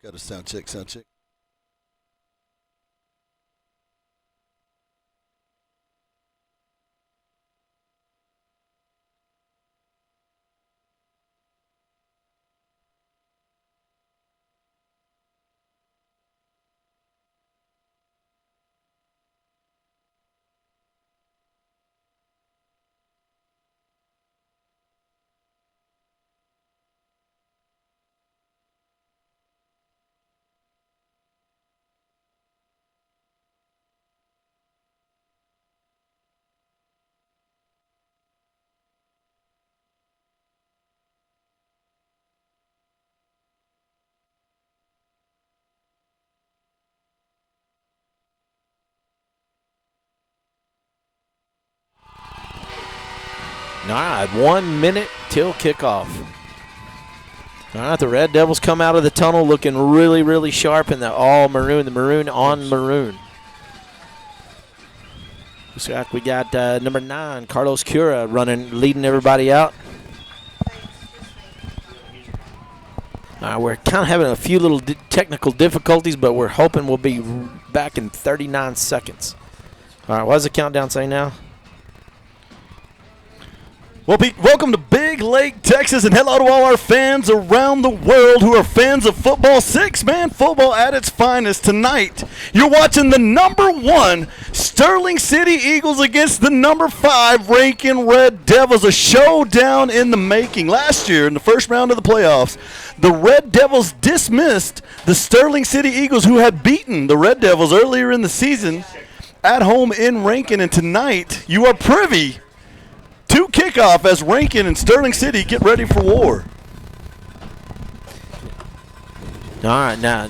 Got a sound check, sound check. All right, 1 minute till kickoff. All right, the Red Devils come out of the tunnel looking really, really sharp in the all maroon, the maroon on maroon. Looks like we got number 9, Carlos Cura, leading everybody out. We're kind of having a few little technical difficulties, but we're hoping we'll be back in 39 seconds. All right, what does the countdown say now? Well, Pete, welcome to Big Lake, Texas, and hello to all our fans around the world who are fans of football. Six-man football at its finest. Tonight, you're watching the number 1 Sterling City Eagles against the number 5 Rankin Red Devils, a showdown in the making. Last year, in the first round of the playoffs, the Red Devils dismissed the Sterling City Eagles, who had beaten the Red Devils earlier in the season at home in Rankin. And tonight, you are privy to kickoff as Rankin and Sterling City get ready for war. All right, now,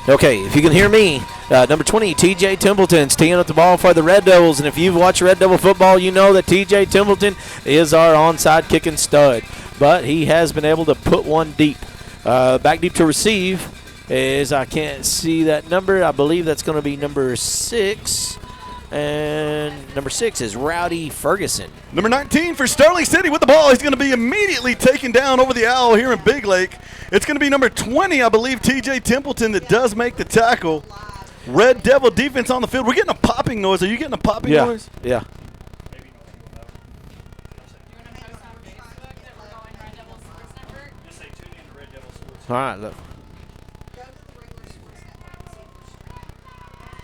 okay, if you can hear me, number 20, T.J. Templeton's teeing up the ball for the Red Devils, and if you've watched Red Devil football, you know that T.J. Templeton is our onside kicking stud, but he has been able to put one deep. Back deep to receive is, I can't see that number, I believe that's going to be number 6. And number 6 is Rowdy Ferguson. Number 19 for Sterling City with the ball. He's going to be immediately taken down over the owl here in Big Lake. It's going to be number 20, I believe, T.J. Templeton, that does make the tackle. Red Devil defense on the field. We're getting a popping noise. Are you getting a popping noise? Yeah. All right, look.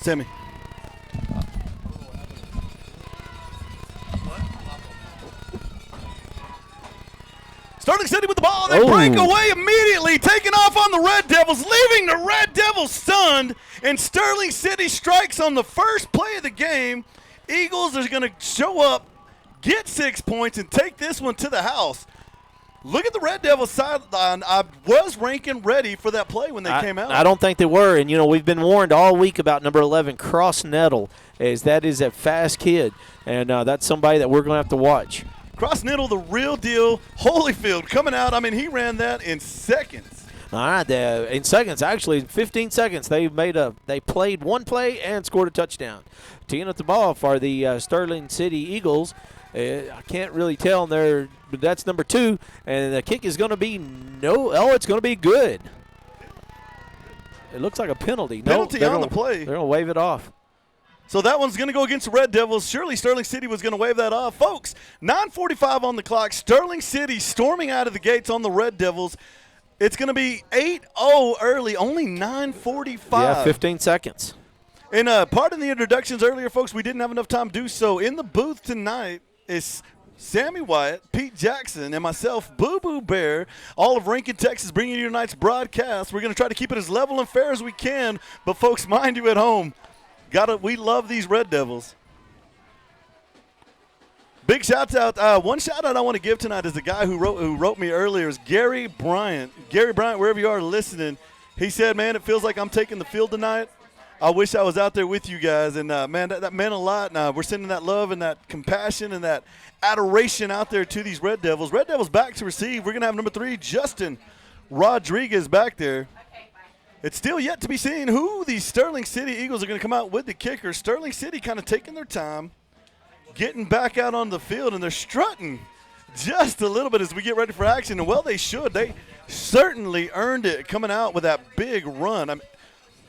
Sammy. Sterling City with the ball. They break away immediately, taking off on the Red Devils, leaving the Red Devils stunned. And Sterling City strikes on the first play of the game. Eagles are going to show up, get 6 points, and take this one to the house. Look at the Red Devils sideline. I was Rankin ready for that play when they came out. I don't think they were. And, we've been warned all week about number 11, Cross Nettle, as that is a fast kid. And that's somebody that we're going to have to watch. Cross Nettle, the real deal. Holyfield coming out. I mean, he ran that in seconds. All right, in seconds, actually, 15 seconds. They played one play and scored a touchdown. Teeing up the ball for the Sterling City Eagles. I can't really tell there, but that's number 2, and the kick is going to be it's going to be good. It looks like a penalty. Penalty on the play. They're going to wave it off. So that one's going to go against the Red Devils. Surely Sterling City was going to wave that off. Folks, 9:45 on the clock. Sterling City storming out of the gates on the Red Devils. It's going to be 8-0 early, only 9:45. Yeah, 15 seconds. And pardon the introductions earlier, folks. We didn't have enough time to do so. In the booth tonight is Sammy Wyatt, Pete Jackson, and myself, Boo Boo Bear, all of Rankin, Texas, bringing you tonight's broadcast. We're going to try to keep it as level and fair as we can. But, folks, mind you at home, we love these Red Devils. Big shouts out. One shout out I want to give tonight is the guy who wrote me earlier is Gary Bryant. Gary Bryant, wherever you are listening, he said, man, it feels like I'm taking the field tonight. I wish I was out there with you guys. And, man, that meant a lot. Now we're sending that love and that compassion and that adoration out there to these Red Devils. Red Devils back to receive. We're going to have number 3, Justin Rodriguez, back there. It's still yet to be seen who the Sterling City Eagles are going to come out with the kicker. Sterling City kind of taking their time, getting back out on the field, and they're strutting just a little bit as we get ready for action. And, well, they should. They certainly earned it coming out with that big run. I mean,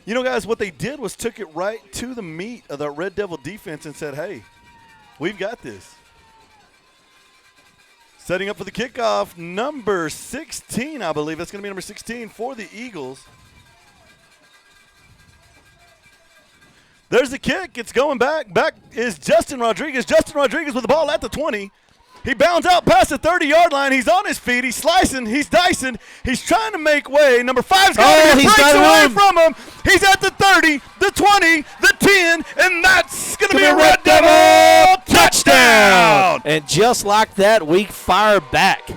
you know, guys, what they did was took it right to the meat of the Red Devil defense and said, hey, we've got this. Setting up for the kickoff, number 16, I believe. That's going to be number 16 for the Eagles. There's the kick. It's going back. Back is Justin Rodriguez. Justin Rodriguez with the ball at the 20. He bounds out past the 30-yard line. He's on his feet. He's slicing. He's dicing. He's trying to make way. Number 5's got him. He breaks away from him. He's at the 30, the 20, the 10, and that's going to be a Red Devil touchdown. And just like that, we fire back.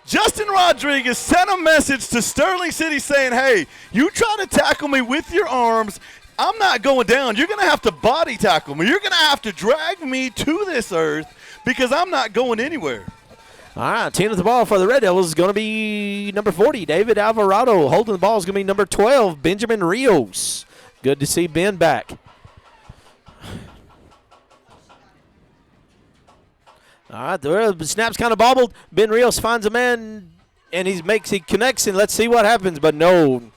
Justin Rodriguez sent a message to Sterling City saying, hey, you try to tackle me with your arms, I'm not going down. You're going to have to body tackle me. You're going to have to drag me to this earth because I'm not going anywhere. All right, team with the ball for the Red Devils is going to be number 40, David Alvarado. Holding the ball is going to be number 12, Benjamin Rios. Good to see Ben back. All right, the snap's kind of bobbled. Ben Rios finds a man, and he connects, and let's see what happens, but no.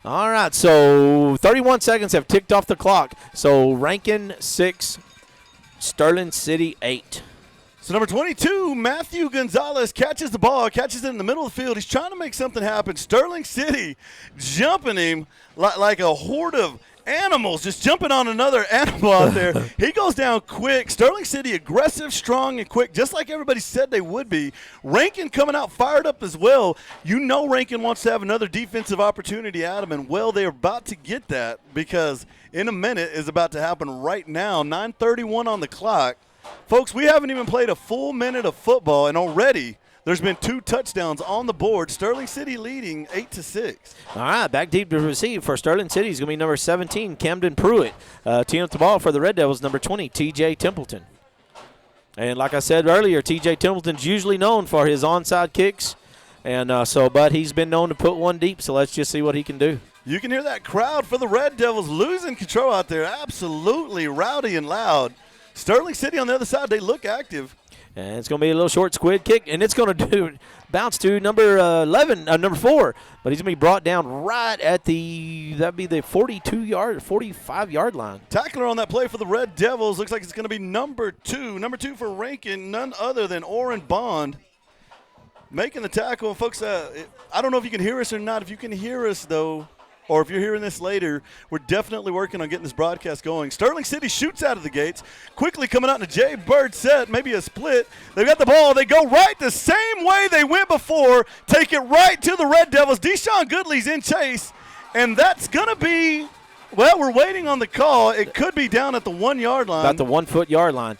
All right, so 31 seconds have ticked off the clock. So Rankin 6, Sterling City 8. So number 22, Matthew Gonzalez catches the ball, catches it in the middle of the field. He's trying to make something happen. Sterling City jumping him like a horde of animals, just jumping on another animal out there. He goes down quick. Sterling City aggressive, strong, and quick, just like everybody said they would be. Rankin coming out fired up as well. You know Rankin wants to have another defensive opportunity at him, and, well, they're about to get that because in a minute is about to happen right now. 9:31 on the clock. Folks, we haven't even played a full minute of football, and already there's been 2 touchdowns on the board. Sterling City leading 8-6. All right, back deep to receive for Sterling City is going to be number 17, Camden Pruitt. Team up the ball for the Red Devils, number 20, T.J. Templeton. And like I said earlier, T.J. Templeton's usually known for his onside kicks, and but he's been known to put one deep, so let's just see what he can do. You can hear that crowd for the Red Devils losing control out there, absolutely rowdy and loud. Sterling City on the other side, they look active. And it's going to be a little short squid kick, and it's going to bounce to number 4. But he's going to be brought down right at that'd be the 45-yard line. Tackler on that play for the Red Devils. Looks like it's going to be number 2. Number 2 for Rankin, none other than Orrin Bond. Making the tackle. And folks, I don't know if you can hear us or not. If you can hear us, though, or if you're hearing this later, we're definitely working on getting this broadcast going. Sterling City shoots out of the gates, quickly coming out in a Jay Bird set, maybe a split. They've got the ball. They go right the same way they went before, take it right to the Red Devils. Deshaun Goodley's in chase, and that's going to be, well, we're waiting on the call. It could be down at the 1-yard line. About the 1-foot-yard line.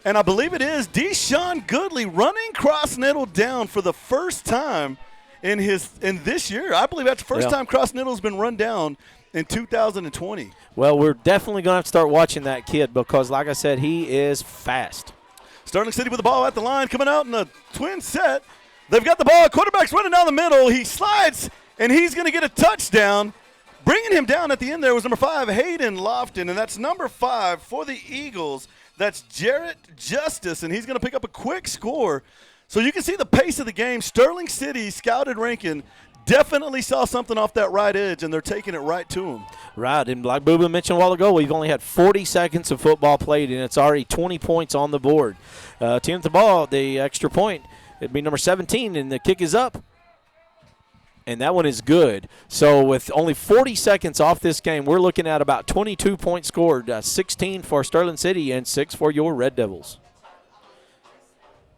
And I believe it is Deshaun Goodley running cross-nettle down for the first time in this year. I believe that's the first time cross-nettle's been run down in 2020. Well, we're definitely going to have to start watching that kid because, like I said, he is fast. Sterling City with the ball at the line, coming out in a twin set. They've got the ball. Quarterback's running down the middle. He slides, and he's going to get a touchdown. Bringing him down at the end there was number 5, Hayden Lofton, and that's number 5 for the Eagles. That's Jarrett Justice, and he's going to pick up a quick score. So you can see the pace of the game. Sterling City scouted Rankin, definitely saw something off that right edge, and they're taking it right to him. Right, and like Booba mentioned a while ago, we've only had 40 seconds of football played, and it's already 20 points on the board. Team with the ball, the extra point, it'd be number 17, and the kick is up. And that one is good. So with only 40 seconds off this game, we're looking at about 22 points scored, 16 for Sterling City and 6 for your Red Devils.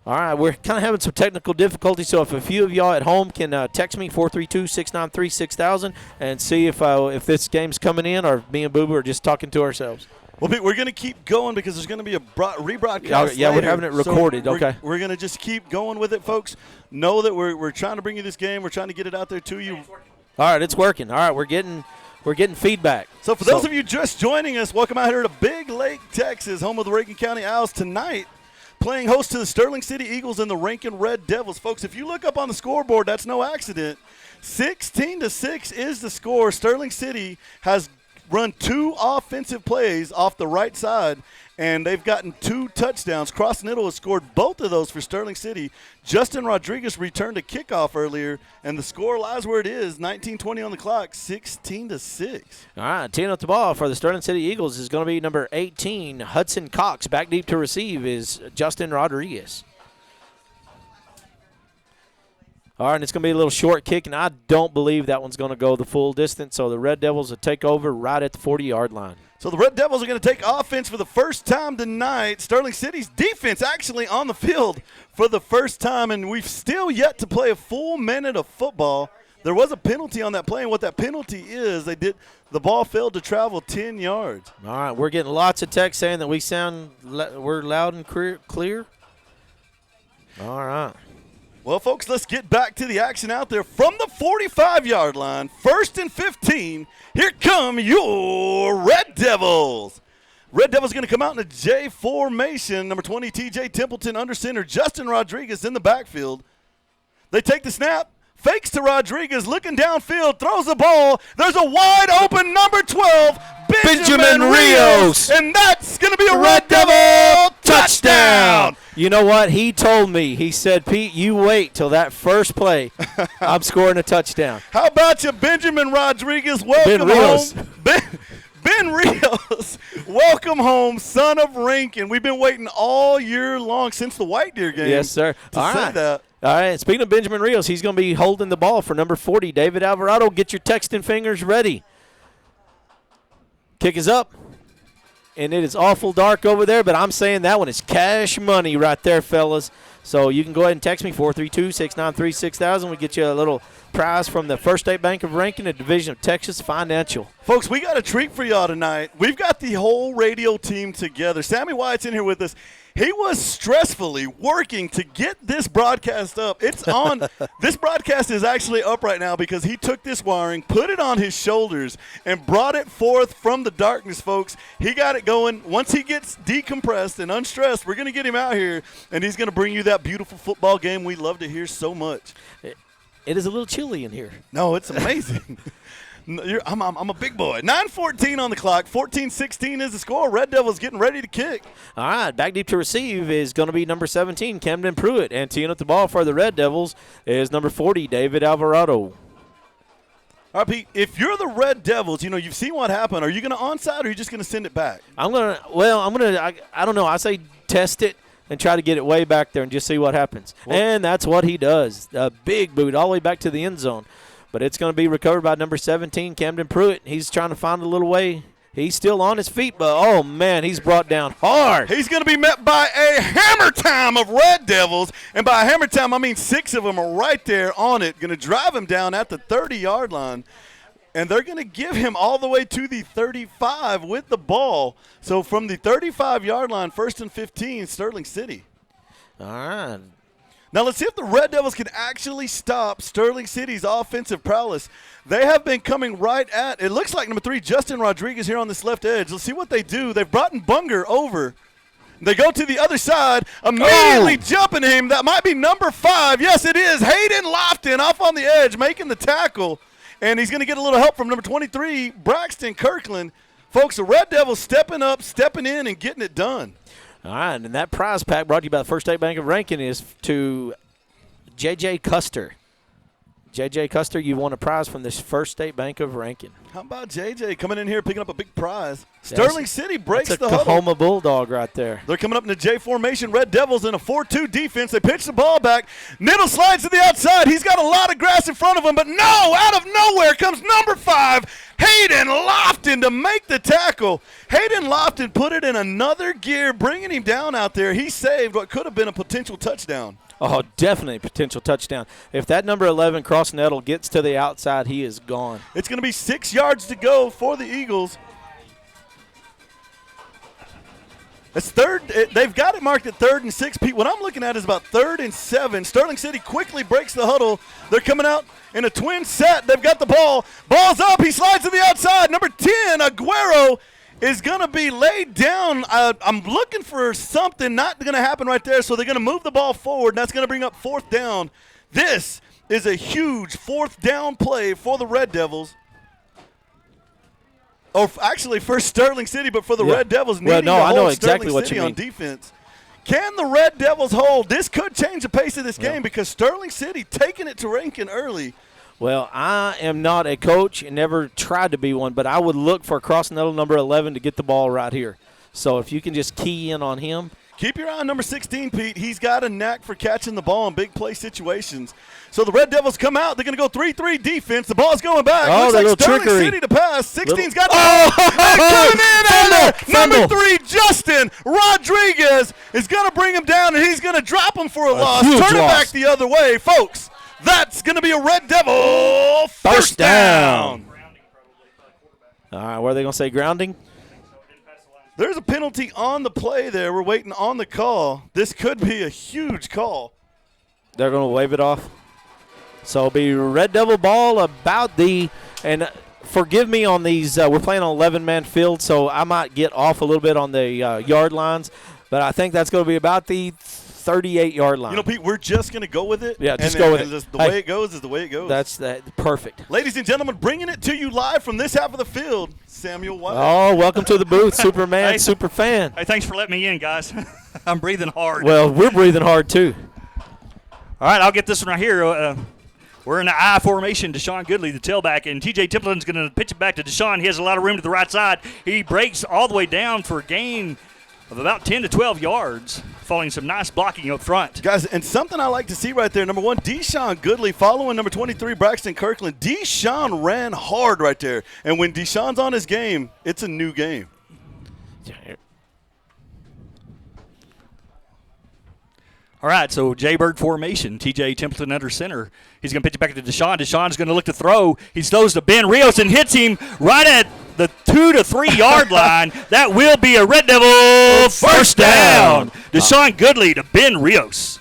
All right, we're kind of having some technical difficulties, so if a few of y'all at home can text me, 432-693-6000, and see if this game's coming in or me and Boo Boo are just talking to ourselves. Well, we're going to keep going because there's going to be a rebroadcast Yeah, later. we're having it recorded, so okay. We're going to just keep going with it, folks. Know that we're trying to bring you this game. We're trying to get it out there to you. All right, it's working. All right, we're getting feedback. So for those of you just joining us, welcome out here to Big Lake, Texas, home of the Rankin County Owls tonight. Playing host to the Sterling City Eagles and the Rankin Red Devils. Folks, if you look up on the scoreboard, that's no accident. 16-6 is the score. Sterling City has run 2 offensive plays off the right side, and they've gotten 2 touchdowns. Cross Niddle has scored both of those for Sterling City. Justin Rodriguez returned a kickoff earlier, and the score lies where it is, 19-20 on the clock, 16-6. All right, teeing up the ball for the Sterling City Eagles is going to be number 18, Hudson Cox. Back deep to receive is Justin Rodriguez. All right, and it's going to be a little short kick, and I don't believe that one's going to go the full distance, so the Red Devils will take over right at the 40-yard line. So the Red Devils are going to take offense for the first time tonight. Sterling City's defense actually on the field for the first time, and we've still yet to play a full minute of football. There was a penalty on that play, and what that penalty is, the ball failed to travel 10 yards. All right, we're getting lots of text saying that we're loud and clear. All right. Well, folks, let's get back to the action out there from the 45-yard line. 1st and 15. Here come your Red Devils. Red Devils going to come out in a J formation. Number 20, TJ Templeton under center. Justin Rodriguez in the backfield. They take the snap. Fakes to Rodriguez, looking downfield, throws the ball. There's a wide open number 12, Benjamin Rios. And that's going to be a Red Devil touchdown. You know what? He told me. He said, Pete, you wait till that first play. I'm scoring a touchdown. How about you, Benjamin Rodriguez? Welcome home. Ben Rios, welcome home, son of Rankin. We've been waiting all year long since the White Deer game. Yes, sir. To say that. All right, speaking of Benjamin Rios, he's going to be holding the ball for number 40, David Alvarado. Get your texting fingers ready. Kick is up, and it is awful dark over there, but I'm saying that one is cash money right there, fellas. So you can go ahead and text me, 432-693-6000. We get you a little prize from the First State Bank of Rankin, a division of Texas Financial. Folks, we got a treat for y'all tonight. We've got the whole radio team together. Sammy Wyatt's in here with us. He was stressfully working to get this broadcast up. It's on. This broadcast is actually up right now because he took this wiring, put it on his shoulders, and brought it forth from the darkness, folks. He got it going. Once he gets decompressed and unstressed, we're going to get him out here, and he's going to bring you that beautiful football game we love to hear so much. It is a little chilly in here. No, it's amazing. I'm a big boy. 9:14 on the clock. 14-16 is the score. Red Devils getting ready to kick. All right, back deep to receive is going to be number 17, Camden Pruitt. And teeing up the ball for the Red Devils is number 40, David Alvarado. All right, Pete, if you're the Red Devils, you've seen what happened. Are you going to onside or are you just going to send it back? I don't know. I say test it and try to get it way back there and just see what happens. Well, and that's what he does. A big boot all the way back to the end zone. But it's going to be recovered by number 17, Camden Pruitt. He's trying to find a little way. He's still on his feet, but, oh, man, he's brought down hard. He's going to be met by a hammer time of Red Devils. And by hammer time, I mean 6 of them are right there on it, going to drive him down at the 30-yard line. And they're going to give him all the way to the 35 with the ball. So from the 35-yard line, 1st and 15, Sterling City. All right. Now let's see if the Red Devils can actually stop Sterling City's offensive prowess. They have been coming right at, it looks like number 3, Justin Rodriguez here on this left edge. Let's see what they do. They've brought Bunger over. They go to the other side, immediately jumping him. That might be number 5. Yes, it is. Hayden Lofton off on the edge making the tackle. And he's going to get a little help from number 23, Braxton Kirkland. Folks, the Red Devils stepping up, stepping in, and getting it done. All right, and that prize pack brought to you by the First State Bank of Rankin is to J.J. Custer. J.J. Custer, you won a prize from this First State Bank of Rankin. How about J.J. coming in here picking up a big prize? Sterling City breaks the huddle. That's a Kahoma Bulldog right there. They're coming up in the J formation. Red Devils in a 4-2 defense. They pitch the ball back. Niddle slides to the outside. He's got a lot of grass in front of him, but no, out of nowhere comes number 5, Hayden Lofton, to make the tackle. Hayden Lofton put it in another gear, bringing him down out there. He saved what could have been a potential touchdown. Oh, definitely potential touchdown. If that number 11, Cross Nettle, gets to the outside, he is gone. It's going to be 6 yards to go for the Eagles. It's third. They've got it marked at 3rd and 6. Pete, what I'm looking at is about 3rd and 7. Sterling City quickly breaks the huddle. They're coming out in a twin set. They've got the ball. Ball's up. He slides to the outside. Number 10, Aguero, is going to be laid down. I'm looking for something not going to happen right there, so they're going to move the ball forward, and that's going to bring up 4th down. This is a huge 4th down play for the Red Devils. Or actually for Sterling City, but for the Red Devils needing to hold Sterling City on defense. Can the Red Devils hold? This could change the pace of this game because Sterling City taking it to Rankin early. Well, I am not a coach and never tried to be one, but I would look for cross-nettle number 11 to get the ball right here. So if you can just key in on him. Keep your eye on number 16, Pete. He's got a knack for catching the ball in big play situations. So the Red Devils come out. They're going to go 3-3 defense. The ball's going back. Oh, looks like Sterling trickery. City to pass. 16's got the ball. And coming in number 3, Justin Rodriguez is going to bring him down, and he's going to drop him for a loss. Turn it back the other way, folks. That's going to be a Red Devil first down. All right, what are they going to say, grounding? There's a penalty on the play there. We're waiting on the call. This could be a huge call. They're going to wave it off. So it'll be Red Devil ball about and forgive me on these, we're playing on 11-man field, so I might get off a little bit on the yard lines, but I think that's going to be about the 38-yard line. You know, Pete, we're just going to go with it. Yeah, just go with it. The way it goes is the way it goes. That's perfect. Ladies and gentlemen, bringing it to you live from this half of the field, Samuel White. Oh, welcome to the booth, Superman, super fan. Hey, thanks for letting me in, guys. I'm breathing hard. Well, we're breathing hard, too. All right, I'll get this one right here. We're in the I formation. Deshaun Goodley, the tailback, and T.J. Templeton's going to pitch it back to Deshaun. He has a lot of room to the right side. He breaks all the way down for a gain of about 10 to 12 yards, following some nice blocking up front. Guys, and something I like to see right there, number 1, Deshaun Goodley following number 23, Braxton Kirkland. Deshaun ran hard right there. And when Deshaun's on his game, it's a new game. All right, so Jaybird formation. T.J. Templeton under center. He's going to pitch it back to Deshaun. Deshaun's going to look to throw. He throws to Ben Rios and hits him right at the 2 to 3 yard line. That will be a Red Devil first down. Deshaun Goodley to Ben Rios.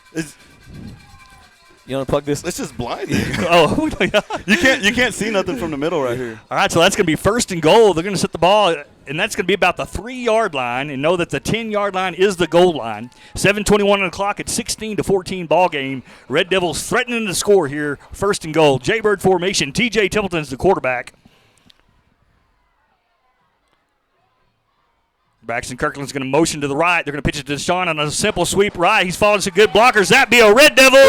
You want to plug this? This is blinding. You can't see nothing from the middle right here. All right, so that's going to be first and goal. They're going to set the ball, and that's going to be about the 3 yard line, and know that the 10 yard line is the goal line. 7:21 on the clock. It's 16-14 ball game. Red Devils threatening to score here. First and goal. Jaybird formation. T.J. Templeton's the quarterback. Braxton Kirkland's going to motion to the right. They're going to pitch it to Deshaun on a simple sweep right. He's following some good blockers. That be a Red Devil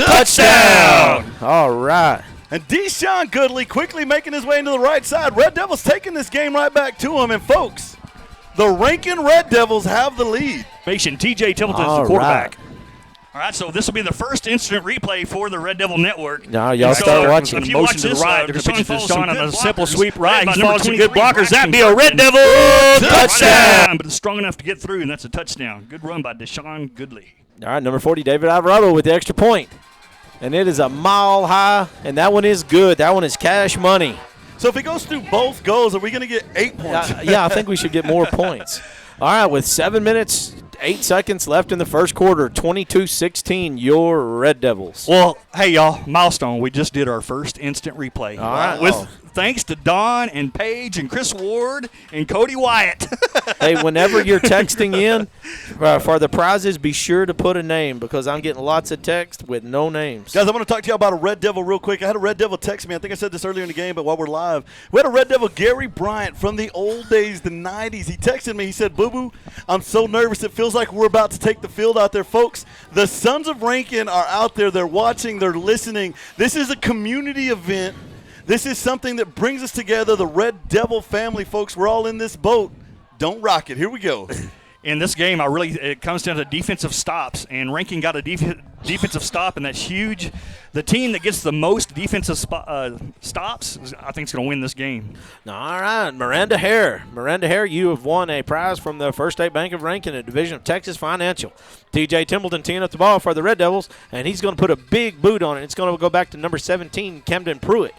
touchdown. All right. And Deshaun Goodley quickly making his way into the right side. Red Devils taking this game right back to him. And, folks, the Rankin Red Devils have the lead. T.J. Templeton's the quarterback. All right, so this will be the first instant replay for the Red Devil Network. Now, y'all start watching. If you watch this, right, they're going to pitch it to Deshaun on a simple sweep right. He's following some good blockers. That be a Red Devil touchdown. But it's strong enough to get through, and that's a touchdown. Good run by Deshaun Goodley. All right, number 40, David Alvarado with the extra point. And it is a mile high, and that one is good. That one is cash money. So if he goes through both goals, are we going to get 8 points? Yeah, I think we should get more points. All right, with 7 minutes, 8 seconds left in the first quarter, 22-16, your Red Devils. Well, hey, y'all, milestone. We just did our first instant replay. All right. With thanks to Don and Paige and Chris Ward and Cody Wyatt. Hey, whenever you're texting in for the prizes, be sure to put a name because I'm getting lots of texts with no names. Guys, I want to talk to you about a Red Devil real quick. I had a Red Devil text me. I think I said this earlier in the game, but while we're live, we had a Red Devil, Gary Bryant, from the old days, the 90s. He texted me. He said, Boo-Boo, I'm so nervous. It feels like we're about to take the field out there. Folks, the Sons of Rankin are out there. They're watching. They're listening. This is a community event. This is something that brings us together, the Red Devil family, folks. We're all in this boat. Don't rock it. Here we go. In this game, it comes down to defensive stops, and Rankin got a defensive stop, and that's huge. The team that gets the most defensive stops, I think, is going to win this game. All right, Miranda Hare. Miranda Hare, you have won a prize from the First State Bank of Rankin, a division of Texas Financial. T.J. Templeton teeing up the ball for the Red Devils, and he's going to put a big boot on it. It's going to go back to number 17, Camden Pruitt.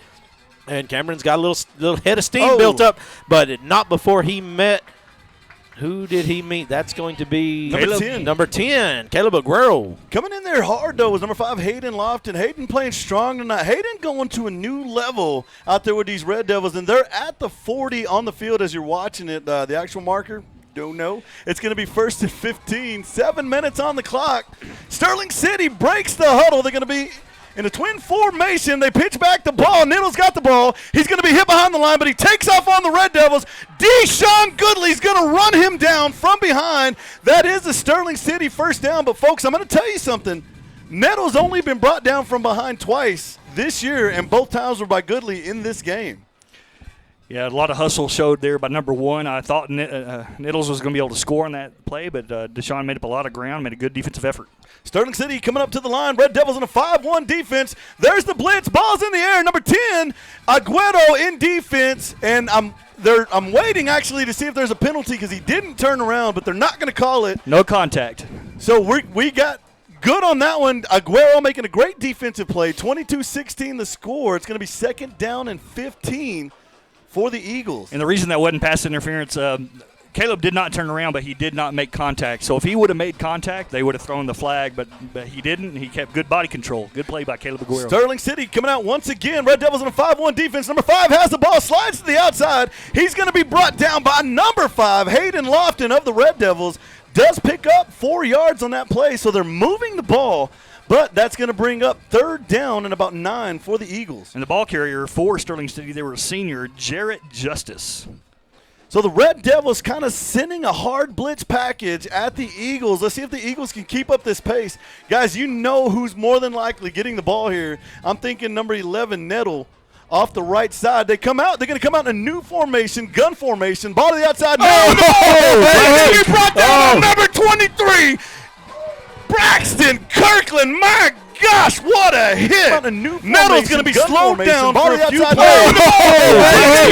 And Cameron's got a little head of steam built up, but not before he met. Who did he meet? That's going to be number 10, Caleb Aguero. Coming in there hard, though, was number 5, Hayden Lofton. Hayden playing strong tonight. Hayden going to a new level out there with these Red Devils, and they're at the 40 on the field as you're watching it. The actual marker, don't know. It's going to be first and 15. 7 minutes on the clock. Sterling City breaks the huddle. They're going to be In a twin formation, they pitch back the ball. Nittle's got the ball. He's going to be hit behind the line, but he takes off on the Red Devils. Deshaun Goodley's going to run him down from behind. That is a Sterling City first down. But, folks, I'm going to tell you something. Nettle's only been brought down from behind twice this year, and both times were by Goodley in this game. Yeah, a lot of hustle showed there by number 1. I thought Nittles was going to be able to score on that play, but Deshaun made up a lot of ground, made a good defensive effort. Sterling City coming up to the line. Red Devils in a 5-1 defense. There's the blitz. Ball's in the air. Number 10, Aguero in defense. And I'm waiting, actually, to see if there's a penalty because he didn't turn around, but they're not going to call it. No contact. So we got good on that one. Aguero making a great defensive play. 22-16 the score. It's going to be 2nd down and 15 for the Eagles. And the reason that wasn't pass interference, Caleb did not turn around, but he did not make contact. So if he would have made contact, they would have thrown the flag, but he didn't. He kept good body control. Good play by Caleb Aguero. Sterling City coming out once again. Red Devils in a 5-1 defense. Number 5 has the ball, slides to the outside. He's going to be brought down by number 5, Hayden Lofton of the Red Devils. Does pick up 4 yards on that play, so they're moving the ball. But that's going to bring up 3rd down and about 9 for the Eagles. And the ball carrier for Sterling City, they were a senior, Jarrett Justice. So the Red Devils kind of sending a hard blitz package at the Eagles. Let's see if the Eagles can keep up this pace. Guys, you know who's more than likely getting the ball here. I'm thinking number 11, Nettle, off the right side. They come out. They're going to come out in a new formation, gun formation. Ball to the outside. He brought down number 23. Braxton Kirkland, my gosh, what a hit. Nettle's going to be slowed down for a few plays.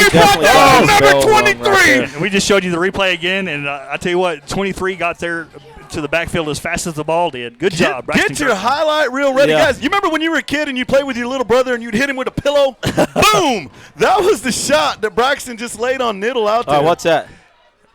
He brought down number 23. And we just showed you the replay again, and I tell you what, 23 got there to the backfield as fast as the ball did. Good job, Braxton Get your Kirkland. highlight reel ready. Guys, you remember when you were a kid and you played with your little brother and you'd hit him with a pillow? Boom! That was the shot that Braxton just laid on Nittle out there. What's that?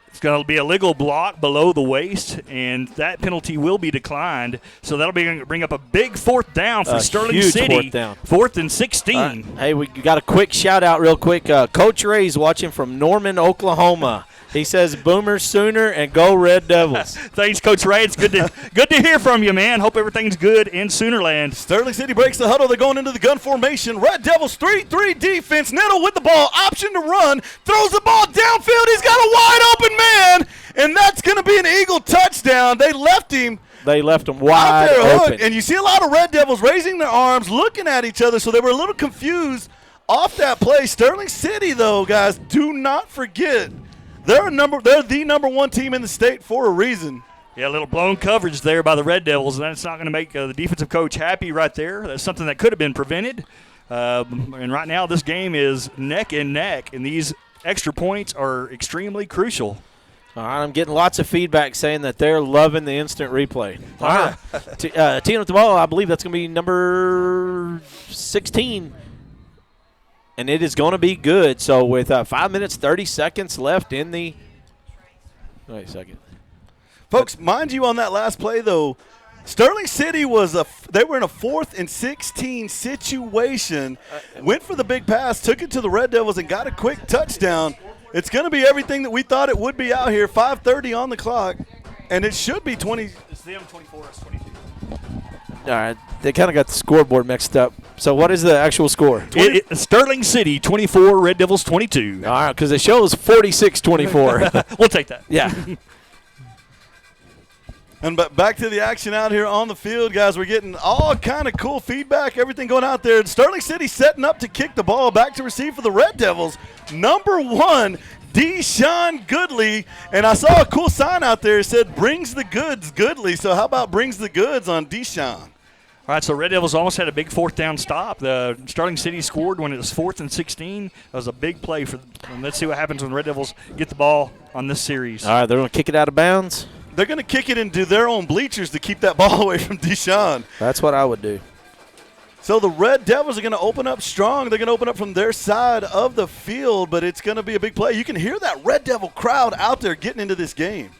It's going to be a legal block below the waist, and that penalty will be declined. So that'll bring up a big 4th down for Sterling City. 4th down. 4th and 16. Hey, we got a quick shout-out real quick. Coach Ray's watching from Norman, Oklahoma. He says, Boomer Sooner and go Red Devils. Thanks, Coach Ray. It's good to hear from you, man. Hope everything's good in Soonerland. Sterling City breaks the huddle. They're going into the gun formation. Red Devils 3-3 defense. Nittle with the ball. Option to run. Throws the ball downfield. He's got a wide open man. And that's going to be an Eagle touchdown. They left him wide open. And you see a lot of Red Devils raising their arms, looking at each other. So they were a little confused off that play. Sterling City, though, guys, do not forget, they're the number 1 team in the state for a reason. Yeah, a little blown coverage there by the Red Devils, and that's not going to make the defensive coach happy right there. That's something that could have been prevented. And right now this game is neck and neck, and these extra points are extremely crucial. All right, I'm getting lots of feedback saying that they're loving the instant replay. All right. Team with the ball, I believe that's going to be number 16. And it is going to be good. So with 5 minutes, 30 seconds left in the – wait a second. Folks, mind you, on that last play, though, Sterling City they were in a 4th and 16 situation, went for the big pass, took it to the Red Devils, and got a quick touchdown. It's going to be everything that we thought it would be out here, 5:30 on the clock, and it should be 20. It's them 24, it's 22. All right. They kind of got the scoreboard mixed up. So what is the actual score? Sterling City 24, Red Devils 22. All right, because it shows 46-24. We'll take that. Yeah. And back to the action out here on the field, guys. We're getting all kind of cool feedback, everything going out there. Sterling City setting up to kick the ball back to receive for the Red Devils. Number 1, Deshaun Goodley. And I saw a cool sign out there. It said, brings the goods, Goodley. So how about brings the goods on Deshaun? All right, so Red Devils almost had a big 4th down stop. The Sterling City scored when it was 4th and 16. That was a big play for them. Let's see what happens when Red Devils get the ball on this series. All right, they're going to kick it out of bounds. They're going to kick it into their own bleachers to keep that ball away from Deshaun. That's what I would do. So the Red Devils are going to open up strong. They're going to open up from their side of the field, but it's going to be a big play. You can hear that Red Devil crowd out there getting into this game.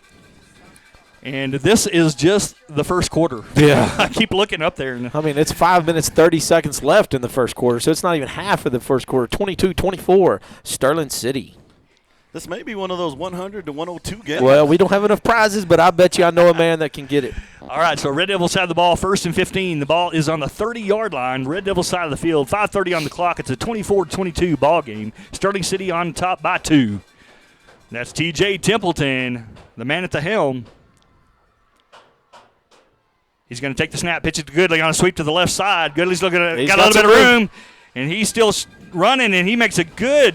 And this is just the first quarter. Yeah. I keep looking up there. I mean, it's 5 minutes, 30 seconds left in the first quarter, so it's not even half of the first quarter. 22-24, Sterling City. This may be one of those 100 to 102 games. Well, we don't have enough prizes, but I bet you I know a man that can get it. All right, so Red Devils have the ball, 1st and 15. The ball is on the 30-yard line, Red Devils side of the field. 5:30 on the clock. It's a 24-22 ball game. Sterling City on top by 2. That's TJ Templeton, the man at the helm. He's going to take the snap, pitch it to Goodley on a sweep to the left side. Goodley's got a little bit of room, and he's still running, and he makes a good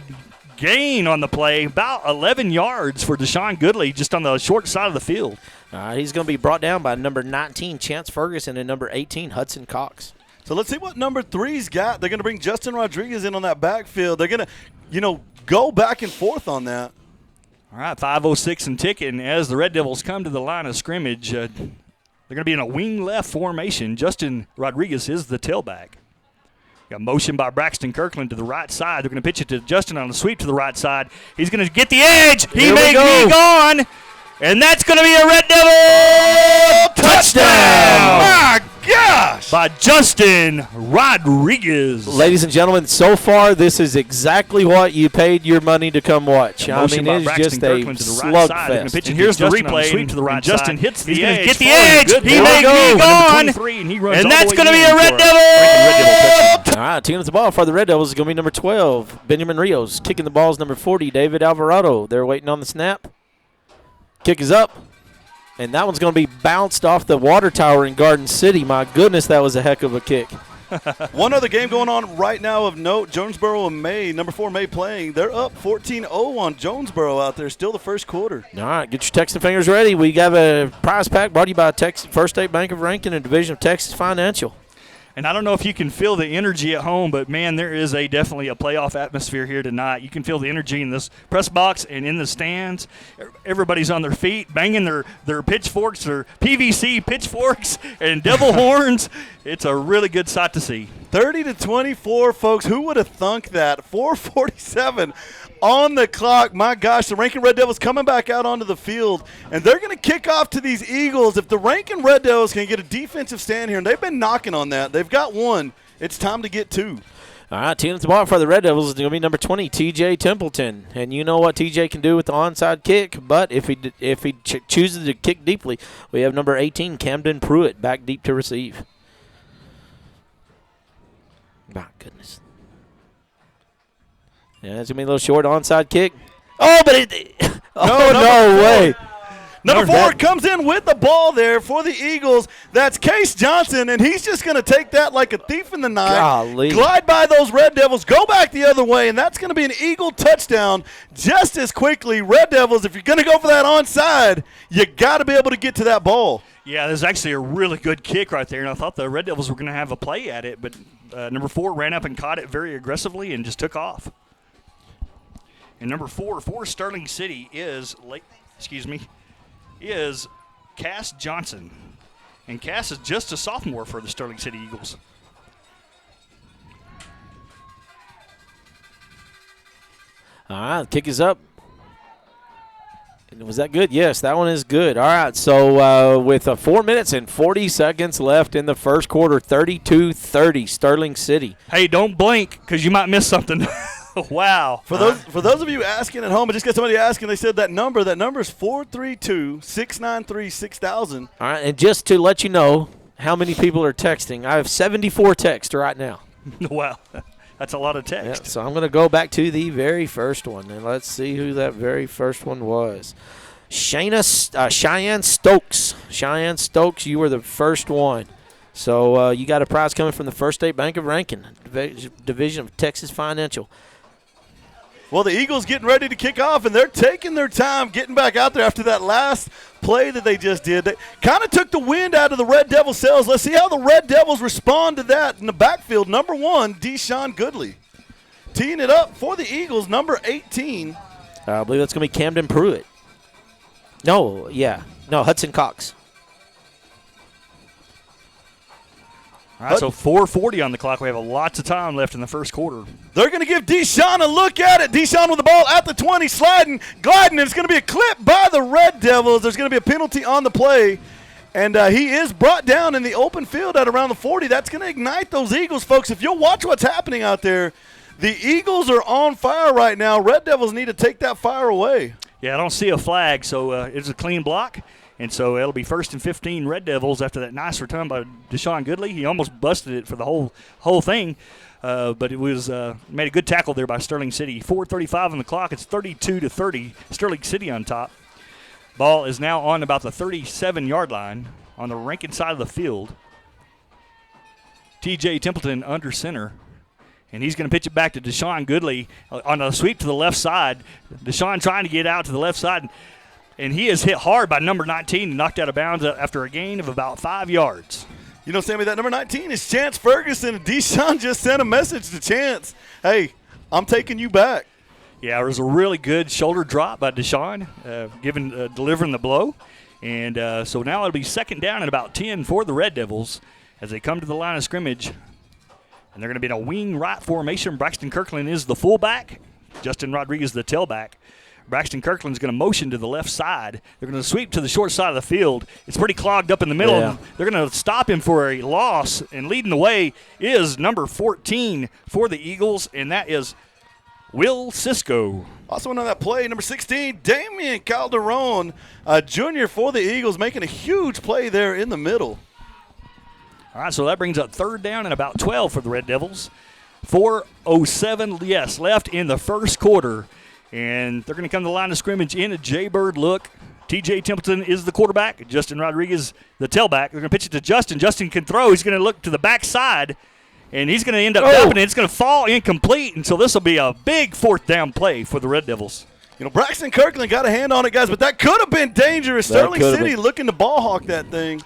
gain on the play, about 11 yards for Deshaun Goodley, just on the short side of the field. He's going to be brought down by number 19, Chance Ferguson, and number 18, Hudson Cox. So let's see what number 3's got. They're going to bring Justin Rodriguez in on that backfield. They're going to, go back and forth on that. All right, 5:06 and ticking as the Red Devils come to the line of scrimmage. They're going to be in a wing left formation. Justin Rodriguez is the tailback. Got motion by Braxton Kirkland to the right side. They're going to pitch it to Justin on the sweep to the right side. He's going to get the edge. He may be gone. And that's going to be a Red Devil touchdown. My gosh. By Justin Rodriguez. Ladies and gentlemen, so far this is exactly what you paid your money to come watch. I mean, it's just a slugfest. And here's the replay. Sweep to the right Justin side. hits the He's edge. Get the edge. He may be gone. And that's going to be a Red Devil. All right, team with the ball for the Red Devils is going to be number 12, Benjamin Rios. Kicking the ball is number 40, David Alvarado. They're waiting on the snap. Kick is up, and that one's going to be bounced off the water tower in Garden City. My goodness, that was a heck of a kick. One other game going on right now of note, Jonesboro and May, number 4 May playing. They're up 14-0 on Jonesboro out there, still the first quarter. All right, get your Texan fingers ready. We got a prize pack brought to you by First State Bank of Rankin and Division of Texas Financial. And I don't know if you can feel the energy at home, but, man, there is definitely a playoff atmosphere here tonight. You can feel the energy in this press box and in the stands. Everybody's on their feet, banging their pitchforks, their PVC pitchforks and devil horns. It's a really good sight to see. 30-24, folks. Who would have thunk that? 4:47 on the clock. My gosh, the Rankin Red Devils coming back out onto the field, and they're going to kick off to these Eagles. If the Rankin Red Devils can get a defensive stand here, and they've been knocking on that. They've got one. It's time to get 2. All right, team at the ball for the Red Devils is going to be number 20, TJ Templeton. And you know what TJ can do with the onside kick, but if he chooses to kick deeply, we have number 18, Camden Pruitt, back deep to receive. My goodness. Yeah, it's going to be a little short onside kick. Oh, but no way. Number 4 comes in with the ball there for the Eagles. That's Case Johnson, and he's just going to take that like a thief in the night. Golly. Glide by those Red Devils, go back the other way, and that's going to be an Eagle touchdown just as quickly. Red Devils, if you're going to go for that onside, you got to be able to get to that ball. Yeah, there's actually a really good kick right there, and I thought the Red Devils were going to have a play at it, but number 4 ran up and caught it very aggressively and just took off. And number 4 for Sterling City is Cass Johnson. And Cass is just a sophomore for the Sterling City Eagles. All right, kick is up. Was that good? Yes, that one is good. All right, so with 4 minutes and 40 seconds left in the first quarter, 32-30, Sterling City. Hey, don't blink because you might miss something. Wow. For those of you asking at home, I just got somebody asking, they said that number is 432-693-6000. All right, and just to let you know how many people are texting, I have 74 texts right now. Wow. That's a lot of text. Yeah, so I'm going to go back to the very first one, and let's see who that very first one was. Cheyenne Stokes. Cheyenne Stokes, you were the first one. So you got a prize coming from the First State Bank of Rankin, Division of Texas Financial. Well, the Eagles getting ready to kick off, and they're taking their time getting back out there after that last play that they just did. They kind of took the wind out of the Red Devils' sails. Let's see how the Red Devils respond to that in the backfield. Number 1, Deshaun Goodley. Teeing it up for the Eagles, number 18. I believe that's going to be Camden Pruitt. No, Hudson Cox. All right, so 4:40 on the clock. We have lots of time left in the first quarter. They're going to give Deshaun a look at it. Deshaun with the ball at the 20, sliding, gliding, and it's going to be a clip by the Red Devils. There's going to be a penalty on the play, and he is brought down in the open field at around the 40. That's going to ignite those Eagles, folks. If you'll watch what's happening out there, The Eagles are on fire right now. Red Devils need to take that fire away. Yeah, I don't see a flag, so it's a clean block. And so it'll be 1st and 15 Red Devils after that nice return by Deshaun Goodley. He almost busted it for the whole thing, but it was made a good tackle there by Sterling City. 4:35 on the clock. It's 32-30. Sterling City on top. Ball is now on about the 37-yard line on the Rankin side of the field. TJ Templeton under center. And he's going to pitch it back to Deshaun Goodley on a sweep to the left side. Deshaun trying to get out to the left side. And he is hit hard by number 19 and knocked out of bounds after a gain of about 5 yards. You know, Sammy, that number 19 is Chance Ferguson. Deshaun just sent a message to Chance. Hey, I'm taking you back. Yeah, it was a really good shoulder drop by Deshaun, delivering the blow. And so now it'll be 2nd down and about 10 for the Red Devils as they come to the line of scrimmage. And they're going to be in a wing right formation. Braxton Kirkland is the fullback. Justin Rodriguez the tailback. Braxton Kirkland's going to motion to the left side. They're going to sweep to the short side of the field. It's pretty clogged up in the middle. Yeah. They're going to stop him for a loss. And leading the way is number 14 for the Eagles, and that is Will Cisco. Also on that play, number 16, Damian Calderon, junior for the Eagles, making a huge play there in the middle. All right, so that brings up 3rd down and about 12 for the Red Devils. 4:07, left in the first quarter. And they're going to come to the line of scrimmage in a Jaybird look. TJ Templeton is the quarterback. Justin Rodriguez the tailback. They're going to pitch it to Justin. Justin can throw. He's going to look to the backside, and he's going to end up dumping it. It's going to fall incomplete, and so this will be a big 4th down play for the Red Devils. You know, Braxton Kirkland got a hand on it, guys, but that could have been dangerous. Sterling City looking to ball hawk that thing.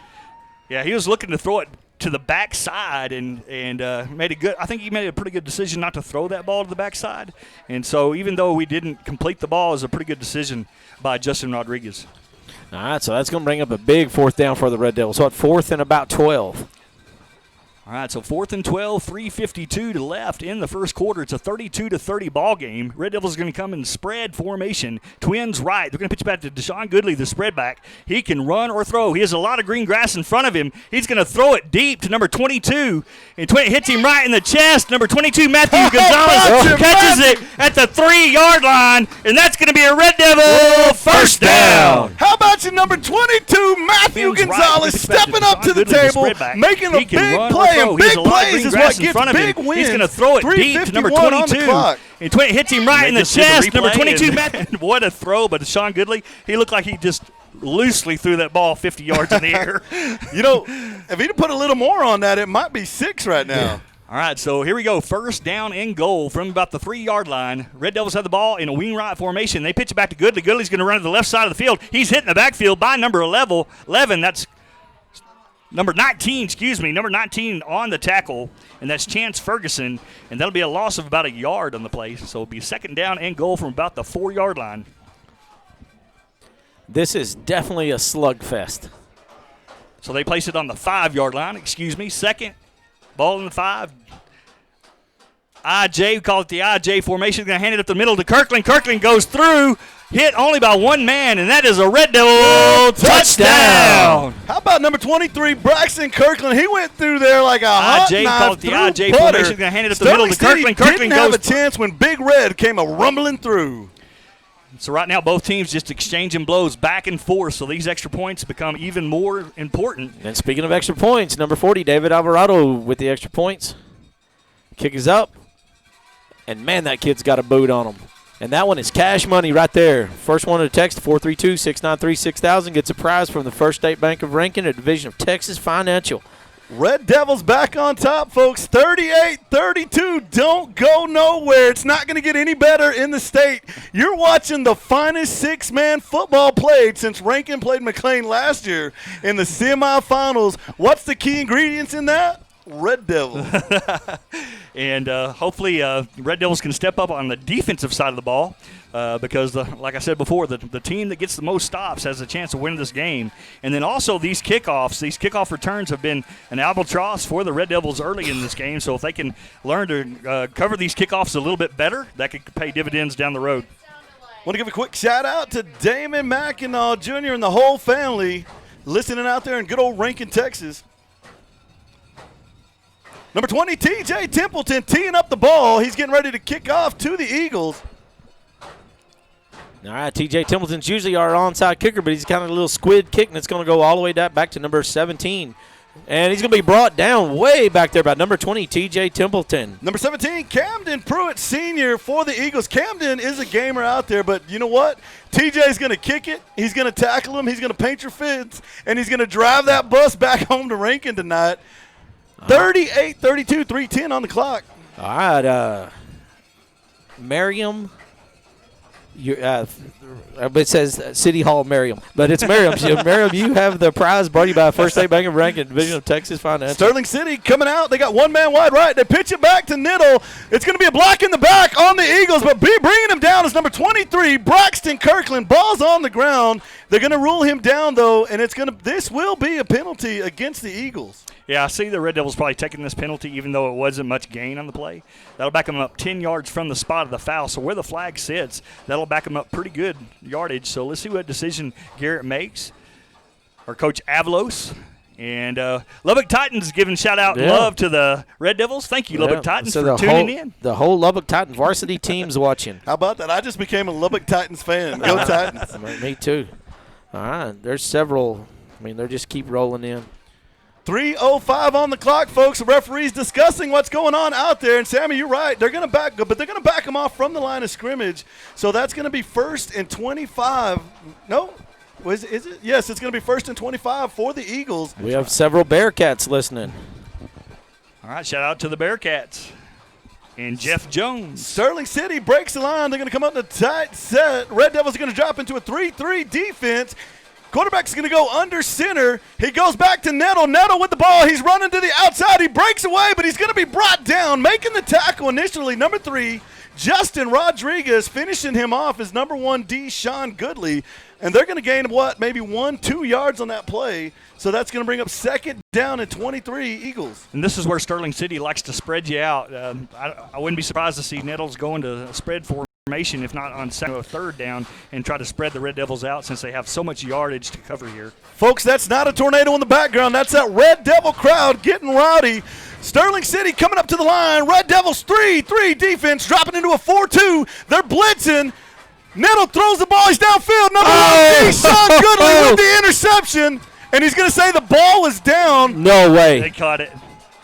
Yeah, he was looking to throw it to the backside and made a good. I think he made a pretty good decision not to throw that ball to the backside. And so even though we didn't complete the ball, it was a pretty good decision by Justin Rodriguez. All right, so that's going to bring up a big 4th down for the Red Devils. So at 4th and about 12. All right, so 4th and 12, 3:52 to left in the first quarter. It's a 32-30 ball game. Red Devils are going to come in spread formation. Twins right. They're going to pitch back to Deshaun Goodley, the spread back. He can run or throw. He has a lot of green grass in front of him. He's going to throw it deep to number 22. And hits him right in the chest. Number 22, Matthew Gonzalez, catches it at the 3-yard line. And that's going to be a Red Devil first down. How about you, number 22, Matthew Gonzalez, stepping up to the table, making a big play. Big plays is what gets big wins. He's going to throw it deep to number 22. And hits him right in the chest. Number 22, Matt. What a throw by Deshaun Goodley. He looked like he just loosely threw that ball 50 yards in the air. You know, if he'd put a little more on that, it might be 6 right now. Yeah. All right, so here we go. 1st down and goal from about the 3-yard line. Red Devils have the ball in a wing right formation. They pitch it back to Goodley. Goodley's going to run to the left side of the field. He's hitting the backfield by number 11. That's number 19, number 19 on the tackle, and that's Chance Ferguson, and that'll be a loss of about a yard on the play. So it'll be 2nd down and goal from about the 4-yard line. This is definitely a slugfest. So they place it on the 5-yard line, 2nd, ball in the 5. IJ, we call it the IJ formation, going to hand it up the middle to Kirkland. Kirkland goes through, hit only by one man, and that is a Red Devil touchdown. How about number 23, Braxton Kirkland? He went through there like a hot IJ knife called it the IJ butter. formation, going to hand it up the middle to Kirkland. Kirkland didn't have a chance when Big Red came a rumbling through. So right now both teams just exchanging blows back and forth, so these extra points become even more important. And speaking of extra points, number 40, David Alvarado with the extra points. Kick is up. And, man, that kid's got a boot on him. And that one is cash money right there. First one to text, 432-693-6000, gets a prize from the First State Bank of Rankin, a division of Texas Financial. Red Devils back on top, folks. 38-32. Don't go nowhere. It's not going to get any better in the state. You're watching the finest 6-man football played since Rankin played McLean last year in the semifinals. What's the key ingredients in that? Red Devils. And hopefully Red Devils can step up on the defensive side of the ball because, like I said before, the team that gets the most stops has a chance of winning this game. And then also these kickoff returns have been an albatross for the Red Devils early in this game. So if they can learn to cover these kickoffs a little bit better, that could pay dividends down the road. Want to give a quick shout-out to Damon Mackinac Jr. and the whole family listening out there in good old Rankin, Texas. Number 20, TJ Templeton teeing up the ball. He's getting ready to kick off to the Eagles. All right, TJ Templeton's usually our onside kicker, but he's kind of a little squid kick, and it's going to go all the way back to number 17. And he's going to be brought down way back there by number 20, TJ Templeton. Number 17, Camden Pruitt Sr. for the Eagles. Camden is a gamer out there, but you know what? TJ's going to kick it. He's going to tackle him. He's going to paint your fence, and he's going to drive that bus back home to Rankin tonight. 38-32, 3:10 on the clock. All right, Merriam. It says City Hall Merriam, but it's Merriam. Merriam, you have the prize brought to you by First State Bank of Rankin, Division of Texas Finance. Sterling City coming out. They got one man wide right. They pitch it back to Niddle. It's going to be a block in the back on the Eagles, but bringing him down is number 23, Braxton Kirkland. Ball's on the ground. They're going to rule him down, though, and this will be a penalty against the Eagles. Yeah, I see the Red Devils probably taking this penalty, even though it wasn't much gain on the play. That'll back them up 10 yards from the spot of the foul. So where the flag sits, that'll back them up pretty good yardage. So let's see what decision Garrett makes, or Coach Avalos. And Lubbock Titans giving shout-out love to the Red Devils. Thank you, Lubbock Titans, for tuning in. The whole Lubbock Titan varsity team's watching. How about that? I just became a Lubbock Titans fan. Go Titans. Me too. All right, there's several. I mean, they just keep rolling in. 3:05 on the clock, folks. The referee's discussing what's going on out there. And, Sammy, you're right. They're going to back them off from the line of scrimmage. So that's going to be 1st and 25. No? Is it? Yes, it's going to be 1st and 25 for the Eagles. We have several Bearcats listening. All right, shout out to the Bearcats. And Jeff Jones. Sterling City breaks the line. They're going to come up in a tight set. Red Devils are going to drop into a 3-3 defense. Quarterback's going to go under center. He goes back to Nettle. Nettle with the ball. He's running to the outside. He breaks away, but he's going to be brought down. Making the tackle initially, number 3, Justin Rodriguez. Finishing him off is number 1, Deshaun Goodley. And they're going to gain, maybe 1-2 yards on that play. So that's going to bring up 2nd down and 23 Eagles. And this is where Sterling City likes to spread you out. I wouldn't be surprised to see Nettles going to spread formation, if not on 2nd or 3rd down, and try to spread the Red Devils out since they have so much yardage to cover here. Folks, that's not a tornado in the background. That's that Red Devil crowd getting rowdy. Sterling City coming up to the line. Red Devils 3-3 defense dropping into a 4-2. They're blitzing. Nettle throws the ball. He's downfield. Number 1, Deshaun Goodley with the interception. And he's going to say the ball was down. No way. They caught it.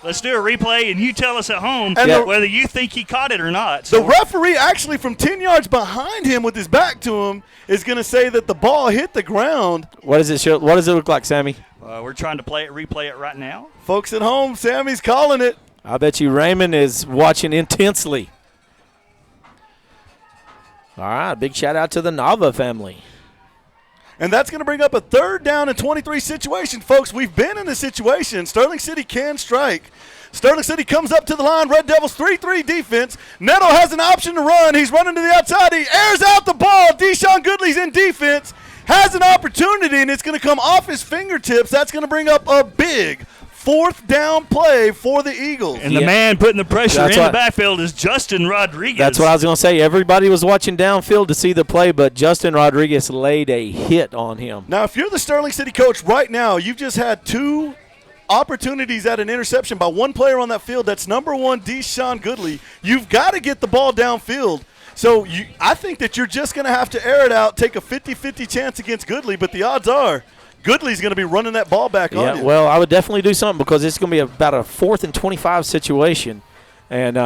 Let's do a replay, and you tell us at home whether you think he caught it or not. So the referee actually from 10 yards behind him with his back to him is going to say that the ball hit the ground. What does it show? What does it look like, Sammy? We're trying to replay it right now. Folks at home, Sammy's calling it. I bet you Raymond is watching intensely. All right, big shout out to the Nava family. And that's going to bring up a 3rd down and 23 situation. Folks, we've been in this situation. Sterling City can strike. Sterling City comes up to the line. Red Devils 3-3 defense. Nettle has an option to run. He's running to the outside. He airs out the ball. Deshaun Goodley's in defense. Has an opportunity, and it's going to come off his fingertips. That's going to bring up a big 4th down play for the Eagles. And the man putting the pressure in the backfield is Justin Rodriguez. That's what I was going to say. Everybody was watching downfield to see the play, but Justin Rodriguez laid a hit on him. Now, if you're the Sterling City coach right now, you've just had 2 opportunities at an interception by one player on that field. That's number 1, Deshaun Goodley. You've got to get the ball downfield. So I think that you're just going to have to air it out, take a 50-50 chance against Goodley, but the odds are Goodley's going to be running that ball back on you. Well, I would definitely do something because it's going to be about a 4th and 25 situation. And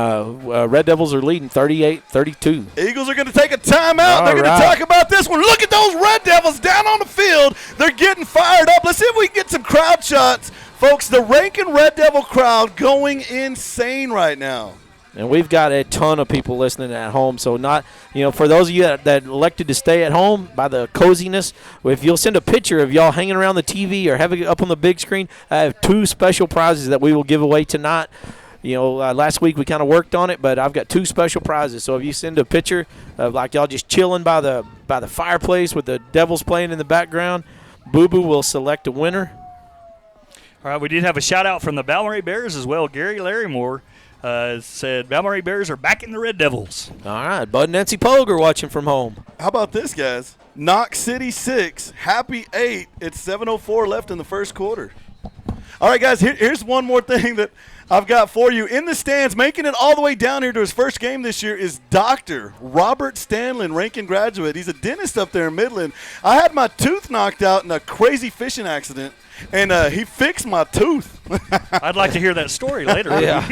Red Devils are leading 38-32. Eagles are going to take a timeout. They're going to talk about this one. Look at those Red Devils down on the field. They're getting fired up. Let's see if we can get some crowd shots. Folks, the Rankin Red Devil crowd going insane right now. And we've got a ton of people listening at home. So for those of you that elected to stay at home by the coziness, if you'll send a picture of y'all hanging around the TV or having it up on the big screen, I have 2 special prizes that we will give away tonight. Last week we kind of worked on it, but I've got 2 special prizes. So if you send a picture of like y'all just chilling by the fireplace with the Devils playing in the background, Boo Boo will select a winner. All right, we did have a shout-out from the Balleray Bears as well. Gary Larrymore said Balleray Bears are back in the Red Devils. All right, Bud and Nancy Pogue are watching from home. How about this, guys? Knox City 6, Happy 8. It's 7:04 left in the first quarter. All right, guys, here's one more thing that I've got for you in the stands, making it all the way down here to his first game this year is Dr. Robert Stanlin, Rankin graduate. He's a dentist up there in Midland. I had my tooth knocked out in a crazy fishing accident, and he fixed my tooth. I'd like to hear that story later. Yeah.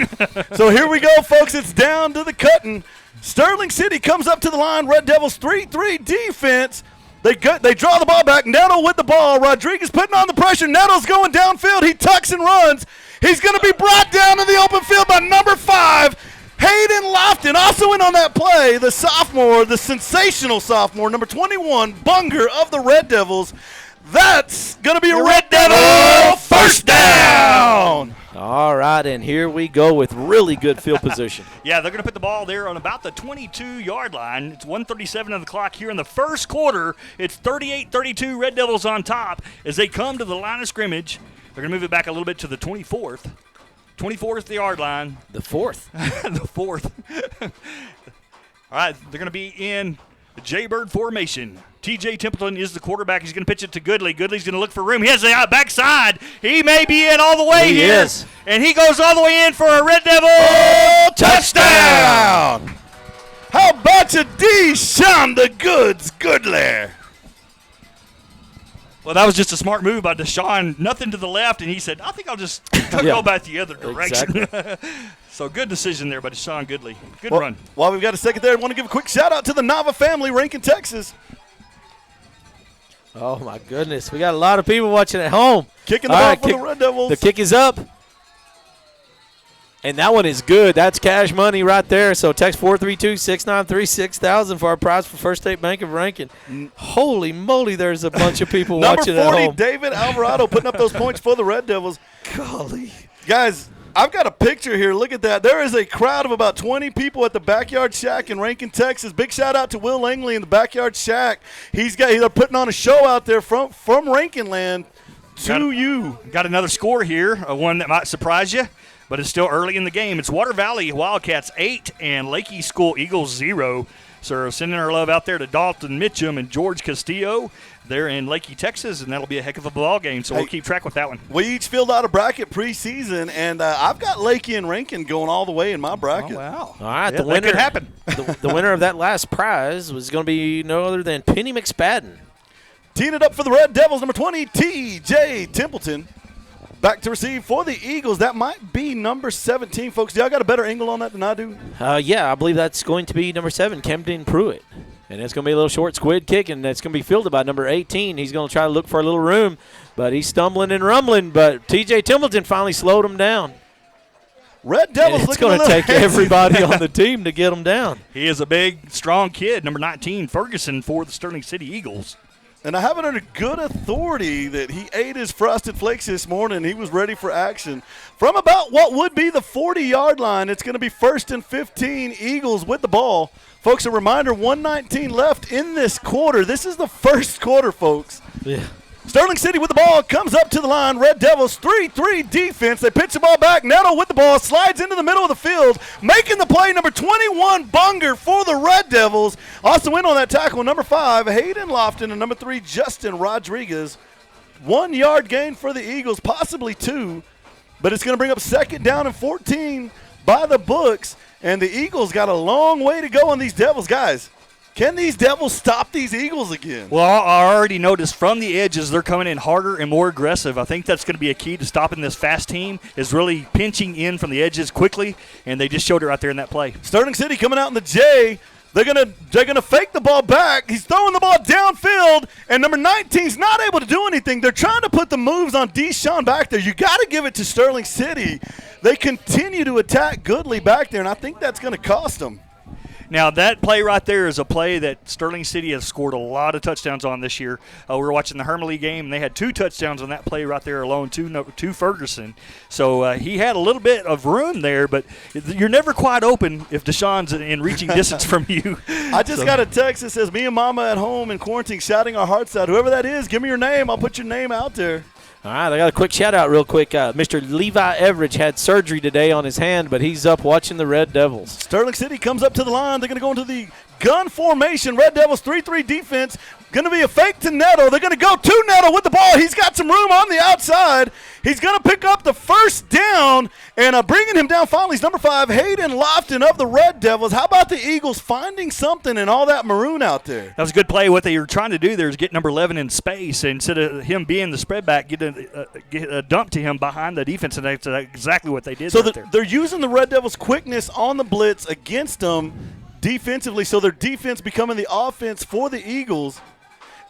So here we go, folks. It's down to the cutting. Sterling City comes up to the line. Red Devils 3-3 defense. They draw the ball back. Nettle with the ball. Rodriguez putting on the pressure. Nettle's going downfield. He tucks and runs. He's going to be brought down in the open field by number 5, Hayden Lofton. Also in on that play, the sophomore, the sensational sophomore, number 21, Bunger of the Red Devils. That's going to be a Red Devil first down. All right, and here we go with really good field position. Yeah, they're going to put the ball there on about the 22-yard line. It's 1:37 on the clock here in the first quarter. It's 38-32, Red Devils on top as they come to the line of scrimmage. They're going to move it back a little bit to the 24th. 24th the yard line. The 4th. The 4th. All right, they're going to be in the Jaybird formation. TJ Templeton is the quarterback. He's going to pitch it to Goodley. Goodley's going to look for room. He has the backside. He may be in all the way He here. is. And he goes all the way in for a Red Devil touchdown. How about you, Deshaun the Goods Goodler? Well, that was just a smart move by Deshaun. Nothing to the left, and he said, I think I'll just go back the other direction. Exactly. So good decision there by Deshaun Goodley. Good run. While we've got a second there, I want to give a quick shout-out to the Nava family, Rankin, Texas. Oh, my goodness. We got a lot of people watching at home. Kicking the All ball right, for the Red Devils. The kick is up. And that one is good. That's cash money right there. So text 432-693-6000 for our prize for First State Bank of Rankin. Holy moly, there's a bunch of people watching at Number 40, home. David Alvarado putting up those points for the Red Devils. Golly. Guys, I've got a picture here. Look at that. There is a crowd of about 20 people at the Backyard Shack in Rankin, Texas. Big shout-out to Will Langley in the Backyard Shack. They're putting on a show out there from Rankin land to you. Got another score here, one that might surprise you, but it's still early in the game. It's Water Valley Wildcats 8 and Lakey School Eagles 0. So sending our love out there to Dalton Mitchum and George Castillo. They're in Lakey, Texas, and that'll be a heck of a ball game, so we'll keep track with that one. We each filled out a bracket preseason, and I've got Lakey and Rankin going all the way in my bracket. Oh, wow. All right, Yeah, the winner that could happen. the winner of that last prize was going to be no other than Penny McSpadden. Teeing it up for the Red Devils, number 20, T.J. Templeton. Back to receive for the Eagles. That might be number 17, folks. Do y'all got a better angle on that than I do? Yeah, I believe that's going to be number 7, Camden Pruitt. And it's going to be a little short squid kick, and that's going to be fielded by number 18. He's going to try to look for a little room, but he's stumbling and rumbling. But T.J. Templeton finally slowed him down. Red Devils It's going to take everybody on the team to get him down. He is a big, strong kid, number 19, Ferguson for the Sterling City Eagles. And I have it under good authority that he ate his Frosted Flakes this morning. He was ready for action. From about what would be the 40-yard line, it's going to be 1st and 15, Eagles with the ball. Folks, a reminder, 1:19 left in this quarter. This is the first quarter, folks. Yeah. Sterling City with the ball, comes up to the line. Red Devils 3-3 defense. They pitch the ball back. Nettle with the ball, slides into the middle of the field, making the play. Number 21, Bunger for the Red Devils. Also in on that tackle, number 5, Hayden Lofton, and number 3, Justin Rodriguez. 1 yard gain for the Eagles, possibly 2, but it's going to bring up 2nd down and 14 by the books, and the Eagles got a long way to go on these Devils. Guys, can these Devils stop these Eagles again? Well, I already noticed from the edges they're coming in harder and more aggressive. I think that's going to be a key to stopping this fast team, is really pinching in from the edges quickly, and they just showed it right there in that play. Sterling City coming out in the J. They're gonna fake the ball back. He's throwing the ball downfield, and number 19's not able to do anything. They're trying to put the moves on Deshaun back there. You got to give it to Sterling City. They continue to attack Goodley back there, and I think that's going to cost them. Now, that play right there is a play that Sterling City has scored a lot of touchdowns on this year. We were watching the Hermley game, and they had 2 touchdowns on that play right there alone, to Ferguson. So he had a little bit of room there, but you're never quite open if Deshaun's in reaching distance from you. I just got a text that says, me and Mama at home in quarantine shouting our hearts out. Whoever that is, give me your name. I'll put your name out there. All right, I got a quick shout-out real quick. Mr. Levi Everidge had surgery today on his hand, but he's up watching the Red Devils. Sterling City comes up to the line. They're going to go into the gun formation. Red Devils 3-3 defense. Going to be a fake to Nettle. They're going to go to Nettle with the ball. He's got some room on the outside. He's going to pick up the first down, and bringing him down finally is number 5, Hayden Lofton of the Red Devils. How about the Eagles finding something in all that maroon out there? That was a good play. What they were trying to do there is get number 11 in space, and instead of him being the spread back, get a dump to him behind the defense, and that's exactly what they did. So there. They're using the Red Devils' quickness on the blitz against them defensively, so their defense becoming the offense for the Eagles.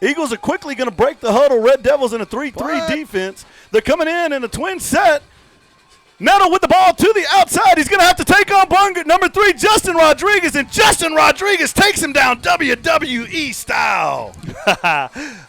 Eagles are quickly going to break the huddle. Red Devils in a 3-3 defense. They're coming in a twin set. Nettle with the ball to the outside. He's going to have to take on number 3, Justin Rodriguez, and Justin Rodriguez takes him down WWE style.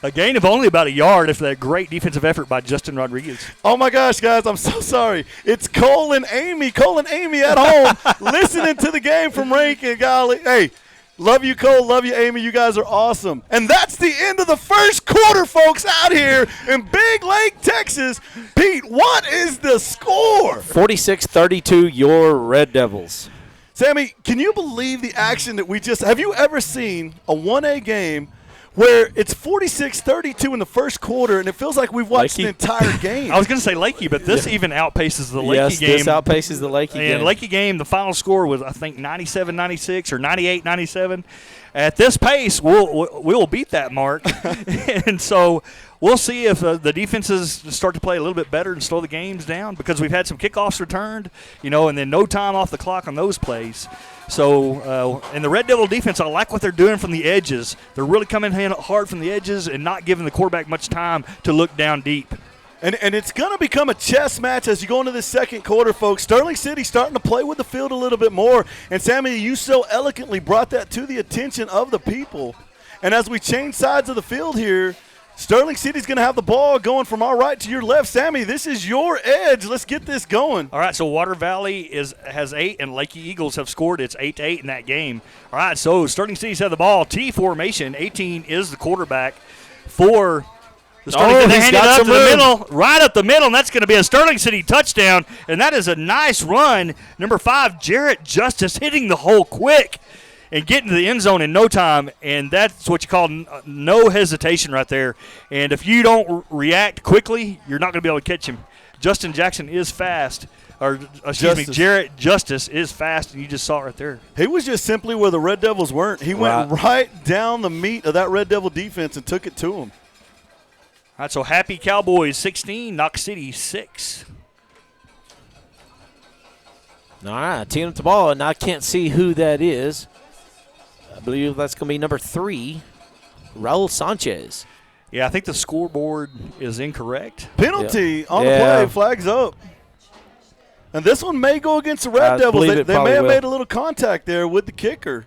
A gain of only about a yard after that great defensive effort by Justin Rodriguez. Oh, my gosh, guys, I'm so sorry. It's Cole and Amy at home listening to the game from Rankin. Golly. Hey. Love you, Cole. Love you, Amy. You guys are awesome. And that's the end of the first quarter, folks, out here in Big Lake, Texas. Pete, what is the score? 46-32, your Red Devils. Sammy, can you believe the action that we just – have you ever seen a 1A game where it's 46-32 in the first quarter, and it feels like we've watched the entire game? I was going to say Lakey, but this even outpaces the Lakey game. Yes, this outpaces the Lakey game. And Lakey game, the final score was, I think, 97-96 or 98-97. At this pace, we'll beat that mark. And so we'll see if the defenses start to play a little bit better and slow the games down, because we've had some kickoffs returned, and then no time off the clock on those plays. So, and the Red Devil defense, I like what they're doing from the edges. They're really coming in hard from the edges and not giving the quarterback much time to look down deep. And it's going to become a chess match as you go into this second quarter, folks. Sterling City starting to play with the field a little bit more. And, Sammy, you so eloquently brought that to the attention of the people. And as we change sides of the field here, Sterling City's going to have the ball going from our right to your left. Sammy, this is your edge. Let's get this going. All right, so Water Valley has 8, and Lakey Eagles have scored. It's 8-8 in that game. All right, so Sterling City's had the ball. T formation. 18 is the quarterback for the Sterling City. They hand it up to the middle, right up the middle, and that's going to be a Sterling City touchdown, and that is a nice run. Number 5, Jarrett Justice, hitting the hole quick and getting to the end zone in no time, and that's what you call no hesitation right there. And if you don't react quickly, you're not going to be able to catch him. Justin Jackson is fast. Jarrett Justice is fast, and you just saw it right there. He was just simply where the Red Devils weren't. He went right down the meat of that Red Devil defense and took it to him. All right, so Happy Cowboys 16, Knox City 6. All right, teeing up the ball, and I can't see who that is. I believe that's going to be number 3, Raul Sanchez. Yeah, I think the scoreboard is incorrect. Penalty on the play, flags up. And this one may go against the Red Devils. They may have made a little contact there with the kicker.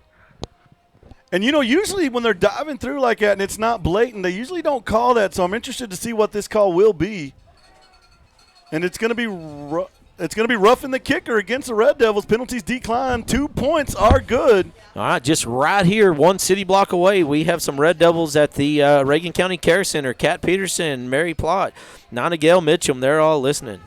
And, usually when they're diving through like that and it's not blatant, they usually don't call that. So I'm interested to see what this call will be. And it's going to be roughing the kicker against the Red Devils. Penalties decline. 2 points are good. All right, just right here, 1 city block away, we have some Red Devils at the Reagan County Care Center. Kat Peterson, Mary Plott, Nana Gail Mitchum, they're all listening.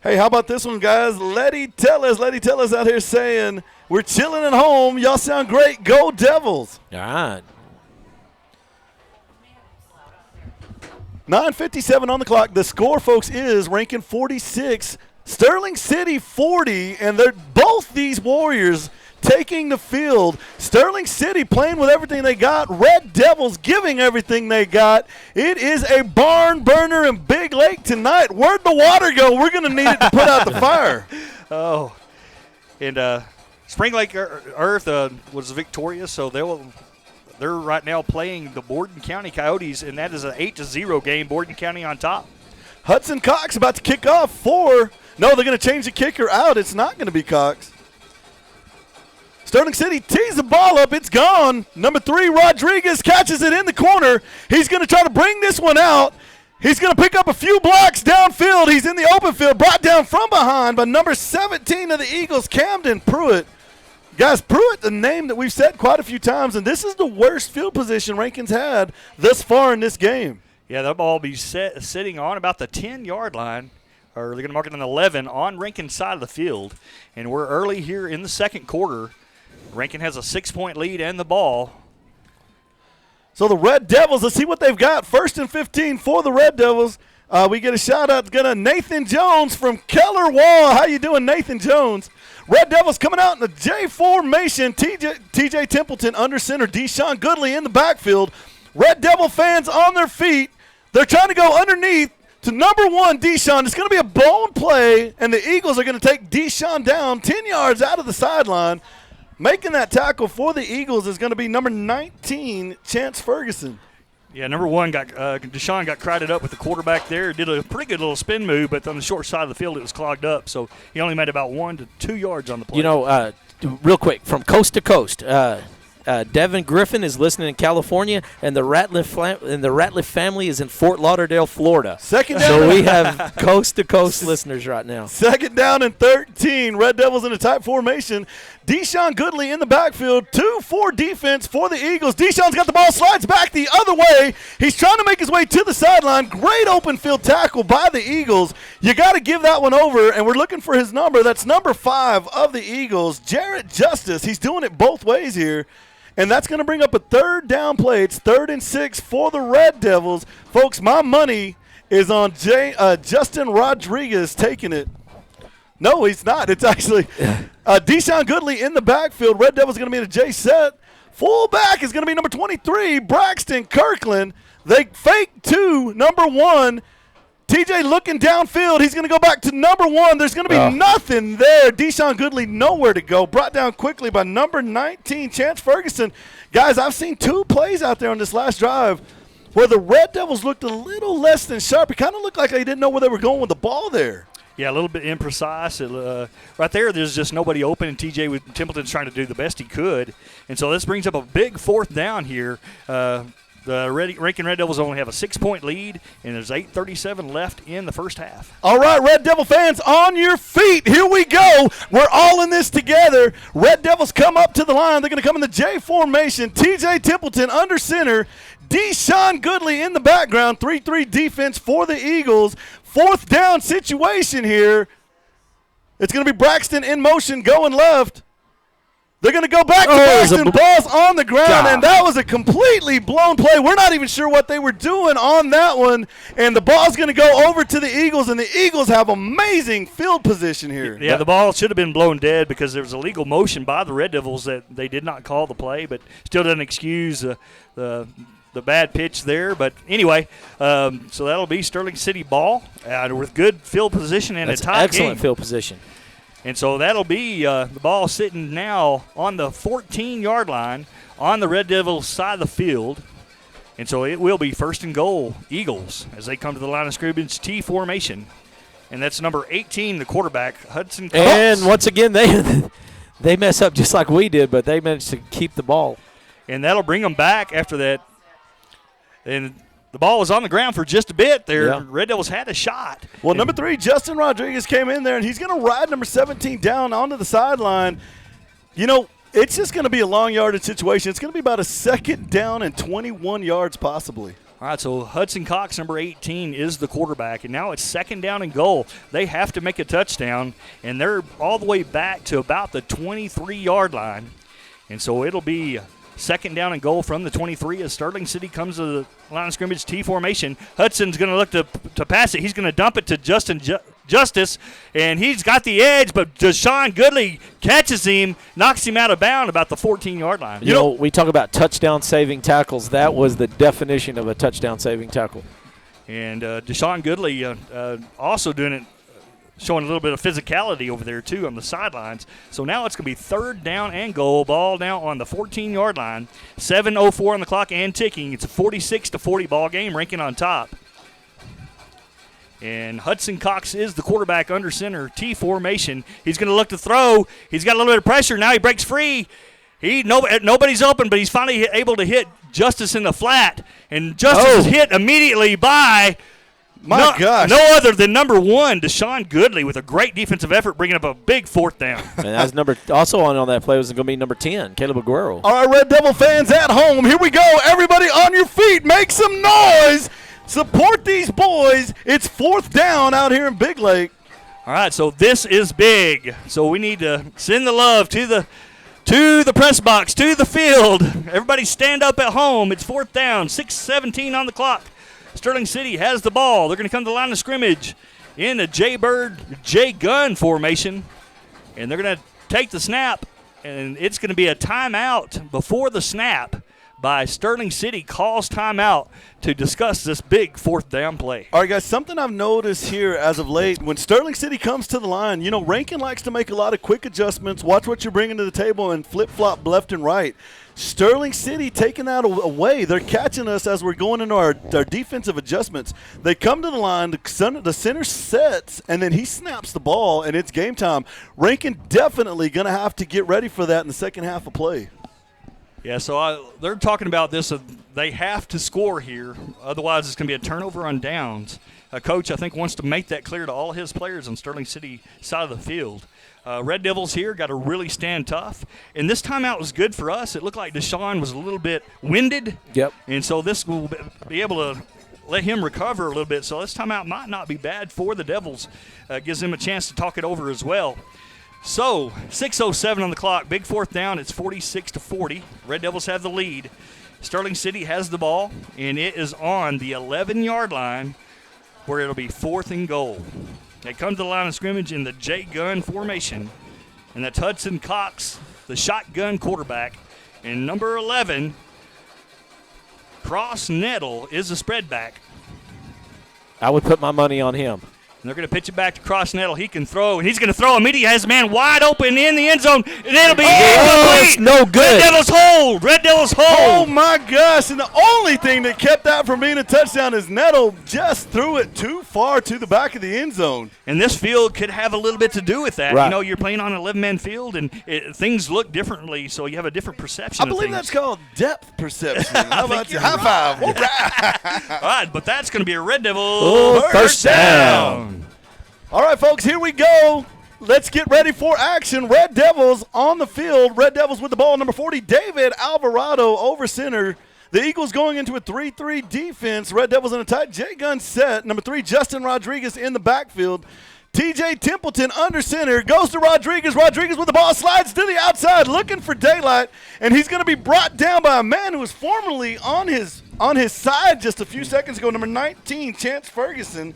Hey, how about this one, guys? Letty Tellis out here saying, we're chilling at home. Y'all sound great. Go Devils. All right. 9:57 on the clock. The score, folks, is Rankin 46, Sterling City 40, and they're both these Warriors taking the field. Sterling City playing with everything they got. Red Devils giving everything they got. It is a barn burner in Big Lake tonight. Where'd the water go? We're going to need it to put out the fire. Oh, and Spring Lake Earth was victorious, so they're right now playing the Borden County Coyotes, and that is an 8-0 game. Borden County on top. Hudson Cox about to kick off for – no, they're going to change the kicker out. It's not going to be Cox. Sterling City tees the ball up. It's gone. Number 3, Rodriguez catches it in the corner. He's going to try to bring this one out. He's going to pick up a few blocks downfield. He's in the open field, brought down from behind by number 17 of the Eagles, Camden Pruitt. Guys, Pruitt, the name that we've said quite a few times, and this is the worst field position Rankin's had thus far in this game. Yeah, that ball will be sitting on about the 10-yard line, or they're going to mark it on 11 on Rankin's side of the field. And we're early here in the second quarter. Rankin has a 6-point lead and the ball. So the Red Devils, let's see what they've got. 1st and 15 for the Red Devils. We get a shout-out to Nathan Jones from Keller Wall. How you doing, Nathan Jones? Red Devils coming out in the J formation. TJ Templeton under center. Deshaun Goodley in the backfield. Red Devil fans on their feet. They're trying to go underneath to number 1, Deshaun. It's going to be a blown play, and the Eagles are going to take Deshaun down 10 yards out of the sideline. Making that tackle for the Eagles is going to be number 19, Chance Ferguson. Yeah, number 1 Deshaun got crowded up with the quarterback there. Did a pretty good little spin move, but on the short side of the field it was clogged up. So he only made about 1 to 2 yards on the play. You know, real quick, from coast to coast, Devin Griffin is listening in California, and the Ratliff family is in Fort Lauderdale, Florida. Second down. So we have coast-to-coast listeners right now. 2nd down and 13. Red Devils in a tight formation. Deshaun Goodley in the backfield. 2-4 defense for the Eagles. Deshaun's got the ball, slides back the other way. He's trying to make his way to the sideline. Great open field tackle by the Eagles. You got to give that one over, and we're looking for his number. That's number 5 of the Eagles, Jarrett Justice. He's doing it both ways here. And that's going to bring up a 3rd down play. It's 3rd and 6 for the Red Devils. Folks, my money is on Justin Rodriguez taking it. No, he's not. It's actually Deshaun Goodley in the backfield. Red Devils going to be in a J set. Fullback is going to be number 23, Braxton Kirkland. They fake to number 1. TJ looking downfield. He's going to go back to number 1. There's going to be nothing there. Deshaun Goodley nowhere to go. Brought down quickly by number 19, Chance Ferguson. Guys, I've seen 2 plays out there on this last drive where the Red Devils looked a little less than sharp. It kind of looked like they didn't know where they were going with the ball there. Yeah, a little bit imprecise. Right there, there's just nobody open, and TJ Templeton's trying to do the best he could. And so this brings up a big 4th down here. The Rankin Red Devils only have a 6-point lead, and there's 8:37 left in the first half. All right, Red Devil fans, on your feet. Here we go. We're all in this together. Red Devils come up to the line. They're going to come in the J formation. TJ Templeton under center. Deshaun Goodley in the background. 3-3 defense for the Eagles. 4th down situation here. It's going to be Braxton in motion going left. They're going to go back to Braxton. Ball's on the ground, and that was a completely blown play. We're not even sure what they were doing on that one, and the ball's going to go over to the Eagles, and the Eagles have amazing field position here. Yeah, the ball should have been blown dead because there was a legal motion by the Red Devils that they did not call the play, but still doesn't excuse the bad pitch there. But anyway, so that'll be Sterling City ball with good field position and That's a tight excellent game. field position. And so that'll be the ball sitting now on the 14-yard line on the Red Devils side of the field. And so it will be 1st and goal, Eagles, as they come to the line of scrimmage, T formation. And that's number 18, the quarterback, Hudson Cox. And once again, they mess up just like we did, but they managed to keep the ball. And that'll bring them back after that. And the ball was on the ground for just a bit there. Yeah. Red Devils had a shot. Well, number 3, Justin Rodriguez came in there, and he's going to ride number 17 down onto the sideline. You know, it's just going to be a long yardage situation. It's going to be about a 2nd down and 21 yards possibly. All right, so Hudson Cox, number 18, is the quarterback, and now it's 2nd down and goal. They have to make a touchdown, and they're all the way back to about the 23-yard line. And so it'll be 2nd down and goal from the 23 as Sterling City comes to the line of scrimmage T formation. Hudson's going to look to pass it. He's going to dump it to Justice, and he's got the edge, but Deshaun Goodley catches him, knocks him out of bounds about the 14-yard line. You know, we talk about touchdown-saving tackles. That was the definition of a touchdown-saving tackle. And Deshaun Goodley also doing it, showing a little bit of physicality over there, too, on the sidelines. So now it's going to be 3rd down and goal. Ball now on the 14-yard line. 7:04 on the clock and ticking. It's a 46-40 ball game, Rankin on top. And Hudson Cox is the quarterback under center, T formation. He's going to look to throw. He's got a little bit of pressure. Now he breaks free. Nobody's open, but he's finally able to hit Justice in the flat. And Justice is hit immediately by My gosh. No other than number 1, Deshaun Goodley, with a great defensive effort, bringing up a big 4th down. And that's also on that play was going to be number 10, Caleb Aguero. All right, Red Devil fans at home, here we go. Everybody on your feet, make some noise. Support these boys. It's 4th down out here in Big Lake. All right, so this is big. So we need to send the love to To the press box, to the field. Everybody stand up at home. It's 4th down, 6:17 on the clock. Sterling City has the ball. They're going to come to the line of scrimmage in a J-Bird, J-Gun formation. And they're going to take the snap, and it's going to be a timeout before the snap by Sterling City. Calls timeout to discuss this big 4th down play. All right, guys, something I've noticed here as of late, when Sterling City comes to the line, you know, Rankin likes to make a lot of quick adjustments, watch what you're bringing to the table, and flip-flop left and right. Sterling City taking that away. They're catching us as we're going into our defensive adjustments. They come to the line, the center sets, and then he snaps the ball, and it's game time. Rankin definitely going to have to get ready for that in the second half of play. Yeah, so they're talking about this. They have to score here. Otherwise, it's going to be a turnover on downs. Coach, I think, wants to make that clear to all his players on Sterling City side of the field. Red Devils here got to really stand tough. And this timeout was good for us. It looked like Deshaun was a little bit winded. Yep. And so this will be able to let him recover a little bit. So this timeout might not be bad for the Devils. Gives them a chance to talk it over as well. So, 6:07 on the clock. Big 4th down. It's 46-40. Red Devils have the lead. Sterling City has the ball, and it is on the 11-yard line where it'll be 4th and goal. They come to the line of scrimmage in the J-Gun formation, and that's Hudson Cox, the shotgun quarterback, and number 11, Cross Nettle, is the spread back. I would put my money on him. And they're going to pitch it back to Cross Nettle. He can throw, and he's going to throw immediately. He has a man wide open in the end zone, and it'll be incomplete. It's no good. Red Devils hold. Red Devils hold. Oh, my gosh. And the only thing that kept that from being a touchdown is Nettle just threw it too far to the back of the end zone. And this field could have a little bit to do with that. Right. You know, you're playing on an 11-man field, and things look differently, so you have a different perception I of believe things. that's called depth perception. How about you? you're High five. right. All right. All right, but that's going to be a Red Devil first down. All right, folks, here we go. Let's get ready for action. Red Devils on the field. Red Devils with the ball. Number 40, David Alvarado over center. The Eagles going into a 3-3 defense. Red Devils in a tight J-gun set. Number 3, Justin Rodriguez in the backfield. TJ Templeton under center. Goes to Rodriguez. Rodriguez with the ball. Slides to the outside looking for daylight. And he's going to be brought down by a man who was formerly on his side just a few seconds ago. Number 19, Chance Ferguson.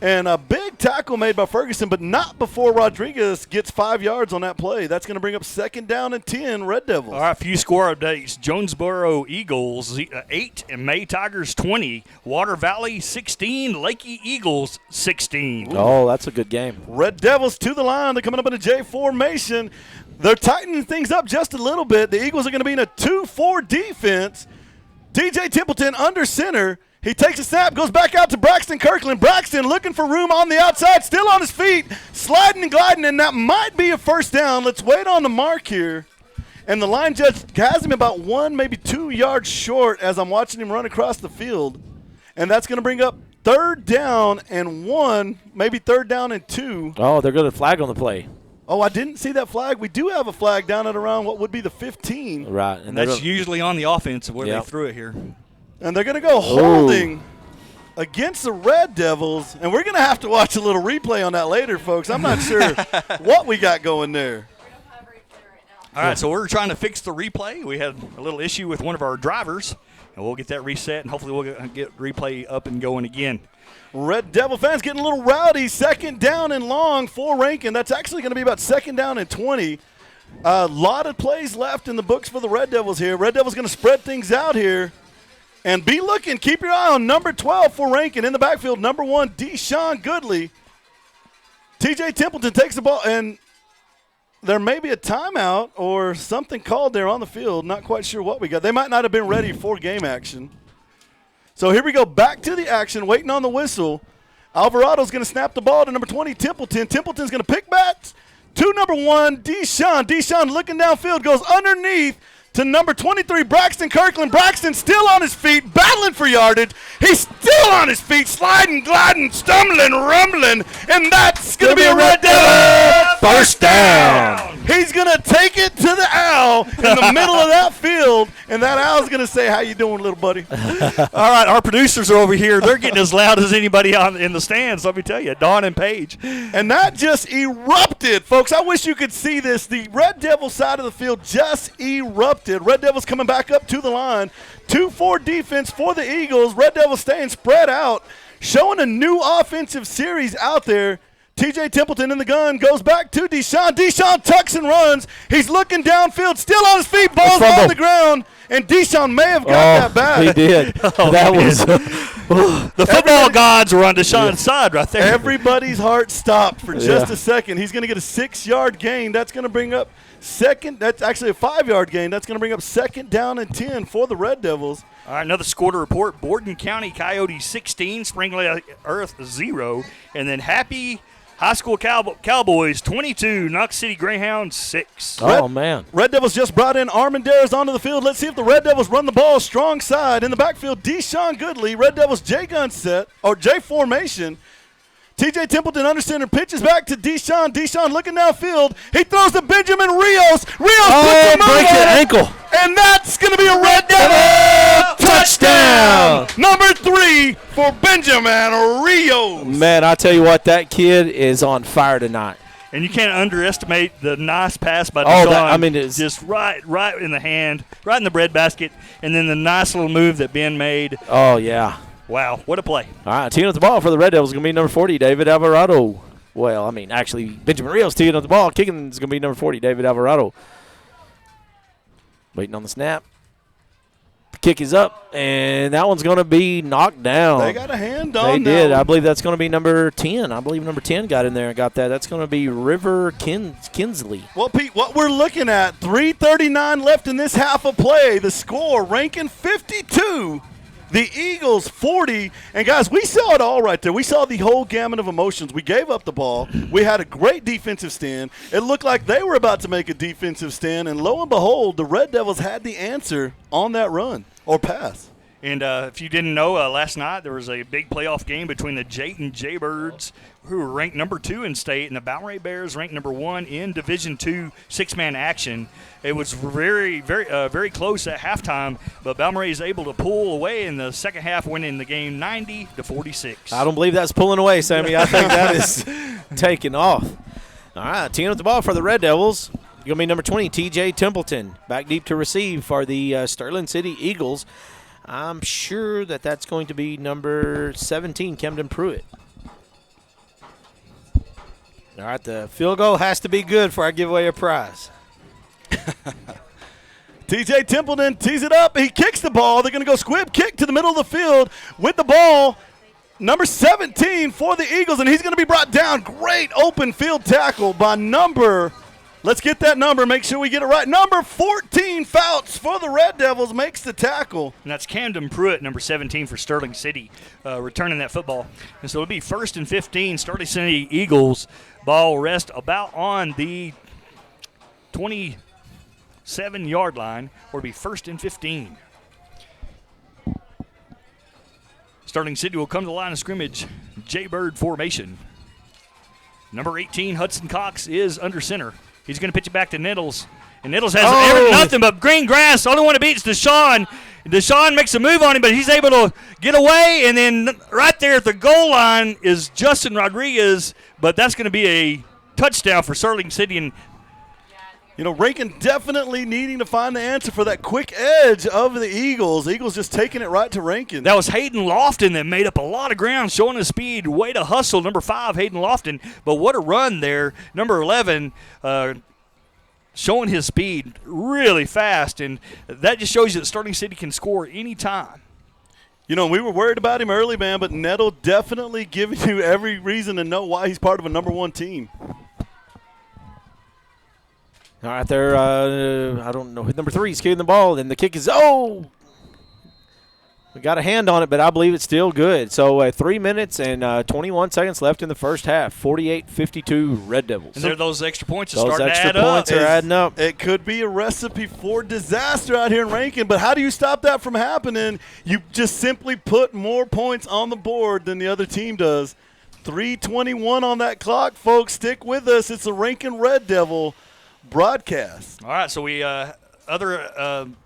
And a big tackle made by Ferguson, but not before Rodriguez gets 5 yards on that play. That's going to bring up 2nd down and 10, Red Devils. All right, a few score updates. Jonesboro Eagles 8 and May Tigers 20. Water Valley 16. Lakey Eagles 16. Oh, that's a good game. Red Devils to the line. They're coming up in a J formation. They're tightening things up just a little bit. The Eagles are going to be in a 2-4 defense. TJ Templeton under center. He takes a snap, goes back out to Braxton Kirkland. Braxton looking for room on the outside, still on his feet, sliding and gliding, and that might be a first down. Let's wait on the mark here. And the line judge has him about 1, maybe 2 yards short as I'm watching him run across the field. And that's going to bring up 3rd down and 1, maybe 3rd down and 2. Oh, they're going to flag on the play. Oh, I didn't see that flag. We do have a flag down at around what would be the 15. Right. And that's usually on the offense where they threw it here. And they're going to go holding against the Red Devils. And we're going to have to watch a little replay on that later, folks. I'm not sure what we got going there. All right, so we're trying to fix the replay. We had a little issue with one of our drivers, and we'll get that reset, and hopefully we'll get replay up and going again. Red Devil fans getting a little rowdy. 2nd down and long for Rankin. That's actually going to be about 2nd down and 20. A lot of plays left in the books for the Red Devils here. Red Devils going to spread things out here. And be looking, keep your eye on number 12 for Rankin in the backfield. Number 1, Deshaun Goodley. TJ Templeton takes the ball, and there may be a timeout or something called there on the field. Not quite sure what we got. They might not have been ready for game action. So here we go, back to the action, waiting on the whistle. Alvarado's going to snap the ball to number 20, Templeton. Templeton's going to pick back to number 1, Deshaun. Deshaun looking downfield, goes underneath to number 23, Braxton Kirkland. Braxton still on his feet, battling for yardage. He's still on his feet, sliding, gliding, stumbling, rumbling, and that's going to be a Red Devil first down. He's He's going to take it to the owl in the middle of that field, and that owl's going to say, how you doing, little buddy? All right, our producers are over here. They're getting as loud as anybody in the stands, let me tell you, Don and Paige. And that just erupted, folks. I wish you could see this. The Red Devil side of the field just erupted. Red Devils coming back up to the line. 2-4 defense for the Eagles. Red Devils staying spread out, showing a new offensive series out there. TJ Templeton in the gun, goes back to Deshaun. Deshaun tucks and runs. He's looking downfield, still on his feet, ball's on the ground, and Deshaun may have got that back. He did. That was the football gods were on Deshaun's side right there. Everybody's heart stopped for just a second. He's going to get a 6-yard gain. That's going to bring up that's actually a 5-yard gain. That's going to bring up 2nd down and 10 for the Red Devils. All right, another score to report. Borden County Coyotes 16, Spring Lake Earth 0, and then Happy High School Cowboys 22, Knox City Greyhounds 6. Man. Red Devils just brought in Armandares onto the field. Let's see if the Red Devils run the ball strong side. In the backfield, Deshaun Goodley. Red Devils J-gun set, or J-formation. TJ Templeton under center, pitches back to Deshaun. Deshaun looking downfield. He throws to Benjamin Rios. Rios puts him breaks an ankle. And that's going to be a Red Devil touchdown. Number 3 for Benjamin Rios. Man, I tell you what, that kid is on fire tonight. And you can't underestimate the nice pass by Deshaun. It's just right in the hand, right in the breadbasket, and then the nice little move that Ben made. Oh, yeah. Wow, what a play. All right, teeing up the ball for the Red Devils is going to be number 40, David Alvarado. Well, actually, Benjamin Rios teeing up the ball. Kicking is going to be number 40, David Alvarado. Waiting on the snap. The kick is up, and that one's going to be knocked down. They got a hand on They did. now. I believe that's going to be number 10. I believe number 10 got in there and got that. That's going to be River Kinsley. Well, Pete, what we're looking at, 3:39 left in this half of play. The score, Rankin 52. The Eagles 40, and guys, we saw it all right there. We saw the whole gamut of emotions. We gave up the ball. We had a great defensive stand. It looked like they were about to make a defensive stand, and lo and behold, the Red Devils had the answer on that run or pass. And if you didn't know, last night there was a big playoff game between the Jayton Jaybirds, who were ranked number 2 in state, and the Balmorhea Bears ranked number 1 in Division II 6-man action. It was very, very close at halftime, but Balmorhea is able to pull away in the second half, winning the game 90-46. I don't believe that's pulling away, Sammy. I think that is taking off. All right, teeing up the ball for the Red Devils. Going to be number 20, TJ Templeton. Back deep to receive for the Sterling City Eagles. I'm sure that's going to be number 17, Camden Pruitt. All right, the field goal has to be good before I give away a prize. TJ Templeton tees it up. He kicks the ball. They're going to go squib kick to the middle of the field with the ball. Number 17 for the Eagles, and he's going to be brought down. Great open field tackle by number. Let's get that number. Make sure we get it right. Number 14, Fouts for the Red Devils, makes the tackle. And that's Camden Pruitt, number 17 for Sterling City, returning that football. And so it'll be 1st and 15. Sterling City Eagles ball rest about on the 27-yard line, or it'll be 1st and 15. Sterling City will come to the line of scrimmage. Jaybird formation. Number 18, Hudson Cox, is under center. He's going to pitch it back to Nettles. And Nettles has nothing but green grass. The only one to beat is Deshaun. Deshaun makes a move on him, but he's able to get away. And then right there at the goal line is Justin Rodriguez. But that's going to be a touchdown for Sterling City. And Rankin definitely needing to find the answer for that quick edge of the Eagles. Eagles just taking it right to Rankin. That was Hayden Lofton that made up a lot of ground, showing his speed. Way to hustle, number 5, Hayden Lofton. But what a run there. Number 11, showing his speed really fast. And that just shows you that Sterling City can score any time. We were worried about him early, man, but Nettle definitely giving you every reason to know why he's part of a number 1 team. All right, there, I don't know. Number 3 is kicking the ball, and the kick is, we got a hand on it, but I believe it's still good. So 3 minutes and 21 seconds left in the first half. 48-52 Red Devils. And there those extra points are those starting extra to add points up. are adding up. It could be a recipe for disaster out here in Rankin, but how do you stop that from happening? You just simply put more points on the board than the other team does. 3:21 on that clock, folks. Stick with us. It's the Rankin Red Devil broadcast. All right, so we other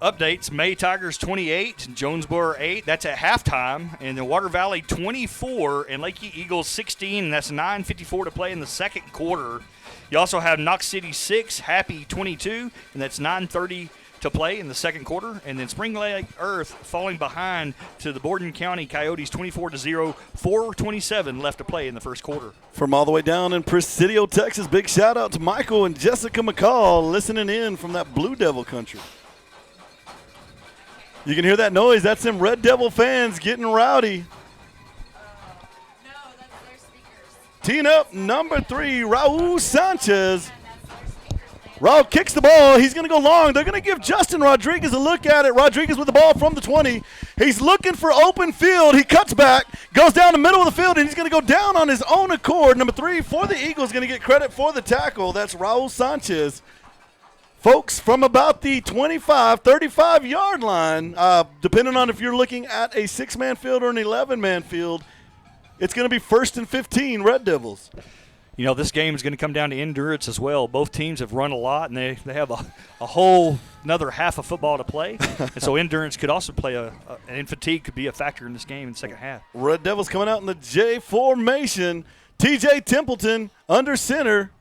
updates, May Tigers 28, Jonesboro 8. That's at halftime. And then Water Valley 24 and Lakey Eagles 16, and that's 9:54 to play in the second quarter. You also have Knox City 6, Happy 22, and that's 9:30 to play in the second quarter. And then Spring Lake Earth falling behind to the Borden County Coyotes 24-0, 4:27 left to play in the first quarter. From all the way down in Presidio, Texas, big shout out to Michael and Jessica McCall listening in from that Blue Devil country. You can hear that noise. That's them Red Devil fans getting rowdy. No, that's their speakers. Teeing up number 3, Raul Sanchez. Raul kicks the ball. He's going to go long. They're going to give Justin Rodriguez a look at it. Rodriguez with the ball from the 20. He's looking for open field. He cuts back, goes down the middle of the field, and he's going to go down on his own accord. Number 3 for the Eagles going to get credit for the tackle. That's Raul Sanchez. Folks, from about the 25, 35-yard line, depending on if you're looking at a 6-man field or an 11-man field, it's going to be 1st and 15, Red Devils. You know, this game is going to come down to endurance as well. Both teams have run a lot, and they have a whole another half of football to play. And so endurance could also play and fatigue could be a factor in this game in the second half. Red Devils coming out in the J formation. TJ Templeton under center.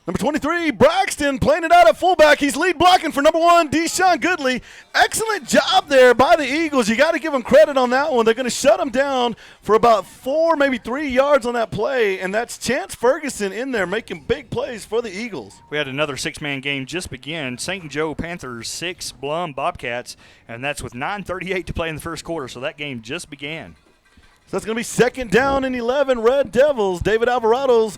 Number 23, Braxton playing it out at fullback. He's lead blocking for number 1, Deshaun Goodley. Excellent job there by the Eagles. You got to give them credit on that one. They're going to shut them down for about 4, maybe 3 yards on that play, and that's Chance Ferguson in there making big plays for the Eagles. We had another 6-man game just begin. St. Joe Panthers 6, Blum Bobcats, and that's with 9:38 to play in the first quarter, so that game just began. So that's going to be 2nd down and 11, Red Devils. David Alvarado's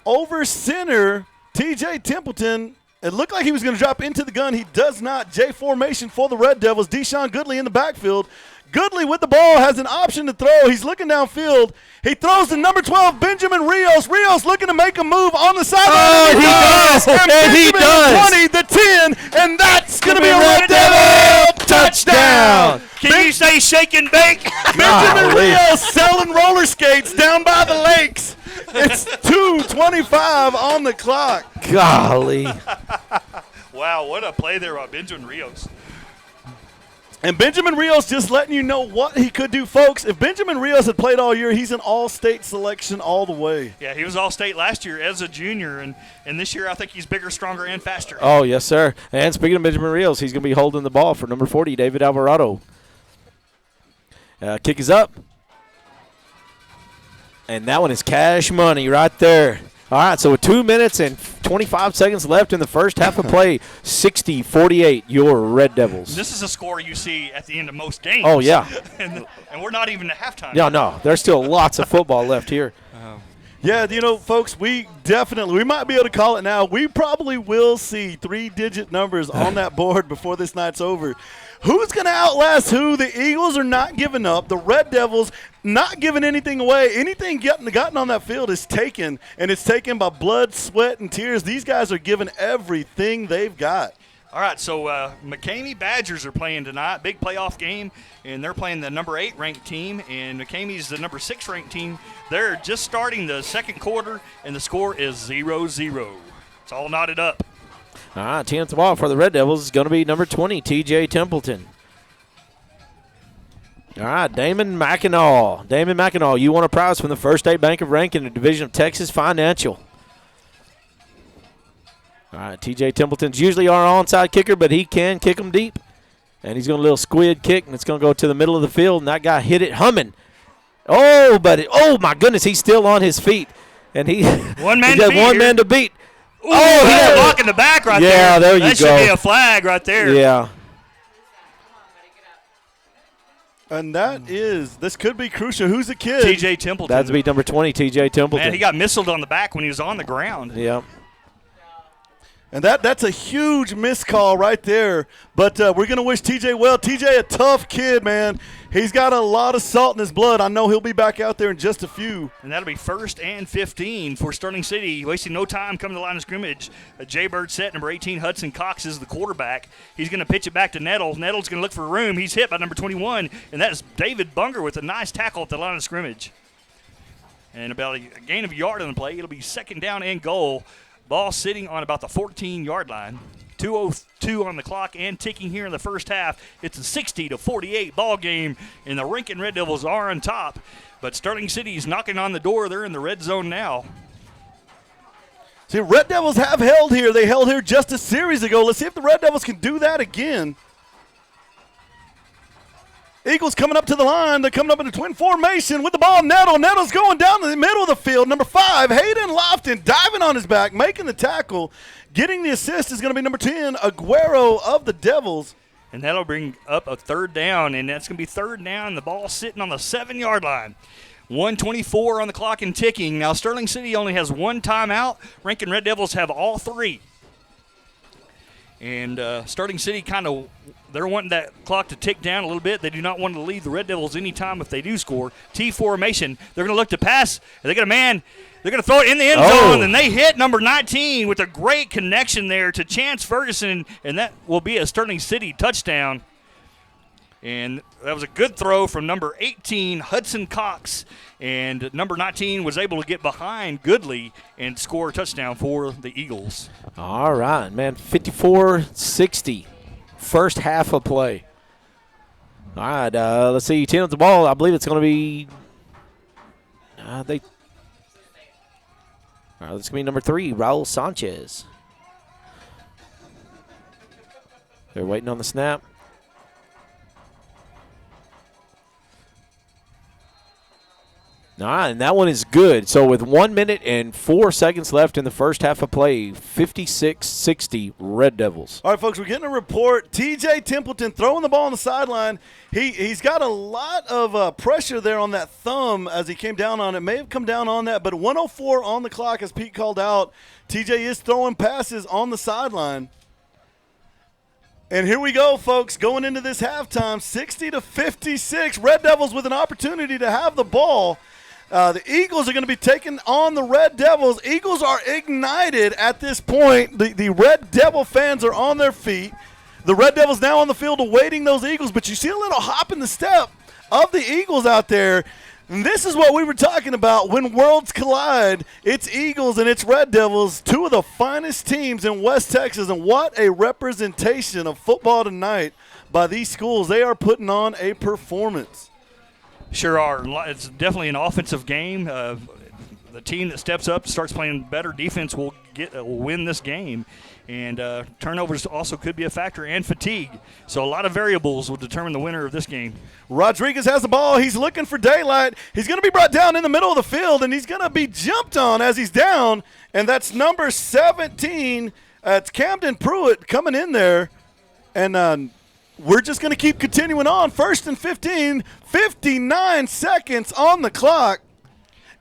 over center, TJ Templeton. It looked like he was going to drop into the gun. He does not. J formation for the Red Devils. Deshaun Goodley in the backfield. Goodley with the ball has an option to throw. He's looking downfield. He throws to number 12, Benjamin Rios. Rios looking to make a move on the sideline. Oh, he does. And he does. The 20, the 10, and that's going to be a Red Devil touchdown. Can you say shake and bake? Benjamin Rios selling roller skates down by the lakes. It's 2:25 on the clock. Golly. Wow, what a play there by Benjamin Rios. And Benjamin Rios just letting you know what he could do. Folks, if Benjamin Rios had played all year, he's an all-state selection all the way. Yeah, he was all-state last year as a junior, and this year I think he's bigger, stronger, and faster. Oh, yes, sir. And speaking of Benjamin Rios, he's going to be holding the ball for number 40, David Alvarado. Kick is up. And that one is cash money right there. All right, so with 2 minutes and 25 seconds left in the first half of play, 60-48, your Red Devils. This is a score you see at the end of most games. Oh, yeah. and we're not even at halftime. No, there's still lots of football left here. Yeah, you know, folks, we might be able to call it now. We probably will see 3-digit numbers on that board before this night's over. Who's going to outlast who? The Eagles are not giving up. The Red Devils not giving anything away. Anything gotten on that field is taken, and it's taken by blood, sweat, and tears. These guys are giving everything they've got. All right, so McCamey Badgers are playing tonight, big playoff game, and they're playing the number 8 ranked team, and McCamey's the number 6 ranked team. They're just starting the second quarter, and the score is 0-0. It's all knotted up. All right, 10th ball for the Red Devils is going to be number 20, TJ Templeton. All right, Damon McInall. Damon McInall, you won a prize from the First State Bank of Rankin, the Division of Texas Financial. All right, TJ Templeton's usually our onside kicker, but he can kick them deep. And he's going to a little squid kick, and it's going to go to the middle of the field, and that guy hit it humming. Oh, my goodness, he's still on his feet. And he one man to beat. Ooh, that's a block in the back right there. Yeah, there you go. That should be a flag right there. Yeah. And this could be crucial. Who's the kid? TJ Templeton. That'd be number 20, TJ Templeton. Man, he got missiled on the back when he was on the ground. Yeah. And that's a huge missed call right there. But we're going to wish TJ well. TJ, a tough kid, man. He's got a lot of salt in his blood. I know he'll be back out there in just a few. And that'll be 1st and 15 for Sterling City. Wasting no time coming to the line of scrimmage. A Jaybird set, number 18, Hudson Cox is the quarterback. He's going to pitch it back to Nettles. Nettles going to look for room. He's hit by number 21, and that is David Bunger with a nice tackle at the line of scrimmage. And about a gain of a yard on the play. It'll be 2nd down and goal. Ball sitting on about the 14-yard line. 2:02 on the clock and ticking here in the first half. It's a 60-48 ball game, and the Rankin Red Devils are on top. But Sterling City is knocking on the door. They're in the red zone now. See, Red Devils have held here. They held here just a series ago. Let's see if the Red Devils can do that again. Eagles coming up to the line. They're coming up in a twin formation with the ball. Nettle's going down in the middle of the field. Number 5, Hayden Lofton, diving on his back, making the tackle. Getting the assist is going to be number 10, Aguero of the Devils. And that'll bring up a third down, and that's going to be third down. The ball sitting on the 7-yard line. 1:24 on the clock and ticking. Now Sterling City only has one timeout. Rankin Red Devils have all 3. And Sterling City they're wanting that clock to tick down a little bit. They do not want to leave the Red Devils any time if they do score. T formation. They're going to look to pass. They got a man. They're going to throw it in the end zone, and they hit number 19 with a great connection there to Chance Ferguson, and that will be a Sterling City touchdown. And that was a good throw from number 18, Hudson Cox. And number 19 was able to get behind Goodley and score a touchdown for the Eagles. All right, man, 54-60, first half of play. All right, let's see, 10 with the ball. I believe it's going to be all right, it's going to be number 3, Raul Sanchez. They're waiting on the snap. All right, and that one is good. So with 1 minute and 4 seconds left in the first half of play, 56-60 Red Devils. All right, folks, we're getting a report. TJ Templeton throwing the ball on the sideline. He's got a lot of pressure there on that thumb as he came down on it. May have come down on that, but 1:04 on the clock as Pete called out. TJ is throwing passes on the sideline. And here we go, folks, going into this halftime, 60-56. Red Devils with an opportunity to have the ball. The Eagles are going to be taking on the Red Devils. Eagles are ignited at this point. The Red Devil fans are on their feet. The Red Devils now on the field awaiting those Eagles, but you see a little hop in the step of the Eagles out there. And this is what we were talking about when worlds collide. It's Eagles and it's Red Devils, 2 of the finest teams in West Texas, and what a representation of football tonight by these schools. They are putting on a performance. Sure are. It's definitely an offensive game. The team that steps up, starts playing better defense, will win this game. And turnovers also could be a factor, and fatigue. So a lot of variables will determine the winner of this game. Rodriguez has the ball. He's looking for daylight. He's going to be brought down in the middle of the field, and he's going to be jumped on as he's down. And that's number 17. It's Camden Pruitt coming in there. And we're just going to keep continuing on. 1st and 15, 59 seconds on the clock.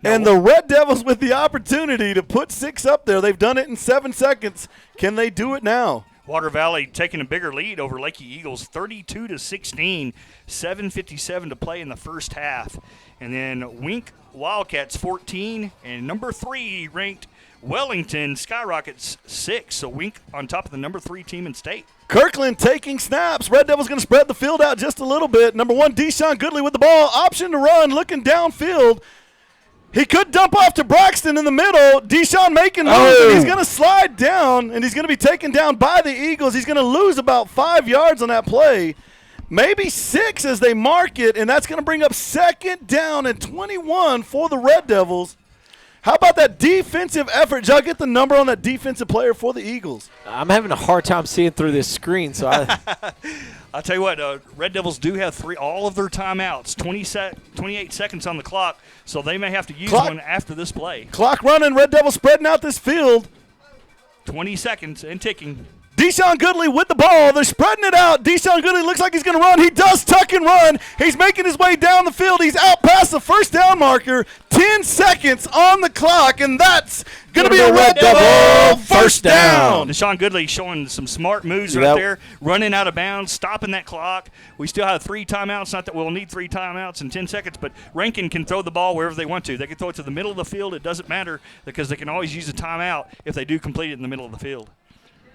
And the Red Devils with the opportunity to put 6 up there. They've done it in 7 seconds. Can they do it now? Water Valley taking a bigger lead over Lakey Eagles, 32-16, 7:57 to play in the first half. And then Wink Wildcats 14, and number 3 ranked Wellington skyrockets 6. So Wink on top of the number 3 team in state. Kirkland taking snaps. Red Devils going to spread the field out just a little bit. Number 1, Deshaun Goodley with the ball. Option to run, looking downfield. He could dump off to Braxton in the middle. Deshaun making moves, and he's going to slide down, and he's going to be taken down by the Eagles. He's going to lose about 5 yards on that play. Maybe 6 as they mark it, and that's going to bring up 2nd down and 21 for the Red Devils. How about that defensive effort? Did y'all get the number on that defensive player for the Eagles? I'm having a hard time seeing through this screen, so I'll tell you what, Red Devils do have all of their timeouts, 28 seconds on the clock, so they may have to use one after this play. Clock running, Red Devils spreading out this field. 20 seconds and ticking. Deshaun Goodley with the ball. They're spreading it out. Deshaun Goodley looks like he's going to run. He does tuck and run. He's making his way down the field. He's out past the first down marker. 10 seconds on the clock, and that's going to be a Red Devil first down. Deshaun Goodley showing some smart moves right there, running out of bounds, stopping that clock. We still have 3 timeouts. Not that we'll need 3 timeouts in 10 seconds, but Rankin can throw the ball wherever they want to. They can throw it to the middle of the field. It doesn't matter because they can always use a timeout if they do complete it in the middle of the field.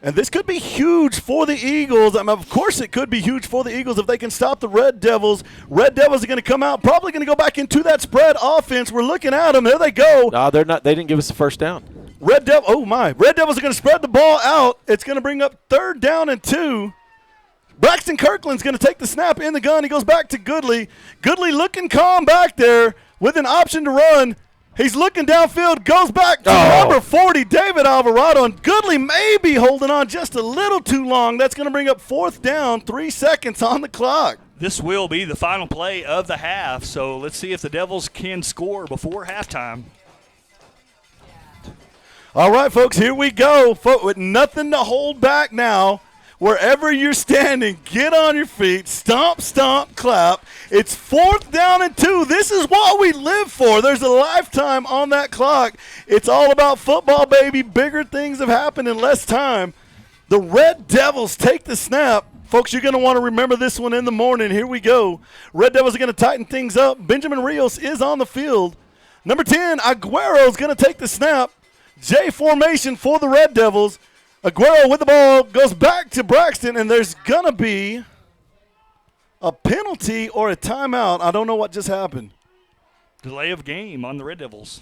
And this could be huge for the Eagles. Of course it could be huge for the Eagles if they can stop the Red Devils. Red Devils are going to come out, probably going to go back into that spread offense. We're looking at them. There they go. No, they're not. They didn't give us the first down. Red Devils are going to spread the ball out. It's going to bring up 3rd down and 2. Braxton Kirkland's going to take the snap in the gun. He goes back to Goodley. Goodley looking calm back there with an option to run. He's looking downfield, goes back to number 40, David Alvarado, and Goodley may be holding on just a little too long. That's going to bring up 4th down, 3 seconds on the clock. This will be the final play of the half, so let's see if the Devils can score before halftime. All right, folks, here we go. With nothing to hold back now. Wherever you're standing, get on your feet, stomp, stomp, clap. It's 4th down and 2. This is what we live for. There's a lifetime on that clock. It's all about football, baby. Bigger things have happened in less time. The Red Devils take the snap. Folks, you're going to want to remember this one in the morning. Here we go. Red Devils are going to tighten things up. Benjamin Rios is on the field. Number 10, Aguero is going to take the snap. J formation for the Red Devils. Aguero with the ball goes back to Braxton, and there's going to be a penalty or a timeout. I don't know what just happened. Delay of game on the Red Devils.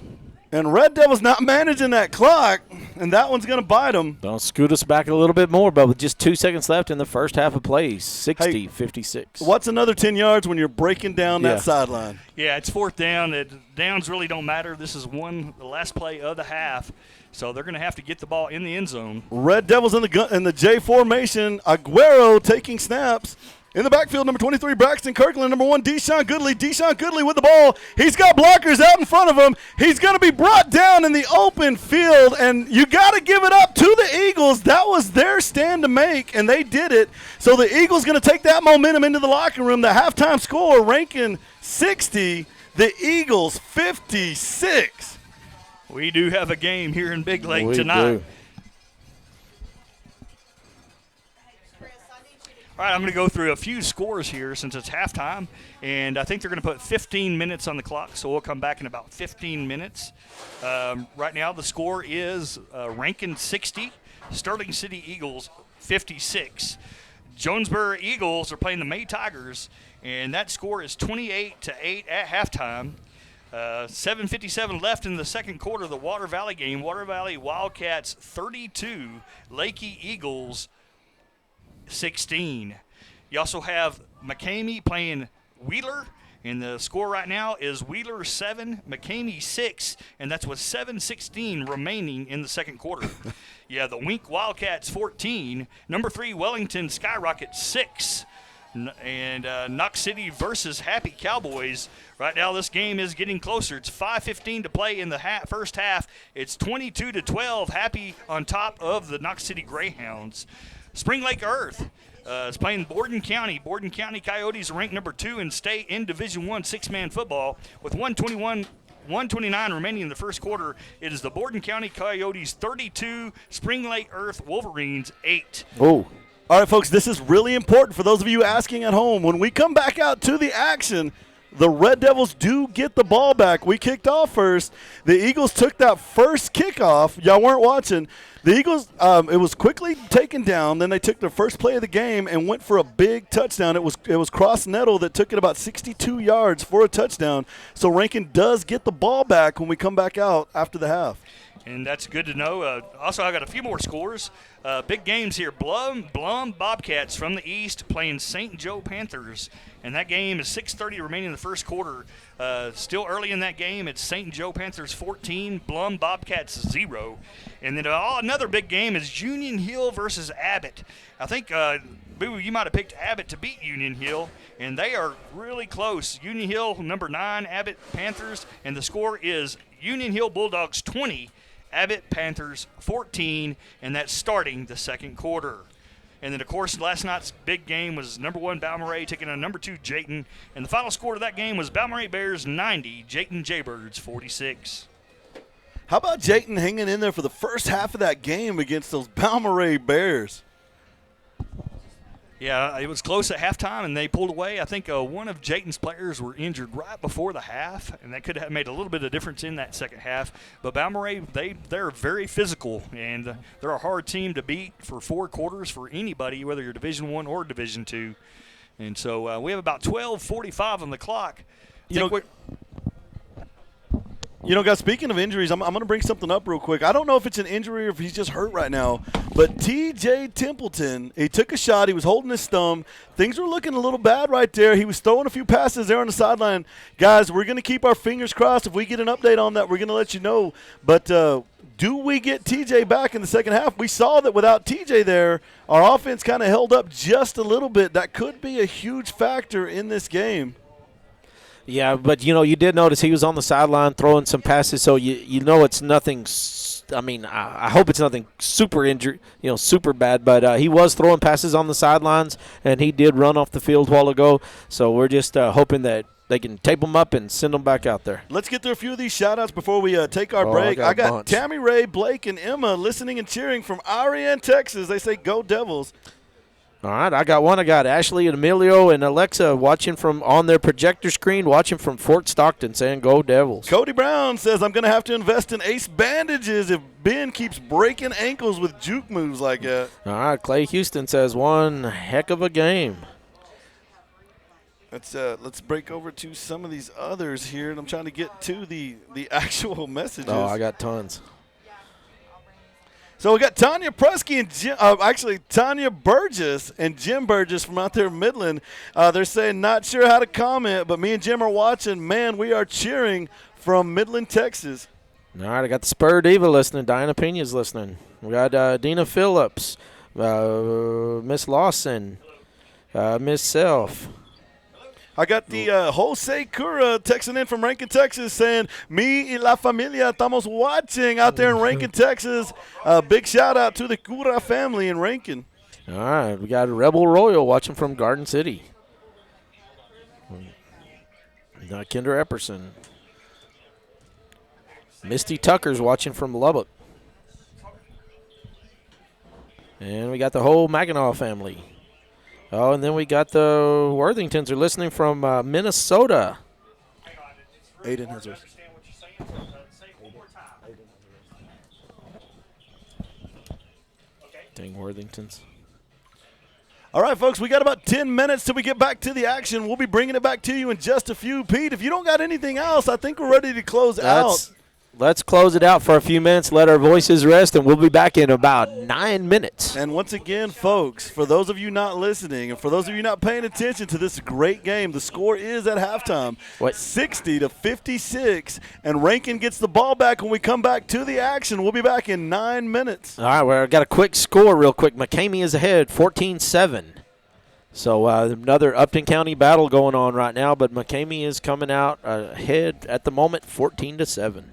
And Red Devils not managing that clock, and that one's going to bite them. Don't scoot us back a little bit more, but with just 2 seconds left in the first half of play, 60-56. What's another 10 yards when you're breaking down that sideline? Yeah, it's 4th down. Downs really don't matter. This is the last play of the half. So they're going to have to get the ball in the end zone. Red Devils in the J formation. Aguero taking snaps. In the backfield, number 23, Braxton Kirkland. Number 1, Deshaun Goodley. Deshaun Goodley with the ball. He's got blockers out in front of him. He's going to be brought down in the open field, and you got to give it up to the Eagles. That was their stand to make, and they did it. So the Eagles going to take that momentum into the locker room. The halftime score, Rankin 60, the Eagles 56. We do have a game here in Big Lake we tonight. Do. All right, I'm going to go through a few scores here since it's halftime, and I think they're going to put 15 minutes on the clock, so we'll come back in about 15 minutes. Right now the score is Rankin 60, Sterling City Eagles 56. Jonesboro Eagles are playing the May Tigers, and that score is 28-8 at halftime. 7:57 left in the second quarter of the Water Valley game. Water Valley Wildcats 32, Lakey Eagles 16. You also have McCamey playing Wheeler, and the score right now is Wheeler 7, McCamey 6, and that's with 7:16 remaining in the second quarter. Yeah, the Wink Wildcats 14. Number 3, Wellington Skyrocket 6. And Knox City versus Happy Cowboys. Right now this game is getting closer. It's 5:15 to play in the first half. It's 22-12, Happy on top of the Knox City Greyhounds. Spring Lake Earth is playing Borden County. Borden County Coyotes are ranked number 2 in state in Division I six-man football. With 129 remaining in the first quarter, it is the Borden County Coyotes 32, Spring Lake Earth Wolverines 8. Oh. All right, folks, this is really important for those of you asking at home. When we come back out to the action, the Red Devils do get the ball back. We kicked off first. The Eagles took that first kickoff. Y'all weren't watching. The Eagles, it was quickly taken down. Then they took their first play of the game and went for a big touchdown. It was Cross Nettle that took it about 62 yards for a touchdown. So Rankin does get the ball back when we come back out after the half. And that's good to know. Also, I got a few more scores. Big games here. Blum Bobcats from the east playing St. Joe Panthers. And that game is 6:30 remaining in the first quarter. Still early in that game, it's St. Joe Panthers 14, Blum Bobcats 0. And then another big game is Union Hill versus Abbott. I think, Boo, you might have picked Abbott to beat Union Hill, and they are really close. Union Hill, number 9, Abbott Panthers, and the score is Union Hill Bulldogs 20, Abbott Panthers 14, and that's starting the second quarter. And then, of course, last night's big game was number 1 Balmorhea taking on number 2 Jayton. And the final score of that game was Balmorhea Bears 90, Jayton Jaybirds 46. How about Jayton hanging in there for the first half of that game against those Balmorhea Bears? Yeah, it was close at halftime, and they pulled away. I think one of Jayton's players were injured right before the half, and that could have made a little bit of difference in that second half. But Balmorhea, they're very physical, and they're a hard team to beat for 4 quarters for anybody, whether you're Division I or Division II. And so we have about 12:45 on the clock. You know, guys, speaking of injuries, I'm going to bring something up real quick. I don't know if it's an injury or if he's just hurt right now, but T.J. Templeton, he took a shot. He was holding his thumb. Things were looking a little bad right there. He was throwing a few passes there on the sideline. Guys, we're going to keep our fingers crossed. If we get an update on that, we're going to let you know. But do we get T.J. back in the second half? We saw that without T.J. there, our offense kind of held up just a little bit. That could be a huge factor in this game. Yeah, but, you did notice he was on the sideline throwing some passes, so you know it's nothing I hope it's nothing super injury, super bad, but he was throwing passes on the sidelines, and he did run off the field a while ago, so we're just hoping that they can tape him up and send him back out there. Let's get through a few of these shout-outs before we take our break. I got Tammy Ray, Blake, and Emma listening and cheering from Ariane, Texas. They say, go Devils. All right, I got one. I got Ashley and Emilio and Alexa watching from on their projector screen, watching from Fort Stockton, saying go Devils. Cody Brown says, I'm going to have to invest in ace bandages if Ben keeps breaking ankles with juke moves like that. All right, Clay Houston says one heck of a game. Let's break over to some of these others here, and I'm trying to get to the actual messages. Oh, I got tons. So we got Tanya Prusky and Tanya Burgess and Jim Burgess from out there in Midland. They're saying, not sure how to comment, but me and Jim are watching. Man, we are cheering from Midland, Texas. All right, I got the Spur Diva listening. Diana Pena's listening. We got Dina Phillips, Miss Lawson, Miss Self. I got the Jose Cura texting in from Rankin, Texas, saying, me y la familia estamos watching out there in Rankin, Texas. Big shout-out to the Cura family in Rankin. All right, we got Rebel Royal watching from Garden City. Kendra Epperson. Misty Tucker's watching from Lubbock. And we got the whole Mackinac family. Oh, and then we got the Worthingtons are listening from Minnesota. Aiden has hers. Dang Worthingtons. All right, folks, we got about 10 minutes till we get back to the action. We'll be bringing it back to you in just a few. Pete, if you don't got anything else, I think we're ready to close out. Let's close it out for a few minutes, let our voices rest, and we'll be back in about 9 minutes. And once again, folks, for those of you not listening and for those of you not paying attention to this great game, the score is at halftime 60-56, and Rankin gets the ball back when we come back to the action. We'll be back in 9 minutes. All right, well, I got a quick score real quick. McCamey is ahead 14-7. So another Upton County battle going on right now, but McCamey is coming out ahead at the moment 14-7.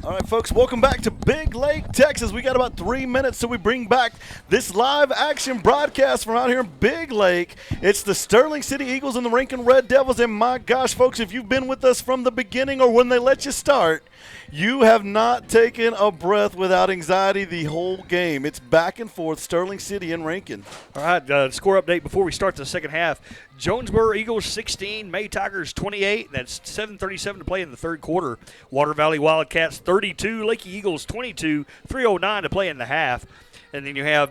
All right, folks, welcome back to Big Lake, Texas. We got about 3 minutes till we bring back this live action broadcast from out here in Big Lake. It's the Sterling City Eagles and the Rankin Red Devils. And my gosh, folks, if you've been with us from the beginning or when they let you start, you have not taken a breath without anxiety the whole game. It's back and forth, Sterling City and Rankin. All right, score update before we start the second half. Jonesboro Eagles 16, May Tigers 28. That's 7:37 to play in the third quarter. Water Valley Wildcats 32, Lakey Eagles 22, 3:09 to play in the half. And then you have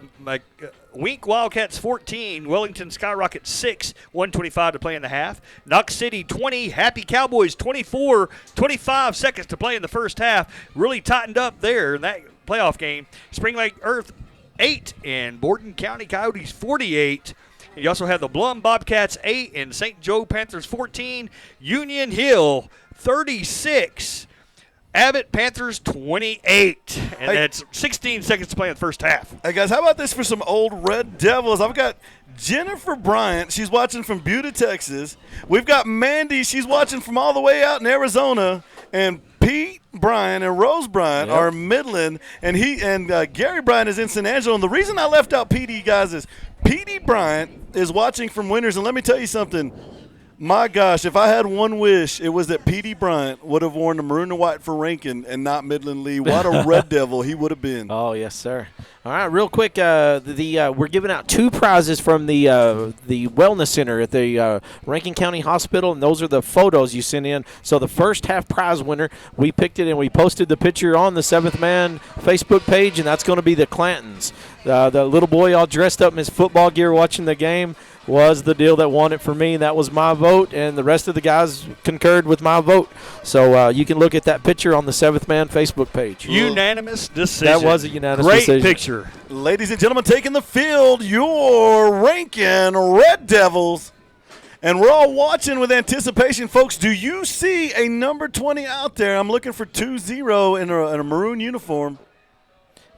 Wink Wildcats 14, Wellington Skyrocket 6, 1:25 to play in the half. Knox City 20, Happy Cowboys 24, 25 seconds to play in the first half. Really tightened up there in that playoff game. Spring Lake Earth 8 and Borden County Coyotes 48. And you also have the Blum Bobcats 8 and St. Joe Panthers 14, Union Hill 36. Abbott Panthers 28, and that's 16 seconds to play in the first half. Hey, guys, how about this for some old Red Devils? I've got Jennifer Bryant. She's watching from Buda, Texas. We've got Mandy. She's watching from all the way out in Arizona. And Pete Bryant and Rose Bryant are in Midland, and Gary Bryant is in San Angelo. And the reason I left out Petey, guys, is Petey Bryant is watching from Winters. And let me tell you something. My gosh, if I had one wish, it was that Petey Bryant would have worn the maroon and white for Rankin and not Midland Lee. What a Red Devil he would have been. Oh, yes, sir. All right, real quick, we're giving out 2 prizes from the Wellness Center at the Rankin County Hospital, and those are the photos you sent in. So the first half prize winner, we picked it and we posted the picture on the Seventh Man Facebook page, and that's going to be the Clantons. The little boy all dressed up in his football gear watching the game was the deal that won it for me. That was my vote, and the rest of the guys concurred with my vote. So you can look at that picture on the Seventh Man Facebook page. Unanimous decision. That was a unanimous decision. Great picture. Ladies and gentlemen, taking the field, your Rankin Red Devils. And we're all watching with anticipation. Folks, do you see a number 20 out there? I'm looking for 2-0 in a maroon uniform.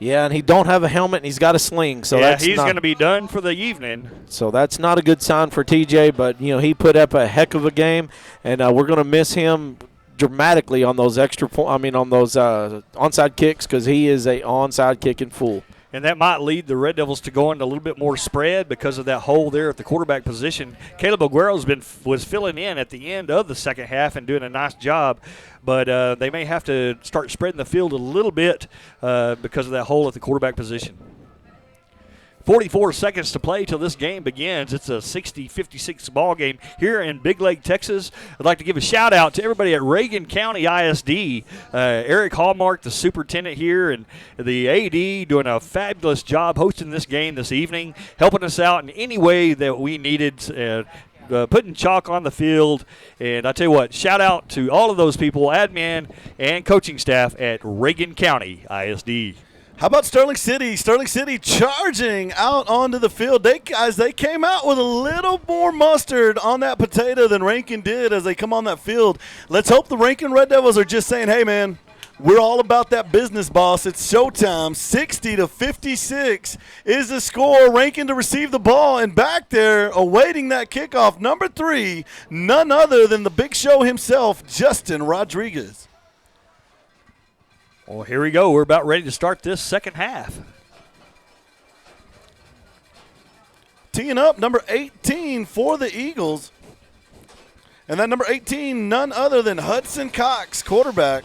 Yeah, and he don't have a helmet, and he's got a sling. So yeah, that's he's going to be done for the evening. So that's not a good sign for TJ, but, you know, he put up a heck of a game, and we're going to miss him dramatically on those on those onside kicks, because he is a onside kicking fool. And that might lead the Red Devils to go into a little bit more spread because of that hole there at the quarterback position. Caleb Aguero was filling in at the end of the second half and doing a nice job. But they may have to start spreading the field a little bit because of that hole at the quarterback position. 44 seconds to play till this game begins. It's a 60-56 ball game here in Big Lake, Texas. I'd like to give a shout out to everybody at Reagan County ISD. Eric Hallmark, the superintendent here, and the AD doing a fabulous job hosting this game this evening, helping us out in any way that we needed. Putting chalk on the field. And I tell you what, shout out to all of those people, admin and coaching staff at Reagan County ISD. How about Sterling City? Sterling City charging out onto the field. They came out with a little more mustard on that potato than Rankin did as they come on that field. Let's hope the Rankin Red Devils are just saying, hey, man, we're all about that business, boss. It's showtime. 60-56 is the score. Rankin to receive the ball, and back there awaiting that kickoff, number 3, none other than the big show himself, Justin Rodriguez. Well, here we go. We're about ready to start this second half. Teeing up, number 18 for the Eagles. And that number 18, none other than Hudson Cox, quarterback.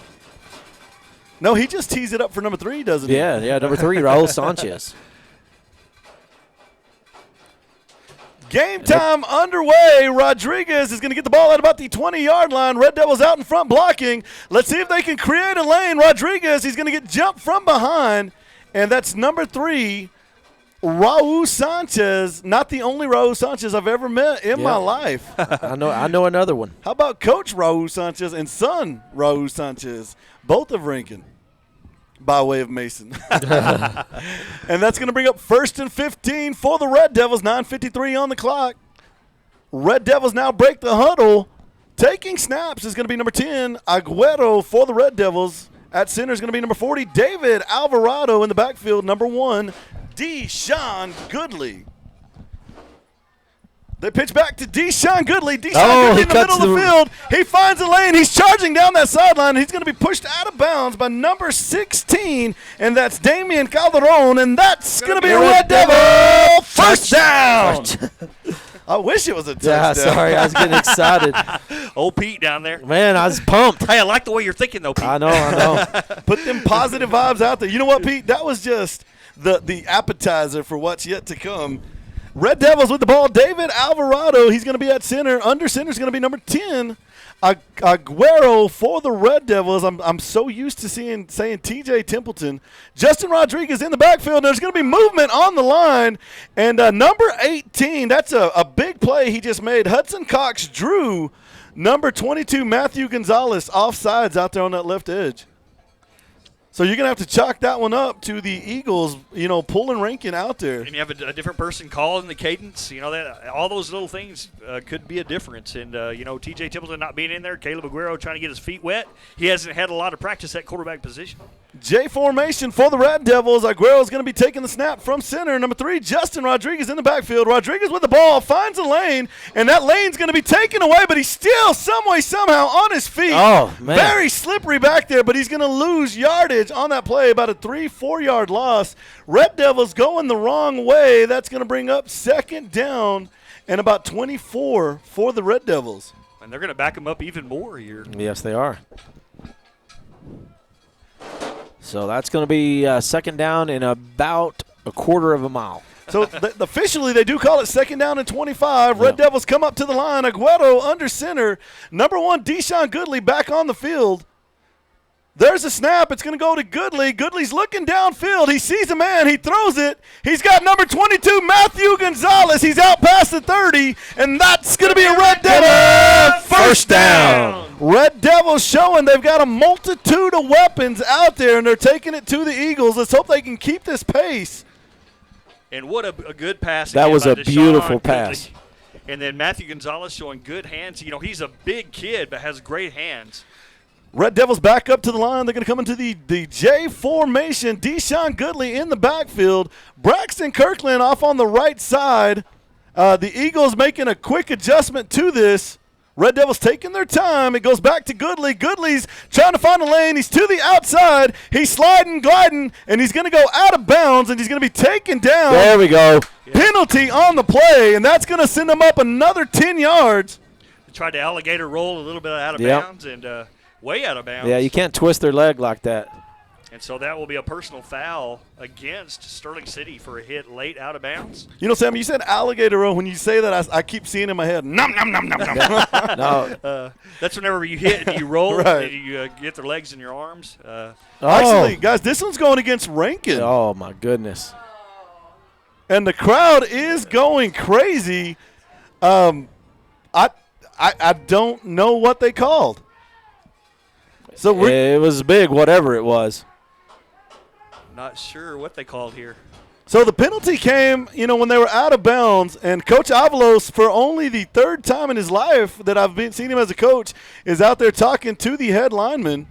No, he just tees it up for number 3, doesn't he? Yeah, number 3, Raul Sanchez. Game time underway. Rodriguez is going to get the ball at about the 20-yard line. Red Devils out in front blocking. Let's see if they can create a lane. Rodriguez, he's going to get jumped from behind. And that's number 3, Raul Sanchez. Not the only Raul Sanchez I've ever met in my life. I know another one. How about Coach Raul Sanchez and son Raul Sanchez, both of Rankin, by way of Mason. And that's going to bring up 1st and 15 for the Red Devils, 9:53 on the clock. Red Devils now break the huddle. Taking snaps is going to be number 10, Aguero for the Red Devils. At center is going to be number 40, David Alvarado. In the backfield, number 1, Deshaun Goodley. They pitch back to Deshaun Goodley. Deshaun Goodley he in the middle of the field. He finds a lane. He's charging down that sideline. He's going to be pushed out of bounds by number 16, and that's Damian Calderon, and that's going to be a Red Devil first down. I wish it was a touchdown. Yeah, sorry, I was getting excited. Old Pete down there. Man, I was pumped. Hey, I like the way you're thinking, though, Pete. I know. Put them positive vibes out there. You know what, Pete? That was just the appetizer for what's yet to come. Red Devils with the ball. David Alvarado, he's going to be at center. Under center is going to be number 10. Aguero for the Red Devils. I'm so used to saying TJ Templeton. Justin Rodriguez in the backfield. There's going to be movement on the line. And number 18, that's a big play he just made. Hudson Cox drew number 22, Matthew Gonzalez, offsides out there on that left edge. So you're going to have to chalk that one up to the Eagles, pulling Rankin out there. And you have a different person calling the cadence. That all those little things could be a difference. And, T.J. Templeton not being in there, Caleb Aguero trying to get his feet wet. He hasn't had a lot of practice at quarterback position. J formation for the Red Devils. Aguero is going to be taking the snap from center. Number 3, Justin Rodriguez in the backfield. Rodriguez with the ball, finds a lane, and that lane's going to be taken away, but he's still some way, somehow on his feet. Oh, man. Very slippery back there, but he's going to lose yardage on that play, about a 3-4 yard loss. Red Devils going the wrong way. That's going to bring up second down and about 24 for the Red Devils. And they're going to back them up even more here. Yes, they are. So that's going to be second down in about a quarter of a mile. So officially they do call it second down and 25. Red Devils come up to the line. Aguero under center. Number 1, Deshaun Goodley back on the field. There's a snap. It's going to go to Goodley. Goodley's looking downfield. He sees a man. He throws it. He's got number 22, Matthew Gonzalez. He's out past the 30, and that's going to be a Red Devil first down. Red Devils showing they've got a multitude of weapons out there, and they're taking it to the Eagles. Let's hope they can keep this pace. And what a good pass. That was a Deshaun beautiful Goodley. pass. And then Matthew Gonzalez showing good hands. He's a big kid but has great hands. Red Devils back up to the line. They're going to come into the J formation. Deshaun Goodley in the backfield. Braxton Kirkland off on the right side. The Eagles making a quick adjustment to this. Red Devils taking their time. It goes back to Goodley. Goodley's trying to find a lane. He's to the outside. He's sliding, gliding, and he's going to go out of bounds, and he's going to be taken down. There we go. Penalty on the play, and that's going to send him up another 10 yards. They tried to alligator roll a little bit out of bounds and way out of bounds. Yeah, you can't twist their leg like that. And so that will be a personal foul against Sterling City for a hit late out of bounds. Sam, you said alligator roll. When you say that, I keep seeing in my head, nom, nom, nom, nom, nom. No. That's whenever you hit and you roll Right. and you get their legs in your arms. Actually, guys, this one's going against Rankin. Oh, my goodness. And the crowd is going crazy. I don't know what they called. So It was big, whatever it was. Not sure what they called here. So the penalty came, when they were out of bounds, and Coach Avalos, for only the third time in his life that I've seen him as a coach, is out there talking to the head lineman.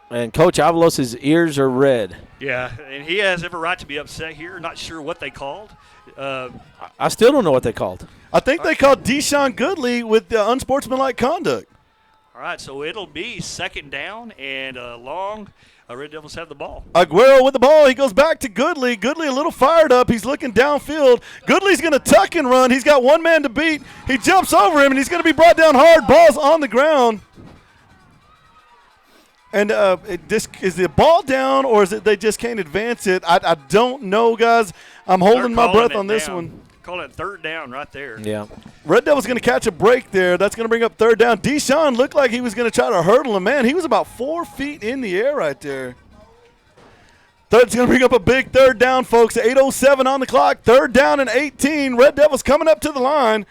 And Coach Avalos' ears are red. Yeah, and he has every right to be upset here. Not sure what they called. I still don't know what they called. I think they called Deshaun Goodley with unsportsmanlike conduct. All right, so it'll be second down and long. Red Devils have the ball. Aguero with the ball. He goes back to Goodley. Goodley a little fired up. He's looking downfield. Goodley's going to tuck and run. He's got one man to beat. He jumps over him, and he's going to be brought down hard. Ball's on the ground. And is the ball down, or is it they just can't advance it? I don't know, guys. I'm holding my breath on this one. Call it third down right there. Yeah. Red Devil's going to catch a break there. That's going to bring up third down. Deshaun looked like he was going to try to hurdle him. Man, he was about 4 feet in the air right there. It's going to bring up a big third down, folks. 8:07 on the clock. Third down and 18. Red Devils coming up to the line.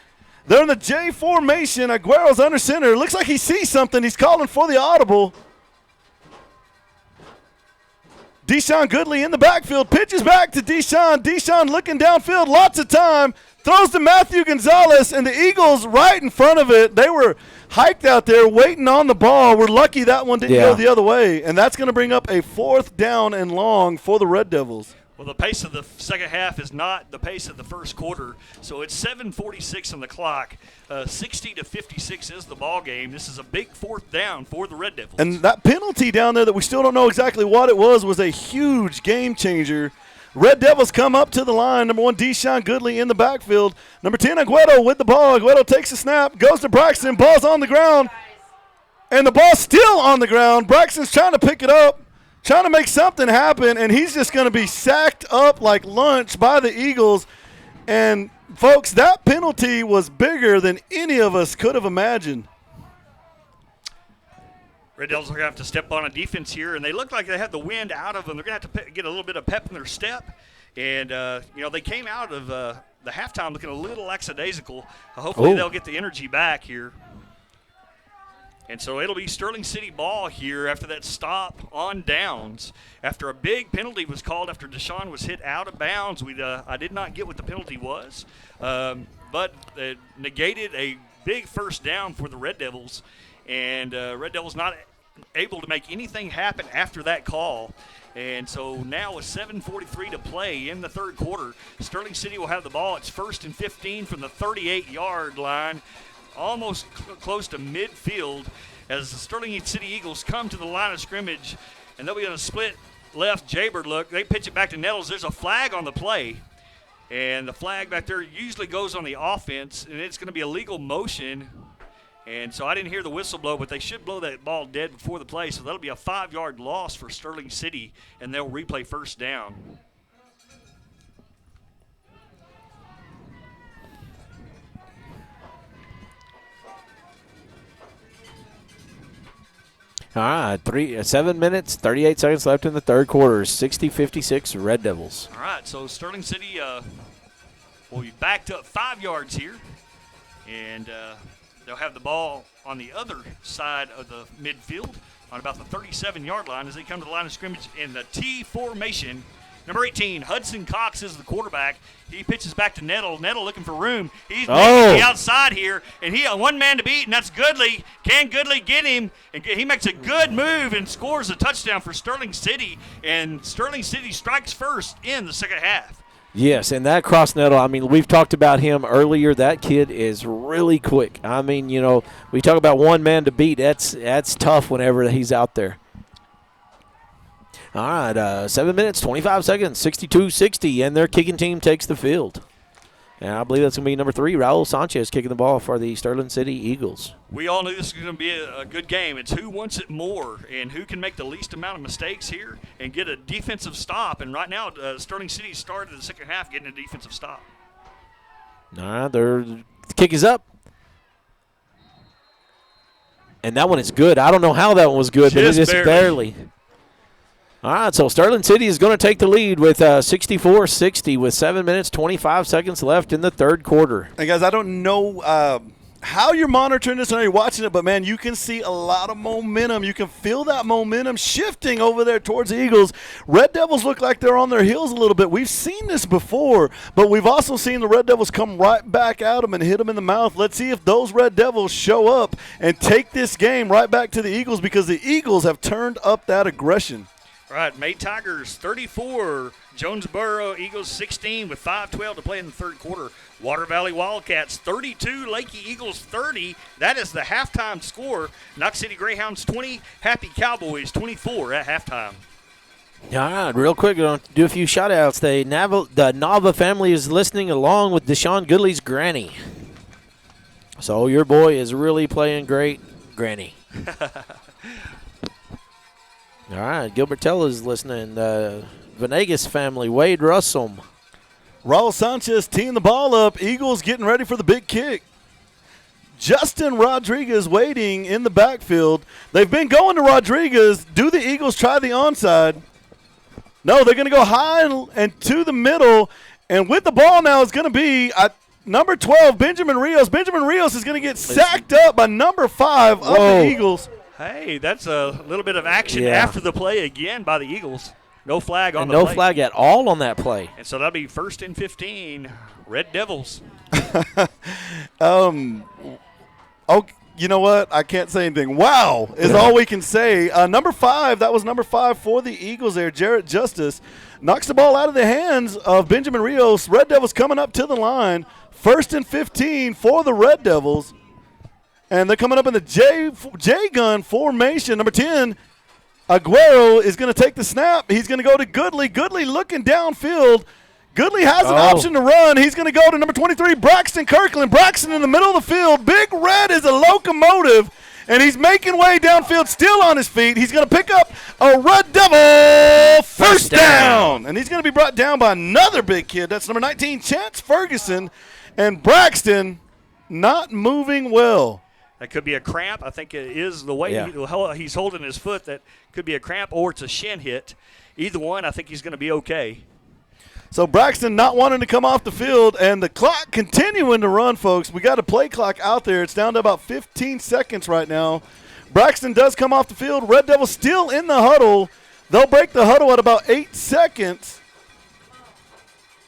They're in the J formation. Aguero's under center. Looks like he sees something. He's calling for the audible. Deshaun Goodley in the backfield, pitches back to Deshaun. Deshaun looking downfield, lots of time, throws to Matthew Gonzalez, and the Eagles right in front of it. They were hiked out there waiting on the ball. We're lucky that one didn't go the other way, and that's going to bring up a fourth down and long for the Red Devils. Well, the pace of the second half is not the pace of the first quarter, so it's 7:46 on the clock. 60-56 is the ball game. This is a big fourth down for the Red Devils. And that penalty down there that we still don't know exactly what it was a huge game changer. Red Devils come up to the line. Number 1, Deshaun Goodley in the backfield. Number 10, Aguero with the ball. Aguero takes a snap, goes to Braxton, ball's on the ground, and the ball's still on the ground. Braxton's trying to pick it up, trying to make something happen, and he's just going to be sacked up like lunch by the Eagles. And, folks, that penalty was bigger than any of us could have imagined. Red Devils are going to have to step on a defense here, and they look like they have the wind out of them. They're going to have to get a little bit of pep in their step. And, they came out of the halftime looking a little lackadaisical. Hopefully they'll get the energy back here. And so it'll be Sterling City ball here after that stop on downs. After a big penalty was called after Deshaun was hit out of bounds. I did not get what the penalty was, but it negated a big first down for the Red Devils. And Red Devils not able to make anything happen after that call. And so now with 7:43 to play in the third quarter, Sterling City will have the ball. It's 1st and 15 from the 38-yard line, almost close to midfield, as the Sterling City Eagles come to the line of scrimmage, and they'll be on a split left Jaybird look. They pitch it back to Nettles. There's a flag on the play, and the flag back there usually goes on the offense, and it's going to be a legal motion. And so I didn't hear the whistle blow, but they should blow that ball dead before the play, so that'll be a 5-yard loss for Sterling City, and they'll replay first down. All right, 7 minutes, 38 seconds left in the third quarter. 60-56 Red Devils. All right, so Sterling City will be backed up 5 yards here, and they'll have the ball on the other side of the midfield on about the 37-yard line as they come to the line of scrimmage in the T formation. Number 18, Hudson Cox is the quarterback. He pitches back to Nettle. Nettle looking for room. He's making the outside here, and he one man to beat, and that's Goodley. Can Goodley get him? And he makes a good move and scores a touchdown for Sterling City, and Sterling City strikes first in the second half. Yes, and that cross Nettle, I mean, we've talked about him earlier. That kid is really quick. I mean, we talk about one man to beat. That's tough whenever he's out there. All right, 7 minutes, 25 seconds, 62-60, and their kicking team takes the field. And I believe that's going to be number 3, Raul Sanchez, kicking the ball for the Sterling City Eagles. We all knew this was going to be a good game. It's who wants it more and who can make the least amount of mistakes here and get a defensive stop. And right now, Sterling City started the second half getting a defensive stop. All right, the kick is up. And that one is good. I don't know how that one was good, but it just barely. All right, so Sterling City is going to take the lead with 64-60 with 7 minutes, 25 seconds left in the third quarter. And, guys, I don't know how you're monitoring this or you're watching it, but, man, you can see a lot of momentum. You can feel that momentum shifting over there towards the Eagles. Red Devils look like they're on their heels a little bit. We've seen this before, but we've also seen the Red Devils come right back at them and hit them in the mouth. Let's see if those Red Devils show up and take this game right back to the Eagles, because the Eagles have turned up that aggression. All right, May Tigers 34, Jonesboro Eagles 16 with 5:12 to play in the third quarter. Water Valley Wildcats 32, Lakey Eagles 30. That is the halftime score. Knox City Greyhounds 20, Happy Cowboys 24 at halftime. All right, real quick, we're going to do a few shout-outs. The Nava family is listening along with Deshaun Goodley's granny. So your boy is really playing great, granny. All right, Gilbert Tell is listening. Venegas family, Wade Russell. Raul Sanchez teeing the ball up. Eagles getting ready for the big kick. Justin Rodriguez waiting in the backfield. They've been going to Rodriguez. Do the Eagles try the onside? No, they're going to go high and to the middle. And with the ball now is going to be number 12, Benjamin Rios. Benjamin Rios is going to get sacked up by number 5 of the Eagles. Hey, that's a little bit of action after the play again by the Eagles. No flag on the play. No flag at all on that play. And so that'll be 1st and 15, Red Devils. You know what? I can't say anything. Wow is all we can say. Number 5, that was number 5 for the Eagles there. Jarrett Justice knocks the ball out of the hands of Benjamin Rios. Red Devils coming up to the line. 1st and 15 for the Red Devils. And they're coming up in the J-gun formation. Number 10, Aguero is going to take the snap. He's going to go to Goodley. Goodley looking downfield. Goodley has an option to run. He's going to go to number 23, Braxton Kirkland. Braxton in the middle of the field. Big Red is a locomotive, and he's making way downfield, still on his feet. He's going to pick up a Red Devil first down. And he's going to be brought down by another big kid. That's number 19, Chance Ferguson. And Braxton not moving well. That could be a cramp. I think it is the way he's holding his foot. That could be a cramp or it's a shin hit. Either one, I think he's going to be okay. So Braxton not wanting to come off the field, and the clock continuing to run, folks. We got a play clock out there. It's down to about 15 seconds right now. Braxton does come off the field. Red Devils still in the huddle. They'll break the huddle at about 8 seconds.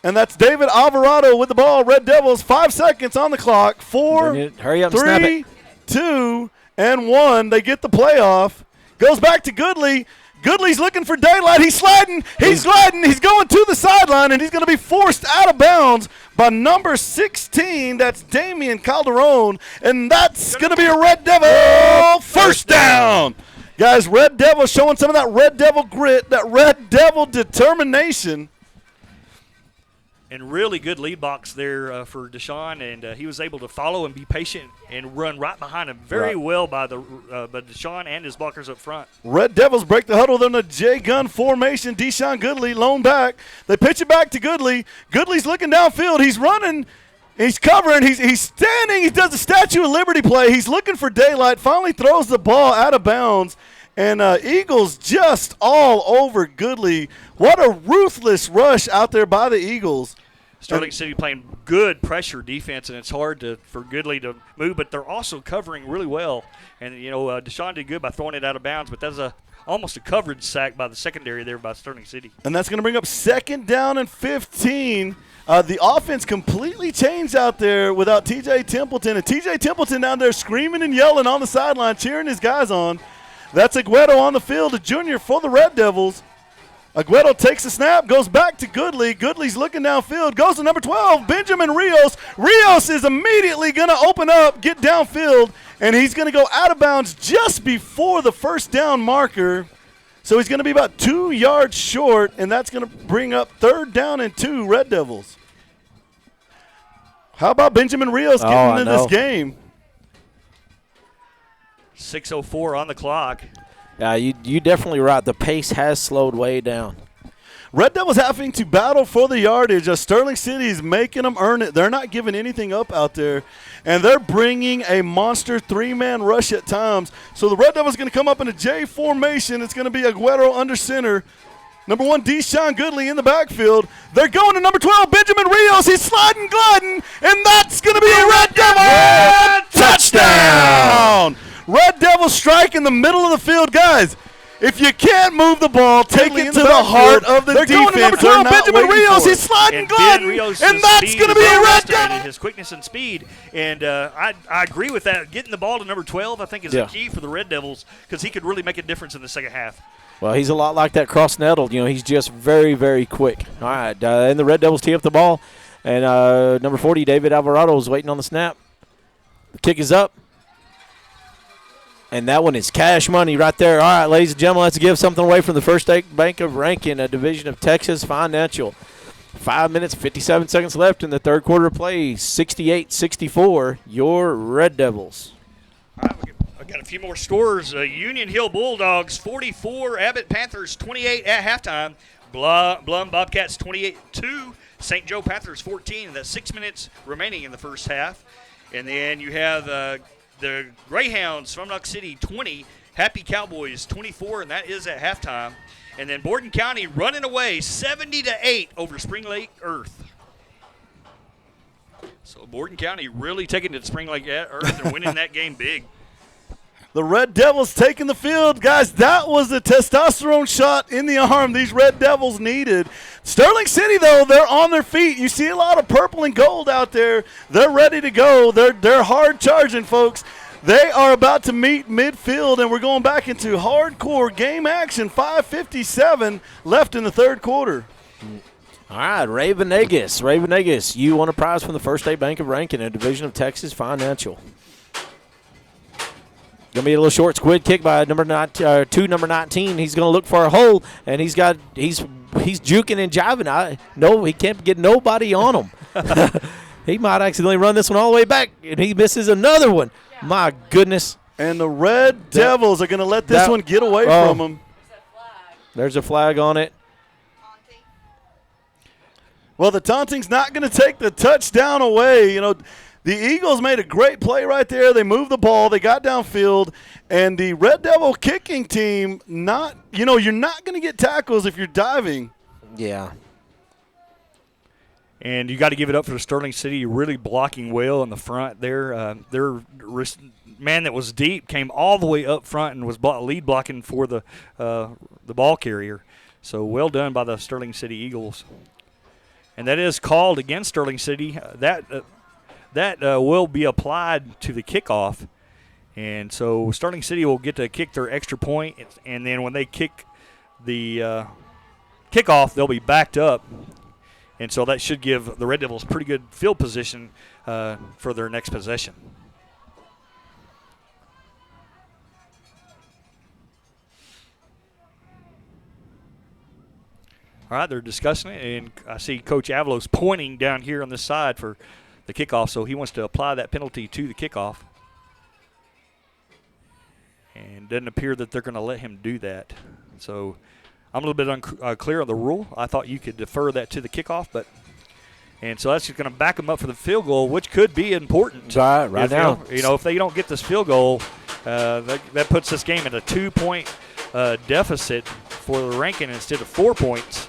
And that's David Alvarado with the ball. Red Devils, 5 seconds on the clock. 4, hurry up, 3, 2, and 1. They get the playoff. Goes back to Goodley. Goodley's looking for daylight. He's sliding. He's gliding. He's going to the sideline, and he's going to be forced out of bounds by number 16. That's Damian Calderon, and that's going to be a Red Devil first down. Guys, Red Devil showing some of that Red Devil grit, that Red Devil determination. And really good lead box there for Deshaun, and he was able to follow and be patient and run right behind him very well by Deshaun and his blockers up front. Red Devils break the huddle. They're in a J-gun formation. Deshaun Goodley, lone back. They pitch it back to Goodley. Goodley's looking downfield. He's running. He's covering. He's standing. He does the Statue of Liberty play. He's looking for daylight. Finally throws the ball out of bounds. And Eagles just all over Goodley. What a ruthless rush out there by the Eagles. Sterling City playing good pressure defense, and it's hard for Goodley to move, but they're also covering really well. And, Deshaun did good by throwing it out of bounds, but that's almost a coverage sack by the secondary there by Sterling City. And that's going to bring up 2nd down and 15. The offense completely changed out there without T.J. Templeton. And T.J. Templeton down there screaming and yelling on the sideline, cheering his guys on. That's Aguero on the field, a junior for the Red Devils. Aguero takes the snap, goes back to Goodley. Goodley's looking downfield, goes to number 12, Benjamin Rios. Rios is immediately going to open up, get downfield, and he's going to go out of bounds just before the first down marker. So he's going to be about 2 yards short, and that's going to bring up 3rd down and 2, Red Devils. How about Benjamin Rios getting into this game? 6:04 on the clock. You definitely right. The pace has slowed way down. Red Devils having to battle for the yardage. Sterling City is making them earn it. They're not giving anything up out there. And they're bringing a monster 3-man rush at times. So the Red Devils going to come up in a J formation. It's going to be Aguero under center. Number 1, Deshaun Goodley in the backfield. They're going to number 12, Benjamin Rios. He's sliding, gliding, and that's going to be a Red Devil touchdown. Red Devils strike in the middle of the field. Guys, if you can't move the ball, take it to the heart of the defense. They're going to number 12, Benjamin Rios. He's sliding, gliding, and that's going to be a Red Devil. His quickness and speed, and I agree with that. Getting the ball to number 12, I think, is the key for the Red Devils because he could really make a difference in the second half. Well, he's a lot like that cross-nettled. He's just very, very quick. All right, and the Red Devils tee up the ball, and number 40, David Alvarado, is waiting on the snap. The kick is up. And that one is cash money right there. All right, ladies and gentlemen, let's give something away from the First State Bank of Rankin, a division of Texas Financial. 5 minutes, 57 seconds left in the third quarter of play. 68-64, your Red Devils. All right, I've got a few more scores. Union Hill Bulldogs 44, Abbott Panthers 28 at halftime. Blum Bobcats 28-2, St. Joe Panthers 14. That's 6 minutes remaining in the first half. And then you have the Greyhounds from Knox City 20, Happy Cowboys 24, and that is at halftime. And then Borden County running away 70-8 over Spring Lake Earth. So Borden County really taking it to Spring Lake Earth and winning that game big. The Red Devils taking the field. Guys, that was the testosterone shot in the arm these Red Devils needed. Sterling City, though, they're on their feet. You see a lot of purple and gold out there. They're ready to go. They're hard charging, folks. They are about to meet midfield, and we're going back into hardcore game action. 5:57 left in the third quarter. All right, Raven-Eggis, you won a prize from the First State Bank of Rankin, a division of Texas Financial. Going to be a little short squid kick by number 19. He's going to look for a hole, and he's juking and jiving. No, he can't get nobody on him. He might accidentally run this one all the way back, and he misses another one. My goodness. And the Red Devils are going to let this one get away from them. There's a flag on it. Well, the taunting's not going to take the touchdown away. You know, the Eagles made a great play right there. They moved the ball. They got downfield. And the Red Devil kicking team, you're not going to get tackles if you're diving. Yeah. And you got to give it up for the Sterling City, really blocking well in the front there. Their man that was deep came all the way up front and was lead blocking for the ball carrier. So well done by the Sterling City Eagles. And that is called against Sterling City. That will be applied to the kickoff. And so Sterling City will get to kick their extra point, and then when they kick the kickoff, they'll be backed up. And so that should give the Red Devils pretty good field position for their next possession. All right, they're discussing it, and I see Coach Avalos pointing down here on this side for the kickoff, so he wants to apply that penalty to the kickoff. And doesn't appear that they're going to let him do that. So I'm a little bit unclear on the rule. I thought you could defer that to the kickoff, and so that's just going to back them up for the field goal, which could be important. Right now. If they don't get this field goal, that puts this game at a 2-point deficit for the Rankin instead of 4 points.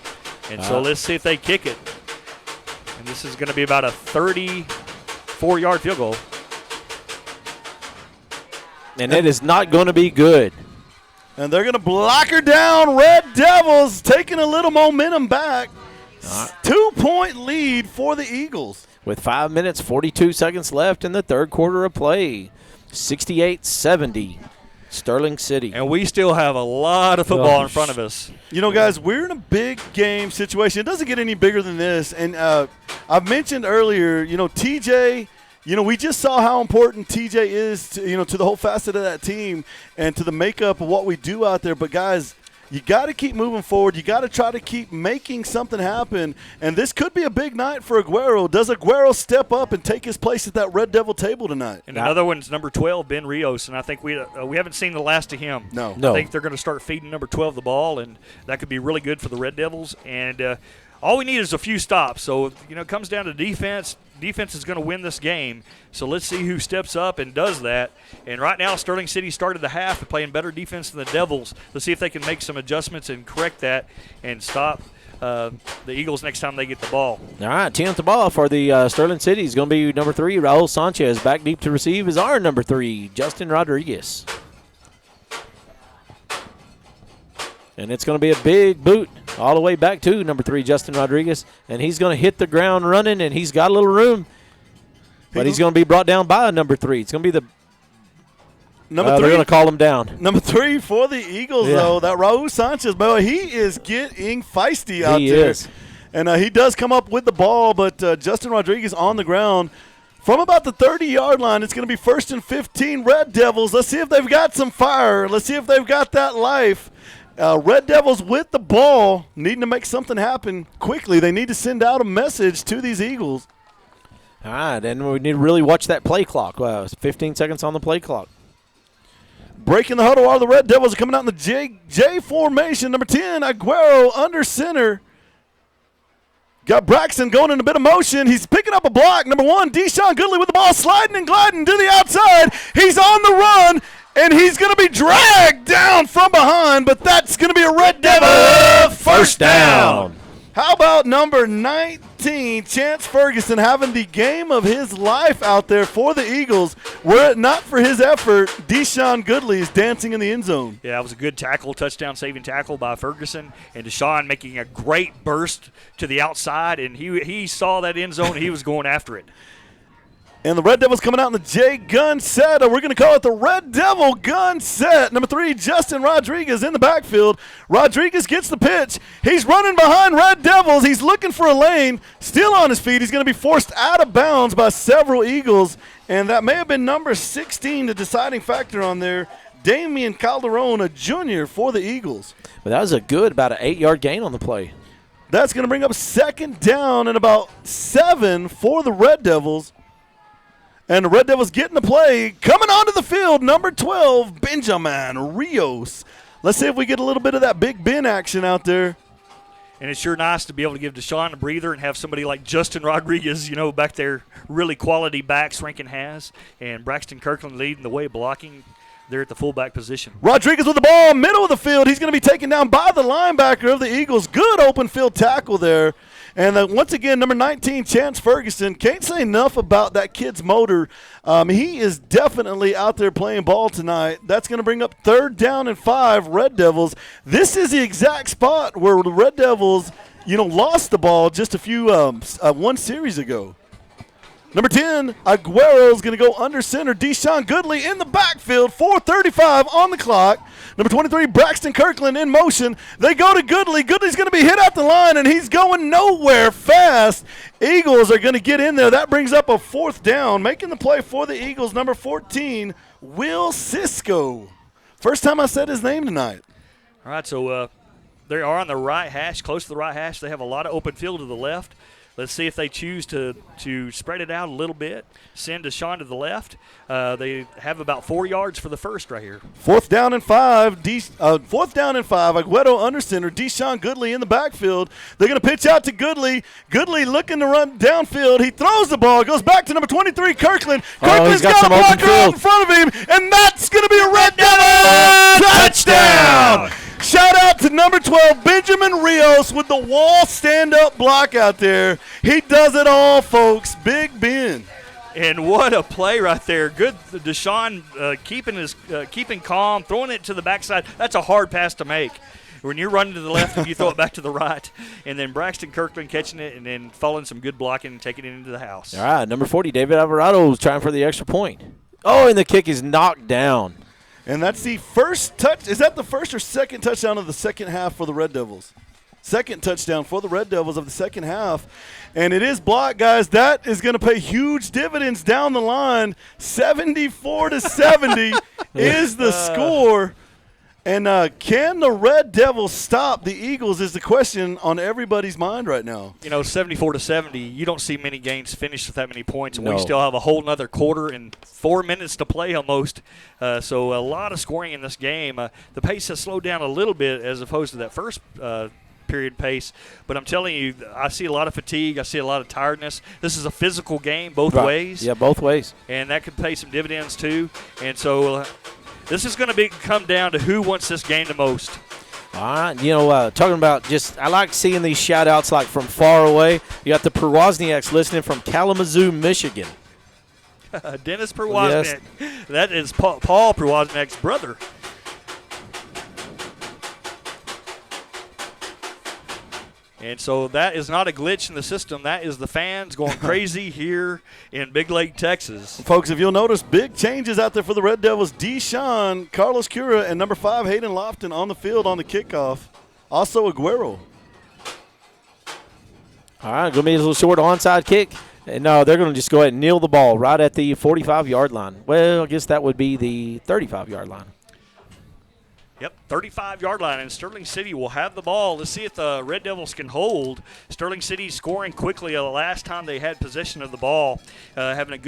And so let's see if they kick it. And this is going to be about a 34-yard field goal. And it is not going to be good. And they're going to block her down. Red Devils taking a little momentum back. 2-point lead for the Eagles. With 5 minutes, 42 seconds left in the third quarter of play. 68-70. Sterling City. And we still have a lot of football in front of us. You know, guys, we're in a big game situation. It doesn't get any bigger than this. And I've mentioned earlier, TJ, we just saw how important TJ is to the whole facet of that team and to the makeup of what we do out there. But, guys, you got to keep moving forward. You got to try to keep making something happen. And this could be a big night for Aguero. Does Aguero step up and take his place at that Red Devil table tonight? And another one's number 12, Ben Rios, and I think we haven't seen the last of him. No. I think they're going to start feeding number 12 the ball, and that could be really good for the Red Devils. And all we need is a few stops. So, it comes down to defense. Defense is going to win this game. So let's see who steps up and does that. And right now, Sterling City started the half playing better defense than the Devils. Let's see if they can make some adjustments and correct that and stop the Eagles next time they get the ball. All right, 10th the ball for the Sterling City is going to be number 3, Raul Sanchez. Back deep to receive is our number 3, Justin Rodriguez. And it's going to be a big boot all the way back to number 3, Justin Rodriguez. And he's going to hit the ground running, and he's got a little room. But he's going to be brought down by number 3. It's going to be the number 3. They're going to call him down. Number 3 for the Eagles, though. That Raul Sanchez, boy, he is getting feisty out there. He is. And he does come up with the ball, but Justin Rodriguez on the ground. From about the 30-yard line, it's going to be 1st and 15 Red Devils. Let's see if they've got some fire. Let's see if they've got that life. Red Devils with the ball, needing to make something happen quickly. They need to send out a message to these Eagles. All right, and we need to really watch that play clock. 15 seconds on the play clock. Breaking the huddle are the Red Devils coming out in the J formation. Number 10, Aguero under center. Got Braxton going in a bit of motion. He's picking up a block. Number 1, Deshaun Goodley with the ball, sliding and gliding to the outside. He's on the run. And he's going to be dragged down from behind, but that's going to be a Red Devil first down. How about number 19, Chance Ferguson, having the game of his life out there for the Eagles. Were it not for his effort, Deshaun Goodley is dancing in the end zone. Yeah, it was a good tackle, touchdown-saving tackle by Ferguson, and Deshaun making a great burst to the outside, and he saw that end zone, and he was going after it. And the Red Devils coming out in the J gun set. We're going to call it the Red Devil gun set. Number 3, Justin Rodriguez in the backfield. Rodriguez gets the pitch. He's running behind Red Devils. He's looking for a lane. Still on his feet. He's going to be forced out of bounds by several Eagles. And that may have been number 16, the deciding factor on there. Damian Calderon, a junior for the Eagles. But that was about an 8-yard gain on the play. That's going to bring up 2nd down and about 7 for the Red Devils. And the Red Devils getting the play. Coming onto the field, number 12, Benjamin Rios. Let's see if we get a little bit of that Big Ben action out there. And it's sure nice to be able to give Deshaun a breather and have somebody like Justin Rodriguez, back there, really quality backs Rankin has. And Braxton Kirkland leading the way blocking there at the fullback position. Rodriguez with the ball, middle of the field. He's going to be taken down by the linebacker of the Eagles. Good open field tackle there. And once again, number 19, Chance Ferguson. Can't say enough about that kid's motor. He is definitely out there playing ball tonight. That's going to bring up 3rd down and 5, Red Devils. This is the exact spot where the Red Devils, lost the ball just a few one series ago. Number 10, Aguero is going to go under center. Deshaun Goodley in the backfield, 4:35 on the clock. Number 23, Braxton Kirkland in motion. They go to Goodley. Goodley's going to be hit at the line, and he's going nowhere fast. Eagles are going to get in there. That brings up a 4th down. Making the play for the Eagles, number 14, Will Cisco. First time I said his name tonight. All right, so they are on the right hash, close to the right hash. They have a lot of open field to the left. Let's see if they choose to spread it out a little bit, send Deshaun to the left. They have about 4 yards for the first right here. 4th down and 5. 4th down and 5. Aguero under center. Deshaun Goodley in the backfield. They're going to pitch out to Goodley. Goodley looking to run downfield. He throws the ball. Goes back to number 23, Kirkland. Kirkland's got a blocker out in front of him, and that's going to be a Red Devil touchdown. Shout out to number 12, Benjamin Rios with the wall stand-up block out there. He does it all, folks. Big Ben. And what a play right there. Good Deshaun keeping calm, throwing it to the backside. That's a hard pass to make. When you're running to the left and you throw it back to the right. And then Braxton Kirkland catching it and then following some good blocking and taking it into the house. All right, number 40, David Alvarado is trying for the extra point. Oh, and the kick is knocked down. And that's the first touch. Is that the first or second touchdown of the second half for the Red Devils? Second touchdown for the Red Devils of the second half. And it is blocked, guys. That is going to pay huge dividends down the line. 74-70 is the score. And can the Red Devils stop the Eagles is the question on everybody's mind right now. 74-70, you don't see many games finished with that many points. And no. We still have a whole nother quarter and 4 minutes to play almost. So a lot of scoring in this game. The pace has slowed down a little bit as opposed to that first period pace. But I'm telling you, I see a lot of fatigue. I see a lot of tiredness. This is a physical game both ways. Yeah, both ways. And that could pay some dividends too. And so this is going to come down to who wants this game the most. All right, talking about I like seeing these shout-outs like from far away. You got the Perwozniaks listening from Kalamazoo, Michigan. Dennis Perwozniak. Yes. That is Paul Perwozniak's brother. And so that is not a glitch in the system. That is the fans going crazy here in Big Lake, Texas. Folks, if you'll notice, big changes out there for the Red Devils. Deshaun, Carlos Cura, and number 5, Hayden Lofton on the field on the kickoff. Also Aguero. All right, going to be a little short onside kick. And no, they're going to just go ahead and kneel the ball right at the 45-yard line. Well, I guess that would be the 35-yard line. Yep, 35-yard line, and Sterling City will have the ball. Let's see if the Red Devils can hold. Sterling City scoring quickly the last time they had possession of the ball, having a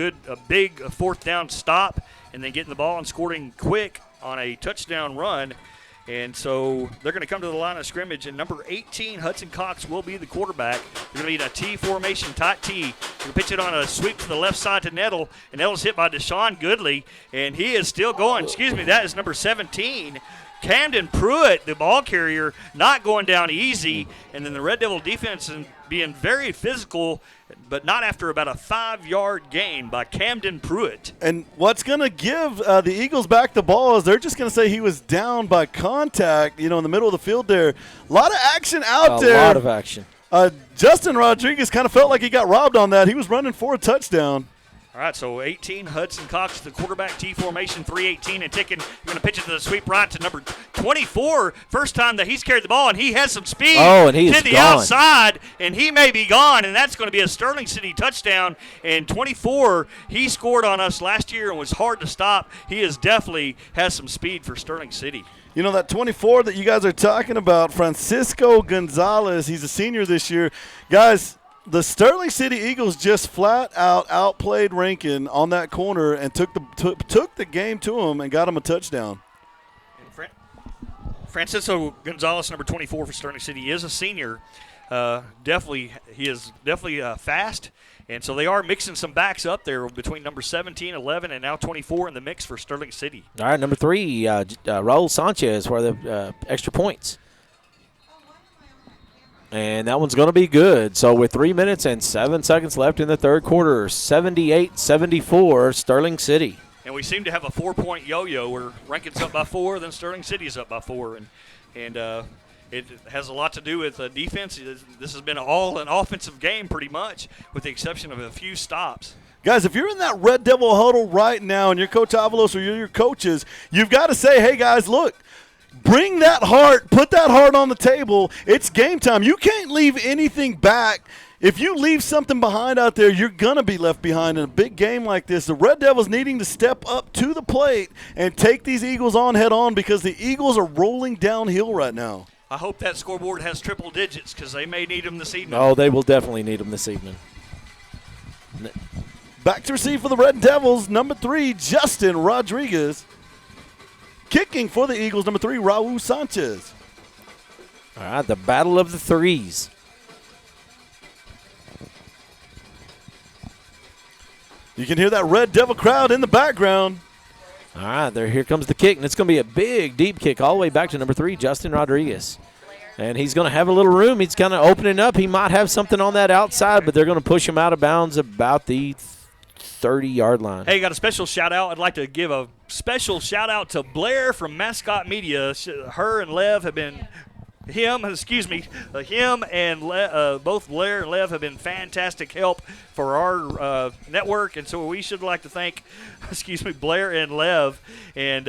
big fourth down stop, and then getting the ball and scoring quick on a touchdown run. And so they're going to come to the line of scrimmage, and number 18, Hudson Cox, will be the quarterback. They're going to be in a T formation, tight T. They're going to pitch it on a sweep to the left side to Nettle, and Nettle's hit by Deshaun Goodley, and he is still going. That is number 17. Camden Pruitt, the ball carrier, not going down easy. And then the Red Devil defense being very physical, but not after about a 5-yard gain by Camden Pruitt. And what's going to give the Eagles back the ball is they're just going to say he was down by contact, in the middle of the field there. A lot of action out there. A lot of action. Justin Rodriguez kind of felt like he got robbed on that. He was running for a touchdown. All right, so 18, Hudson Cox, the quarterback, T formation, 3-18, and ticking. You're going to pitch it to the sweep right to number 24. First time that he's carried the ball, and he has some speed and he is to the gone. outside, and he may be gone, and that's going to be a Sterling City touchdown. And 24, he scored on us last year and was hard to stop. He is definitely has some speed for Sterling City. You know, that 24 that you guys are talking about, Francisco Gonzalez, he's a senior this year. Guys, the Sterling City Eagles just flat out outplayed Rankin on that corner and took the game to him and got him a touchdown. Francisco Gonzalez, number 24 for Sterling City, is a senior. He is definitely fast, and so they are mixing some backs up there between number 17, 11, and now 24 in the mix for Sterling City. All right, number 3, Raul Sanchez for the extra points. And that one's going to be good. So with 3 minutes and 7 seconds left in the third quarter, 78-74, Sterling City. And we seem to have a 4-point yo-yo where Rankin's up by 4, then Sterling City's up by 4. And it has a lot to do with defense. This has been all an offensive game pretty much, with the exception of a few stops. Guys, if you're in that Red Devil huddle right now and you're Coach Avalos or you're your coaches, you've got to say, hey, guys, look. Bring that heart. Put that heart on the table. It's game time. You can't leave anything back. If you leave something behind out there, you're going to be left behind in a big game like this. The Red Devils needing to step up to the plate and take these Eagles on head on because the Eagles are rolling downhill right now. I hope that scoreboard has triple digits because they may need them this evening. Oh, they will definitely need them this evening. Back to receive for the Red Devils, number 3, Justin Rodriguez. Kicking for the Eagles, number 3, Raul Sanchez. All right, the battle of the threes. You can hear that Red Devil crowd in the background. All right, here comes the kick, and it's going to be a big, deep kick all the way back to number 3, Justin Rodriguez. And he's going to have a little room. He's kind of opening up. He might have something on that outside, but they're going to push him out of bounds about the 30-yard line. Hey, got a special shout-out. I'd like to give a special shout-out to Blair from Mascot Media. Her and Lev have been – him and both Blair and Lev have been fantastic help for our network, and so we should like to thank, Blair and Lev and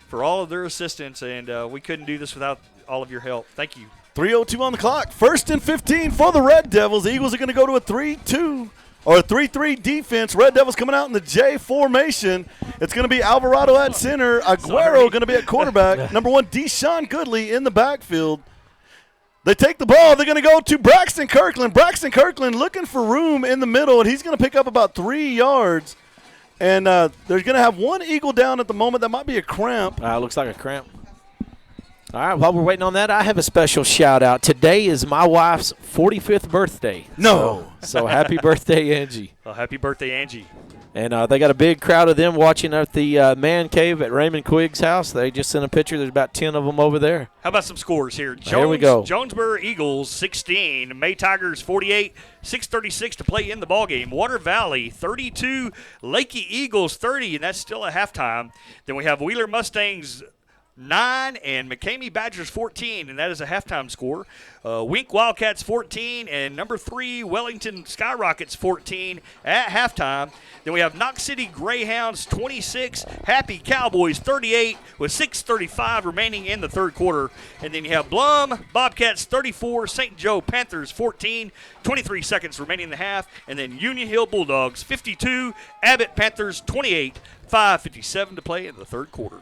for all of their assistance, and we couldn't do this without all of your help. Thank you. 3:02 on the clock. 1st and 15 for the Red Devils. The Eagles are going to go to a 3-2 or a 3-3 defense. Red Devils coming out in the J formation. It's going to be Alvarado at center. Aguero going to be at quarterback. Number 1, Deshaun Goodley in the backfield. They take the ball. They're going to go to Braxton Kirkland. Braxton Kirkland looking for room in the middle, and he's going to pick up about 3 yards. And they're going to have one Eagle down at the moment. That might be a cramp. Looks like a cramp. All right, while we're waiting on that, I have a special shout-out. Today is my wife's 45th birthday. No. So happy birthday, Angie. Well, happy birthday, Angie. And they got a big crowd of them watching at the man cave at Raymond Quigg's house. They just sent a picture. There's about 10 of them over there. How about some scores here? Here we go. Jonesboro Eagles 16, May Tigers 48, 6:36 to play in the ballgame. Water Valley 32, Lakey Eagles 30, and that's still at halftime. Then we have Wheeler Mustangs 9 and McCamey Badgers 14, and that is a halftime score. Wink Wildcats 14 and number 3 Wellington Skyrockets 14 at halftime. Then we have Knox City Greyhounds 26, Happy Cowboys 38 with 6:35 remaining in the third quarter. And then you have Blum Bobcats 34, St. Joe Panthers 14, 23 seconds remaining in the half. And then Union Hill Bulldogs 52, Abbott Panthers 28, 5:57 to play in the third quarter.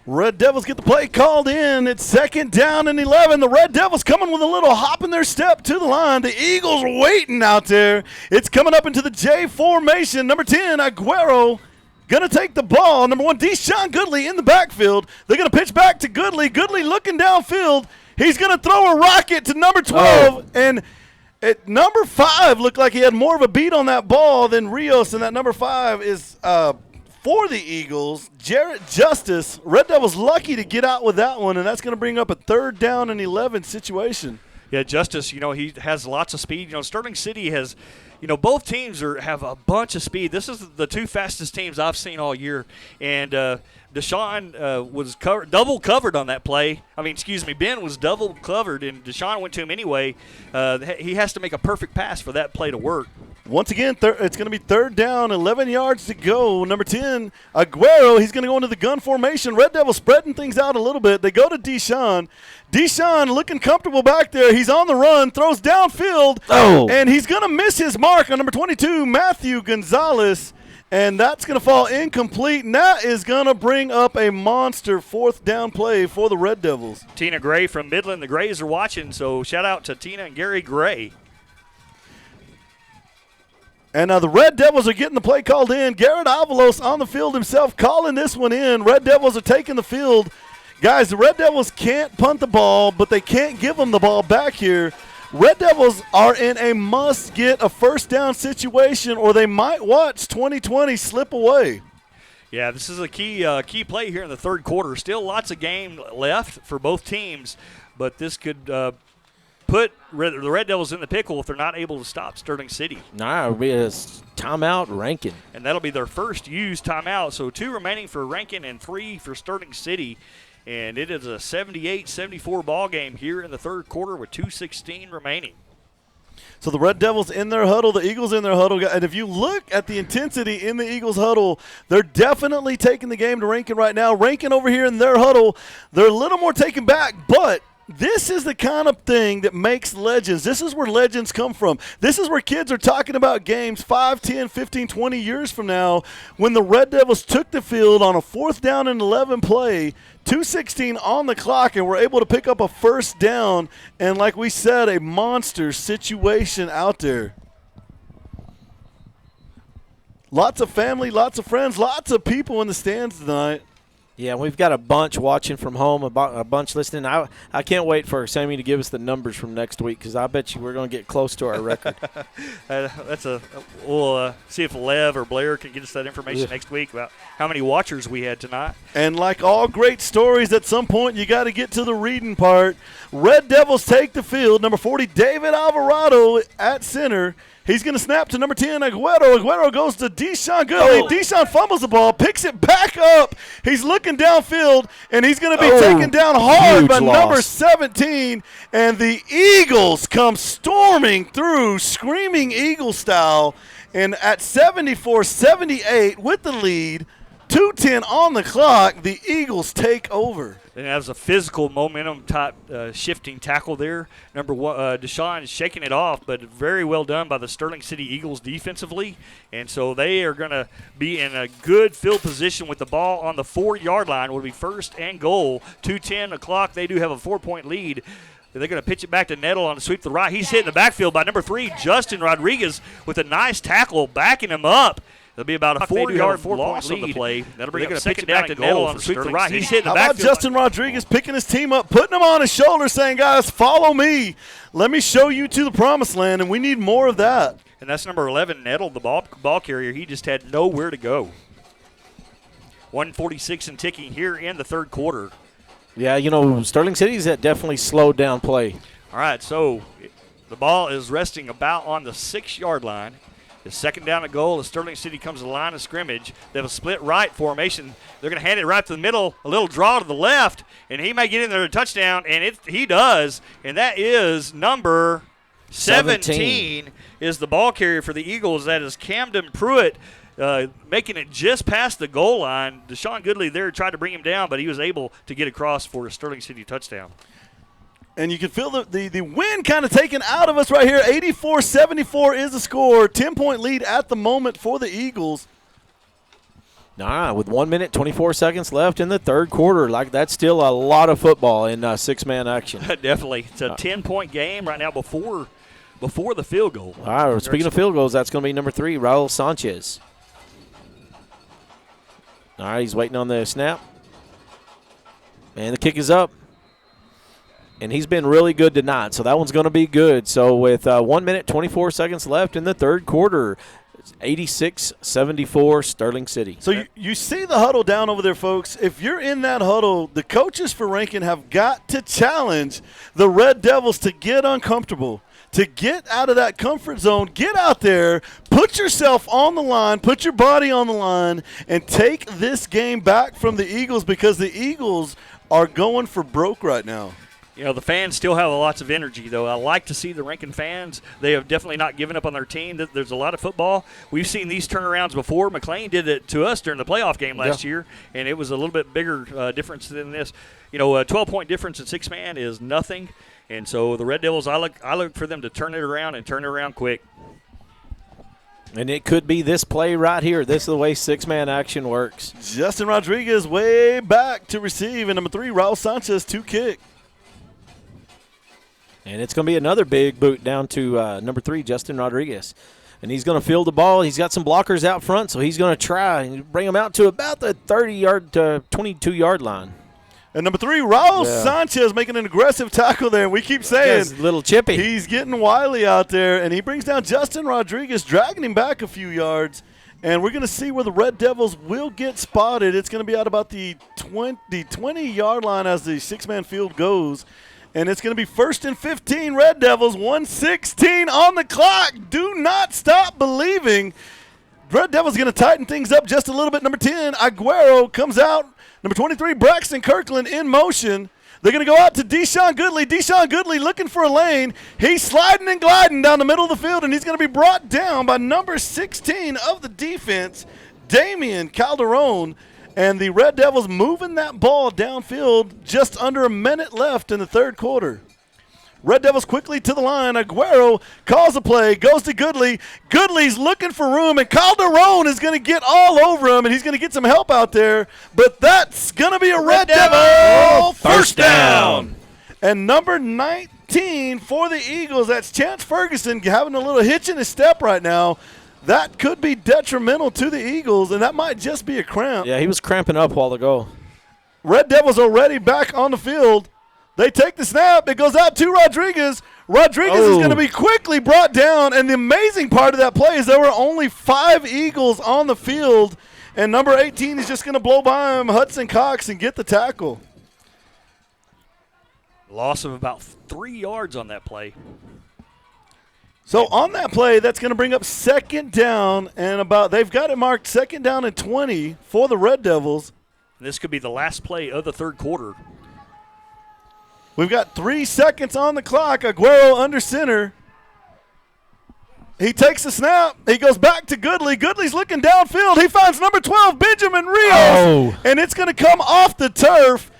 Red Devils get the play called in. It's 2nd down and 11. The Red Devils coming with a little hop in their step to the line. The Eagles are waiting out there. It's coming up into the J formation. Number 10, Aguero, going to take the ball. Number 1, Deshaun Goodley in the backfield. They're going to pitch back to Goodley. Goodley looking downfield. He's going to throw a rocket to number 12. And at number 5 looked like he had more of a beat on that ball than Rios. And that number 5 is for the Eagles, Jarrett Justice. Red Devils lucky to get out with that one, and that's going to bring up a 3rd down and 11 situation. Yeah, Justice, he has lots of speed. Sterling City has, both teams have a bunch of speed. This is the 2 fastest teams I've seen all year. And Deshaun was double covered on that play. Ben was double covered, and Deshaun went to him anyway. He has to make a perfect pass for that play to work. Once again, it's going to be third down, 11 yards to go. Number 10, Aguero, he's going to go into the gun formation. Red Devils spreading things out a little bit. They go to Deshaun. Deshaun looking comfortable back there. He's on the run, throws downfield, and he's going to miss his mark on number 22, Matthew Gonzalez, and that's going to fall incomplete, and that is going to bring up a monster fourth down play for the Red Devils. Tina Gray from Midland. The Grays are watching, so shout out to Tina and Gary Gray. And the Red Devils are getting the play called in. Garrett Avalos on the field himself calling this one in. Red Devils are taking the field. Guys, the Red Devils can't punt the ball, but they can't give them the ball back here. Red Devils are in a must-get a first down situation, or they might watch 2020 slip away. Yeah, this is a key play here in the third quarter. Still lots of game left for both teams, but this could put the Red Devils in the pickle if they're not able to stop Sterling City. Nah, it'll be a timeout Rankin. And that'll be their first used timeout. So 2 remaining for Rankin and 3 for Sterling City. And it is a 78-74 ball game here in the third quarter with 2:16 remaining. So the Red Devils in their huddle, the Eagles in their huddle. And if you look at the intensity in the Eagles huddle, they're definitely taking the game to Rankin right now. Rankin over here in their huddle, they're a little more taken back, but this is the kind of thing that makes legends. This is where legends come from. This is where kids are talking about games 5, 10, 15, 20 years from now when the Red Devils took the field on a 4th down and 11 play, 2:16 on the clock, and were able to pick up a first down and, like we said, a monster situation out there. Lots of family, lots of friends, lots of people in the stands tonight. Yeah, we've got a bunch watching from home, a bunch listening. I can't wait for Sammy to give us the numbers from next week because I bet you we're going to get close to our record. We'll see if Lev or Blair can get us that information next week about how many watchers we had tonight. And like all great stories, at some point you got to get to the reading part. Red Devils take the field. Number 40, David Alvarado at center. He's going to snap to number 10, Aguero. Aguero goes to Deshaun Goodley. Deshaun fumbles the ball, picks it back up. He's looking downfield, and he's going to be taken down hard by number 17. And the Eagles come storming through, screaming Eagle style. And at 74-78 with the lead, 2:10 on the clock, the Eagles take over. And that was a physical momentum type shifting tackle there. Number 1, Deshaun is shaking it off, but very well done by the Sterling City Eagles defensively. And so they are going to be in a good field position with the ball on the 4-yard line. Will be first and goal. 2:10 o'clock. They do have a 4-point lead. They're going to pitch it back to Nettle on the sweep to the right. He's hit in the backfield by number 3, Justin Rodriguez, with a nice tackle backing him up. There'll be about a 4-yard loss on the play. That'll bring up second down to Nettle on the sweep to the right. He's hit in the backfield. How about Justin Rodriguez picking his team up, putting them on his shoulder, saying, guys, follow me. Let me show you to the promised land, and we need more of that. And that's number 11, Nettle, the ball carrier. He just had nowhere to go. 1:46 and ticking here in the third quarter. Yeah, Sterling City's definitely slowed down play. All right, so the ball is resting about on the 6-yard line. The second down and goal as Sterling City comes to the line of scrimmage. They have a split right formation. They're going to hand it right to the middle, a little draw to the left, and he may get in there to touchdown, and he does. And that is number 17 is the ball carrier for the Eagles. That is Camden Pruitt, making it just past the goal line. Deshaun Goodley there tried to bring him down, but he was able to get across for a Sterling City touchdown. And you can feel the wind kind of taken out of us right here. 84-74 is the score. 10-point lead at the moment for the Eagles. With 1 minute, 24 seconds left in the third quarter. That's still a lot of football in 6-man action. Definitely. It's a 10-point game right now before the field goal. All right, speaking of field goals, that's going to be number 3, Raul Sanchez. All right, he's waiting on the snap. And the kick is up. And he's been really good tonight, so that one's going to be good. So with 1 minute, 24 seconds left in the third quarter, 86-74 Sterling City. So you see the huddle down over there, folks. If you're in that huddle, the coaches for Rankin have got to challenge the Red Devils to get uncomfortable, to get out of that comfort zone, get out there, put yourself on the line, put your body on the line, and take this game back from the Eagles because the Eagles are going for broke right now. You know, the fans still have lots of energy, though. I like to see the Rankin fans. They have definitely not given up on their team. There's a lot of football. We've seen these turnarounds before. McLean did it to us during the playoff game last year, and it was a little bit bigger difference than this. You know, a 12-point difference in six-man is nothing. And so the Red Devils, I look for them to turn it around and turn it around quick. And it could be this play right here. This is the way six-man action works. Justin Rodriguez way back to receive, and number 3, Raul Sanchez to kick. And it's going to be another big boot down to number 3, Justin Rodriguez. And he's going to field the ball. He's got some blockers out front, so he's going to try and bring them out to about the 30-yard to 22-yard line. And number 3, Raul Sanchez making an aggressive tackle there. And we keep saying a little chippy. He's getting wily out there, and he brings down Justin Rodriguez, dragging him back a few yards. And we're going to see where the Red Devils will get spotted. It's going to be out about the 20-yard line as the six-man field goes. And it's going to be 1st and 15, Red Devils, 1:16 on the clock. Do not stop believing. Red Devils going to tighten things up just a little bit. Number 10, Aguero comes out. Number 23, Braxton Kirkland in motion. They're going to go out to Deshaun Goodley. Deshaun Goodley looking for a lane. He's sliding and gliding down the middle of the field, and he's going to be brought down by number 16 of the defense, Damian Calderon. And the Red Devils moving that ball downfield, just under a minute left in the third quarter. Red Devils quickly to the line. Aguero calls a play, goes to Goodley. Goodley's looking for room, and Calderon is going to get all over him, and he's going to get some help out there. But that's going to be a Red Devil first down. And number 19 for the Eagles, that's Chance Ferguson having a little hitch in his step right now. That could be detrimental to the Eagles, and that might just be a cramp. Yeah, he was cramping up a while ago. Red Devils already back on the field. They take the snap. It goes out to Rodriguez. Rodriguez is going to be quickly brought down, and the amazing part of that play is there were only 5 Eagles on the field, and number 18 is just going to blow by him, Hudson Cox, and get the tackle. Loss of about 3 yards on that play. So on that play, that's going to bring up second down and they've got it marked second down and 20 for the Red Devils. This could be the last play of the third quarter. We've got 3 seconds on the clock. Aguero under center. He takes the snap. He goes back to Goodley. Goodley's looking downfield. He finds number 12, Benjamin Rios. And it's going to come off the turf.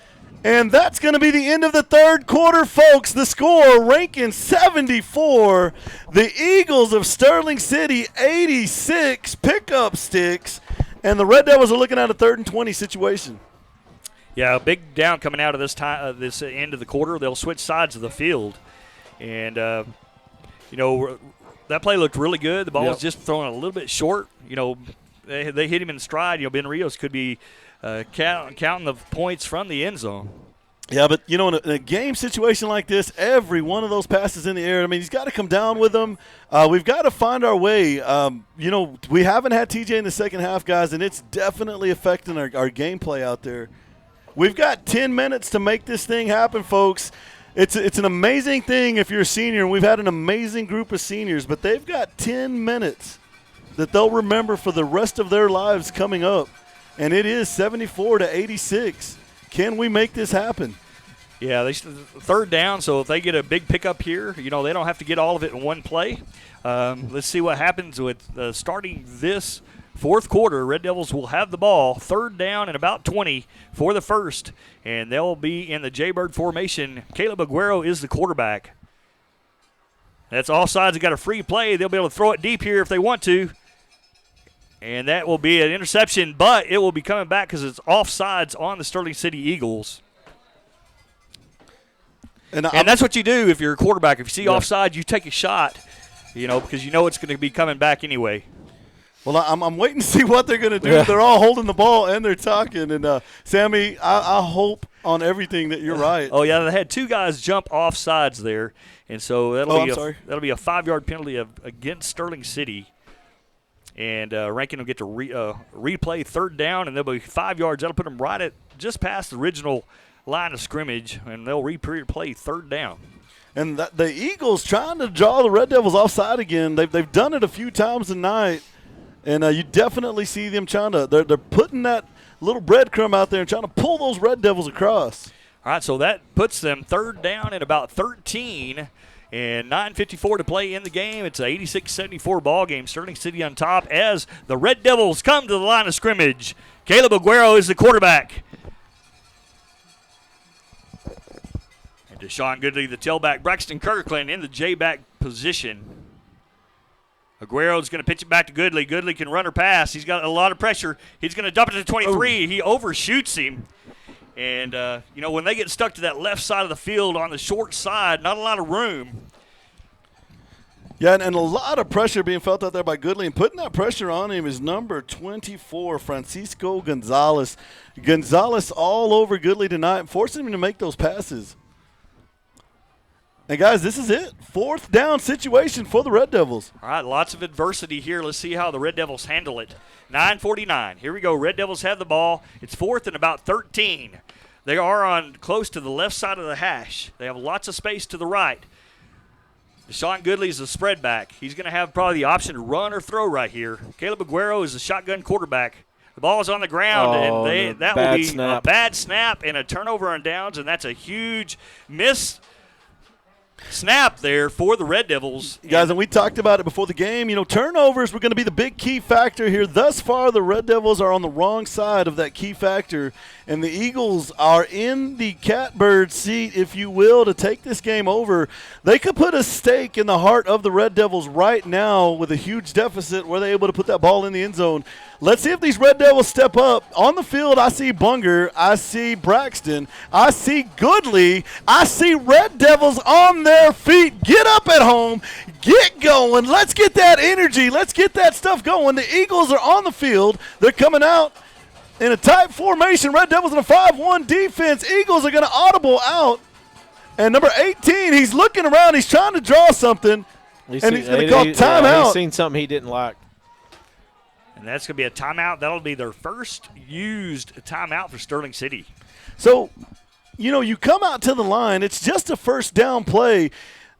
And that's going to be the end of the third quarter, folks. The score, Rankin 74. The Eagles of Sterling City 86. Pickup sticks. And the Red Devils are looking at a 3rd and 20 situation. Yeah, a big down coming out of this end of the quarter. They'll switch sides of the field. And, you know, that play looked really good. The ball was just thrown a little bit short. You know, they hit him in stride. You know, Ben Rios could be counting the points from the end zone. Yeah, but, you know, in a game situation like this, every one of those passes in the air, I mean, he's got to come down with them. We've got to find our way. You know, we haven't had TJ in the second half, guys, and it's definitely affecting our gameplay out there. We've got 10 minutes to make this thing happen, folks. It's an amazing thing if you're a senior, and we've had an amazing group of seniors, but they've got 10 minutes that they'll remember for the rest of their lives coming up. And it is 74-86. Can we make this happen? Yeah, they third down, so if they get a big pickup here, you know, they don't have to get all of it in one play. Let's see what happens with starting this fourth quarter. Red Devils will have the ball, third down and about 20 for the first, and they'll be in the Jaybird formation. Caleb Aguero is the quarterback. That's offsides. They got a free play. They'll be able to throw it deep here if they want to. And that will be an interception, but it will be coming back because it's offsides on the Sterling City Eagles. And that's what you do if you're a quarterback. If you see offside, you take a shot, you know, because you know it's going to be coming back anyway. Well, I'm waiting to see what they're going to do. They're all holding the ball and they're talking. And, Sammy, I hope on everything that you're right. Oh, yeah, they had 2 guys jump offsides there. And so that'll be a 5-yard penalty against Sterling City. And Rankin will get to replay third down, and they'll be 5 yards. That'll put them right at just past the original line of scrimmage, and they'll replay third down. And the Eagles trying to draw the Red Devils offside again. They've done it a few times tonight, and you definitely see them trying to. They're putting that little breadcrumb out there and trying to pull those Red Devils across. All right, so that puts them third down at about 13 and 9:54 to play in the game. It's an 86-74 ball game. Sterling City on top as the Red Devils come to the line of scrimmage. Caleb Aguero is the quarterback. And Deshaun Goodley, the tailback. Braxton Kirkland in the J-back position. Aguero's going to pitch it back to Goodley. Goodley can run or pass. He's got a lot of pressure. He's going to dump it to 23. He overshoots him. And, when they get stuck to that left side of the field on the short side, not a lot of room. Yeah, and a lot of pressure being felt out there by Goodley. And putting that pressure on him is number 24, Francisco Gonzalez. Gonzalez all over Goodley tonight, forcing him to make those passes. And, guys, this is it. Fourth down situation for the Red Devils. All right, lots of adversity here. Let's see how the Red Devils handle it. 9:49. Here we go. Red Devils have the ball. It's fourth and about 13. They are on close to the left side of the hash. They have lots of space to the right. Deshaun Goodley is the spread back. He's going to have probably the option to run or throw right here. Caleb Aguero is the shotgun quarterback. The ball is on the ground, and that will be a bad snap and a turnover on downs, and that's a huge snap there for the Red Devils. Guys, and we talked about it before the game. Turnovers were going to be the big key factor here. Thus far, the Red Devils are on the wrong side of that key factor, and the Eagles are in the catbird seat, if you will, to take this game over. They could put a stake in the heart of the Red Devils right now with a huge deficit. Were they able to put that ball in the end zone? Let's see if these Red Devils step up. On the field, I see Bunger. I see Braxton. I see Goodley. I see Red Devils on their feet. Get up at home. Get going. Let's get that energy. Let's get that stuff going. The Eagles are on the field. They're coming out in a tight formation. Red Devils in a 5-1 defense. Eagles are going to audible out. And number 18, he's looking around. He's trying to draw something. He's going to call timeout. He's seen something he didn't like. And that's going to be a timeout. That'll be their first used timeout for Sterling City. So, you come out to the line. It's just a first down play.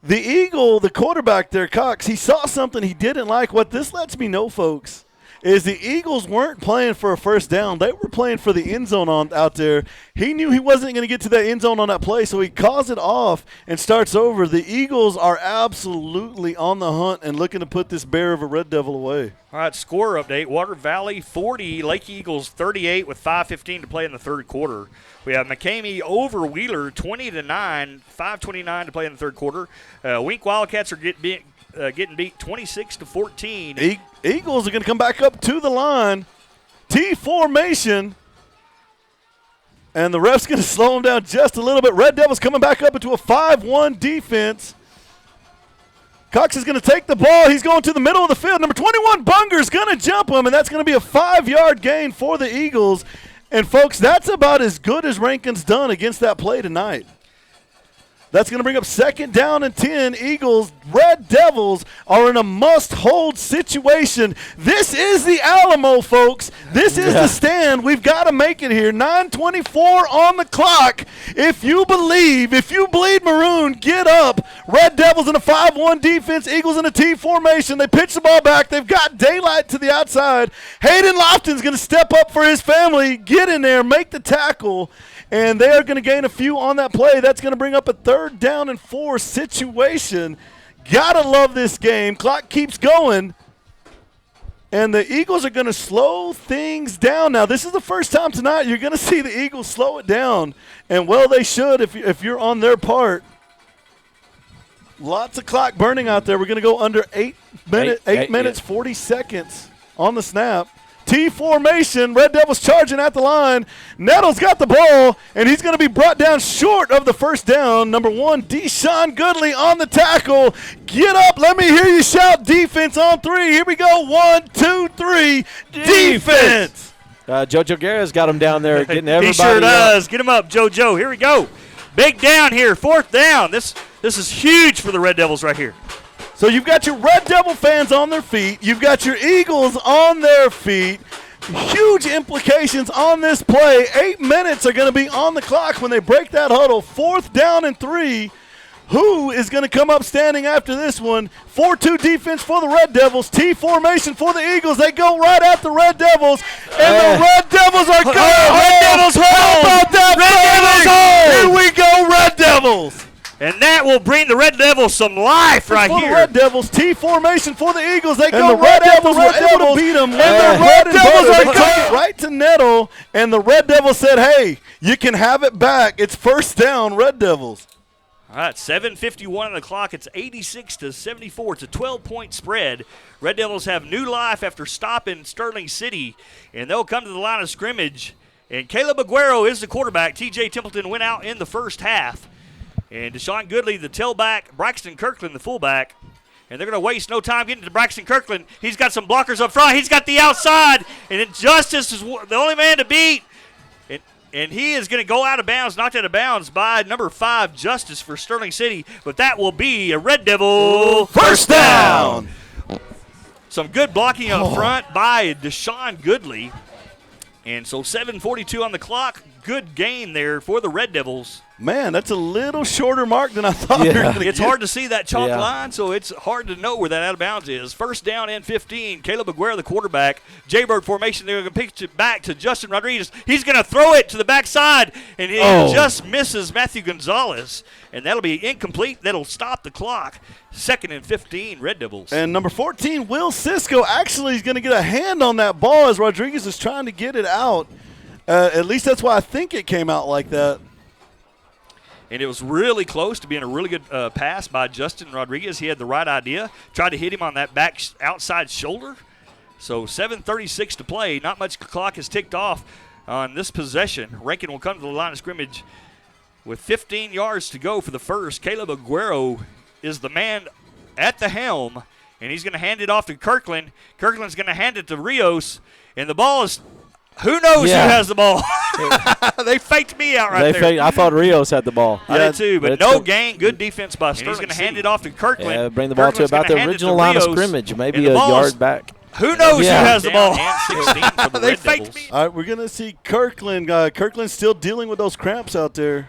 The Eagle, the quarterback there, Cox, he saw something he didn't like. What this lets me know, folks, is the Eagles weren't playing for a first down. They were playing for the end zone out there. He knew he wasn't going to get to that end zone on that play, so he calls it off and starts over. The Eagles are absolutely on the hunt and looking to put this bear of a Red Devil away. All right, score update. Water Valley 40, Lake Eagles 38 with 5:15 to play in the third quarter. We have McCamey over Wheeler 20-9, 5:29 to play in the third quarter. Wink Wildcats are getting beat 26-14. Eagles are going to come back up to the line. T formation. And the ref's going to slow them down just a little bit. Red Devils coming back up into a 5-1 defense. Cox is going to take the ball. He's going to the middle of the field. Number 21, Bunger's going to jump him, and that's going to be a 5-yard gain for the Eagles. And, folks, that's about as good as Rankin's done against that play tonight. That's going to bring up second down and 10. Eagles, Red Devils are in a must-hold situation. This is the Alamo, folks. This is the stand. We've got to make it here. 9:24 on the clock. If you bleed maroon, get up. Red Devils in a 5-1 defense. Eagles in a T formation. They pitch the ball back. They've got daylight to the outside. Hayden Lofton's going to step up for his family. Get in there. Make the tackle. And they are going to gain a few on that play. That's going to bring up a 3rd down and 4 situation. Gotta love this game. Clock keeps going. And the Eagles are going to slow things down. Now, this is the first time tonight you're going to see the Eagles slow it down. And, well, they should if you're on their part. Lots of clock burning out there. We're going to go under 8 minutes, 40 seconds on the snap. T formation, Red Devils charging at the line. Nettles got the ball, and he's going to be brought down short of the first down. Number 1, Deshaun Goodley on the tackle. Get up. Let me hear you shout defense on 3. Here we go. 1, 2, 3. Defense. JoJo Guerra's got him down there getting everybody. He sure does. Get him up, JoJo. Here we go. Big down here. 4th down. This is huge for the Red Devils right here. So you've got your Red Devil fans on their feet. You've got your Eagles on their feet. Huge implications on this play. 8 minutes are going to be on the clock when they break that huddle. 4th down and 3. Who is going to come up standing after this one? 4-2 defense for the Red Devils. T formation for the Eagles. They go right at the Red Devils. And the Red Devils are going. Red Devils home. How about that? Red Devils home. Here we go, Red Devils. And that will bring the Red Devils some life right for here. The Red Devils. T formation for the Eagles. They go right at the Red Devils. To beat them. And the Red Devils are coming right to Nettle. And the Red Devils said, hey, you can have it back. It's first down, Red Devils. All right, 7:51 on the clock. It's 86-74. It's a 12-point spread. Red Devils have new life after stopping Sterling City, and they'll come to the line of scrimmage. And Caleb Aguero is the quarterback. T.J. Templeton went out in the first half. And Deshaun Goodley, the tailback, Braxton Kirkland, the fullback. And they're going to waste no time getting to Braxton Kirkland. He's got some blockers up front. He's got the outside, and then Justice is the only man to beat. And he is going to go out of bounds, knocked out of bounds by number 5, Justice for Sterling City. But that will be a Red Devil first down. Some good blocking up front by Deshaun Goodley. And so 7:42 on the clock. Good gain there for the Red Devils. Man, that's a little shorter mark than I thought. Yeah. It's hard to see that chalk line, so it's hard to know where that out of bounds is. First down and 15. Caleb Aguero, the quarterback. Jaybird formation. They're going to pitch it back to Justin Rodriguez. He's going to throw it to the backside, and he just misses Matthew Gonzalez. And that'll be incomplete. That'll stop the clock. 2nd and 15, Red Devils. And number 14, Will Cisco, actually is going to get a hand on that ball as Rodriguez is trying to get it out. At least that's why I think it came out like that. And it was really close to being a really good pass by Justin Rodriguez. He had the right idea. Tried to hit him on that back outside shoulder. So 7:36 to play. Not much clock has ticked off on this possession. Rankin will come to the line of scrimmage with 15 yards to go for the first. Caleb Aguero is the man at the helm, and he's going to hand it off to Kirkland. Kirkland's going to hand it to Rios, and the ball is – who knows who has the ball? They faked me out there. I thought Rios had the ball. I did too, but no gain. Good defense by Sterling. He's going to hand it off to Kirkland. Yeah, bring the ball to about the original line of scrimmage, maybe a yard back. Who knows who has the ball? They faked me. All right, we're going to see Kirkland. Kirkland's still dealing with those cramps out there.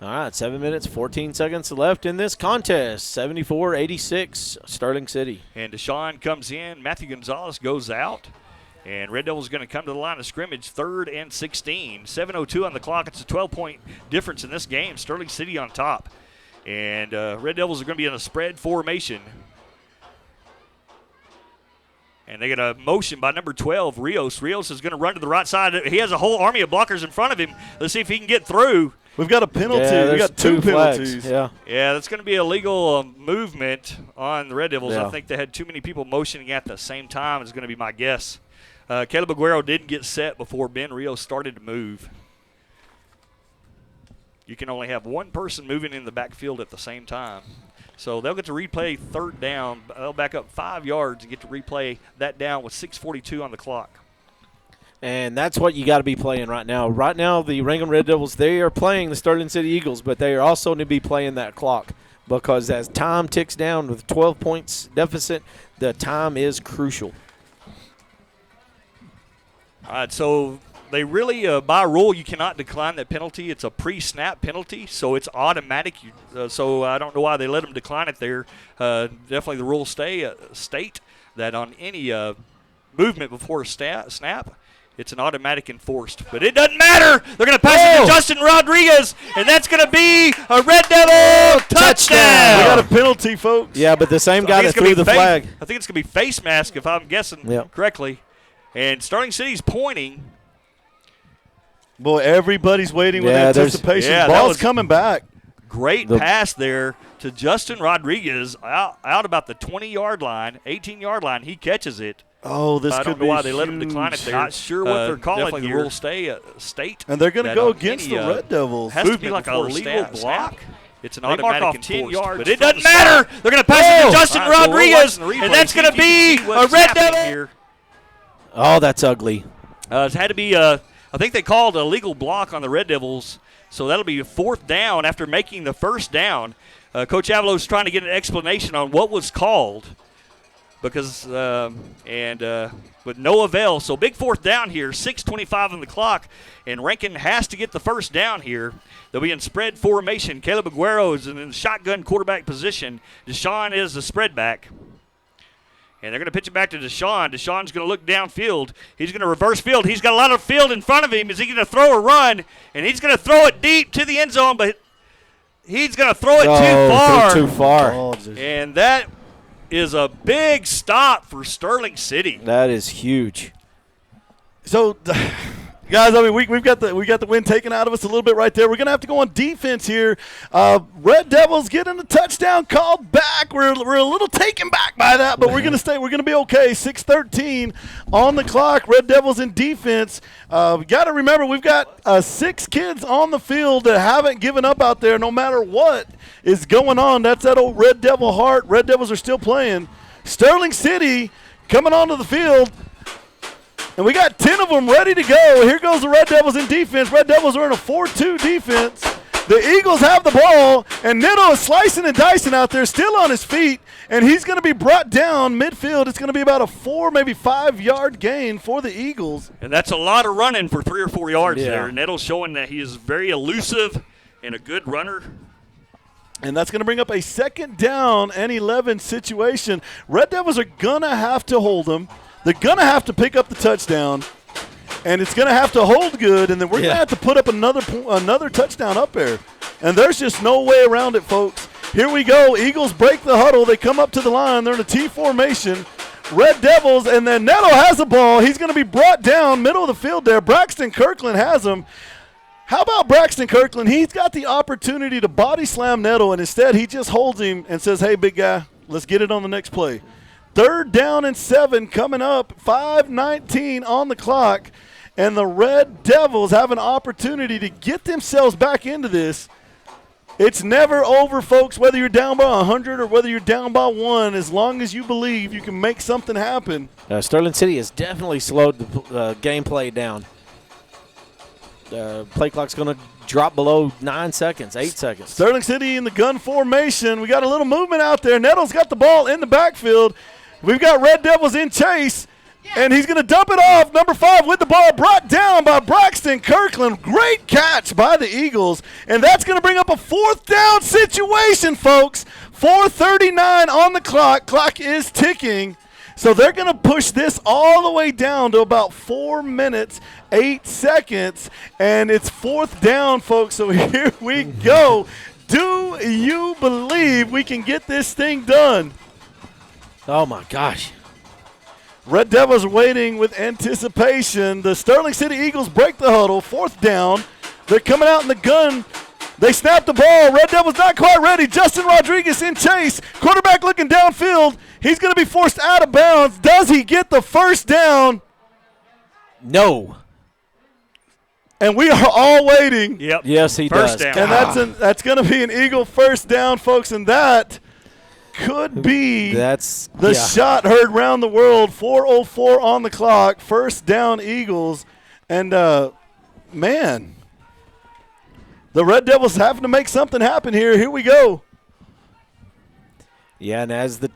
All right, 7 minutes, 14 seconds left in this contest. 74-86, Sterling City. And Deshaun comes in. Matthew Gonzalez goes out. And Red Devils going to come to the line of scrimmage, 3rd and 16. 7:02 on the clock. It's a 12-point difference in this game. Sterling City on top. And Red Devils are going to be in a spread formation. And they get a motion by number 12, Rios. Rios is going to run to the right side. He has a whole army of blockers in front of him. Let's see if he can get through. We've got a penalty. Yeah, we got 2 penalties. Yeah, that's going to be a legal movement on the Red Devils. Yeah. I think they had too many people motioning at the same time is going to be my guess. Caleb Aguero didn't get set before Ben Rios started to move. You can only have one person moving in the backfield at the same time. So they'll get to replay 3rd down. They'll back up 5 yards and get to replay that down with 6:42 on the clock. And that's what you got to be playing right now. Right now, the Wrangham Red Devils, they are playing the Sterling City Eagles, but they are also going to be playing that clock because as time ticks down with 12 points deficit, the time is crucial. All right, so they really, by rule, you cannot decline that penalty. It's a pre-snap penalty, so it's automatic. So I don't know why they let them decline it there. Definitely the rules state that on any movement before a snap, it's an automatic enforced. But it doesn't matter. They're going to pass it to Justin Rodriguez, and that's going to be a Red Devil touchdown. We got a penalty, folks. Yeah, but the same guy that threw the flag. I think it's going to be face mask if I'm guessing correctly. And Sterling City's pointing. Boy, everybody's waiting with anticipation. Ball's coming back. Great pass there to Justin Rodriguez out about the 20-yard line, 18-yard line. He catches it. Oh, this could be I don't know why they let him decline it there. Not sure what they're calling definitely here. The rules state. And they're going to go against the Red Devils. Has to be like a legal block. It's an automatic mark off 10 yards, but it doesn't matter. They're going to pass it to Justin Rodriguez, and that's going to be a Red Devil here. Oh, that's ugly. It had to be I think they called a legal block on the Red Devils, so that'll be a 4th down after making the 1st down. Coach Avalos trying to get an explanation on what was called. because with no avail. So big fourth down here, 6:25 on the clock, and Rankin has to get the first down here. They'll be in spread formation. Caleb Aguero is in the shotgun quarterback position. Deshaun is the spread back. And they're going to pitch it back to Deshaun. Deshaun's going to look downfield. He's going to reverse field. He's got a lot of field in front of him. Is he going to throw or run? And he's going to throw it deep to the end zone, but he's going to throw it too far. Too far. And that is a big stop for Sterling City. That is huge. So, guys, I mean, we got the wind taken out of us a little bit right there. We're gonna have to go on defense here. Red Devils getting a touchdown called back. We're a little taken back by that, but we're gonna stay. We're gonna be okay. 6:13 on the clock. Red Devils in defense. We got to remember we've got 6 kids on the field that haven't given up out there, no matter what is going on. That's that old Red Devil heart. Red Devils are still playing. Sterling City coming onto the field. And we got 10 of them ready to go. Here goes the Red Devils in defense. Red Devils are in a 4-2 defense. The Eagles have the ball, and Nitto is slicing and dicing out there, still on his feet, and he's going to be brought down midfield. It's going to be about a 4, maybe 5-yard gain for the Eagles. And that's a lot of running for 3 or 4 yards there. Nettle's showing that he is very elusive and a good runner. And that's going to bring up a 2nd down and 11 situation. Red Devils are going to have to hold them. They're going to have to pick up the touchdown, and it's going to have to hold good, and then we're going to have to put up another touchdown up there. And there's just no way around it, folks. Here we go. Eagles break the huddle. They come up to the line. They're in a T formation. Red Devils, and then Netto has the ball. He's going to be brought down middle of the field there. Braxton Kirkland has him. How about Braxton Kirkland? He's got the opportunity to body slam Netto, and instead he just holds him and says, hey, big guy, let's get it on the next play. 3rd down and 7 coming up, 5:19 on the clock, and the Red Devils have an opportunity to get themselves back into this. It's never over, folks, whether you're down by 100 or whether you're down by 1, as long as you believe you can make something happen. Sterling City has definitely slowed the gameplay down. Play clock's going to drop below 9 seconds, 8 seconds. Sterling City in the gun formation. We got a little movement out there. Nettle's got the ball in the backfield. We've got Red Devils in chase, and he's going to dump it off. Number 5 with the ball, brought down by Braxton Kirkland. Great catch by the Eagles, and that's going to bring up a 4th down situation, folks. 4:39 on the clock. Clock is ticking. So they're going to push this all the way down to about 4 minutes, 8 seconds, and it's 4th down, folks. So here we go. Do you believe we can get this thing done? Oh, my gosh. Red Devils are waiting with anticipation. The Sterling City Eagles break the huddle. 4th down. They're coming out in the gun. They snap the ball. Red Devils not quite ready. Justin Rodriguez in chase. Quarterback looking downfield. He's going to be forced out of bounds. Does he get the first down? No. And we are all waiting. Yep. Yes, he First does. down. And that's going to be an Eagle first down, folks, and that could be the shot heard around the world. 4:04 on the clock. First down, Eagles. And, man, the Red Devils having to make something happen here. Here we go. Yeah, and as the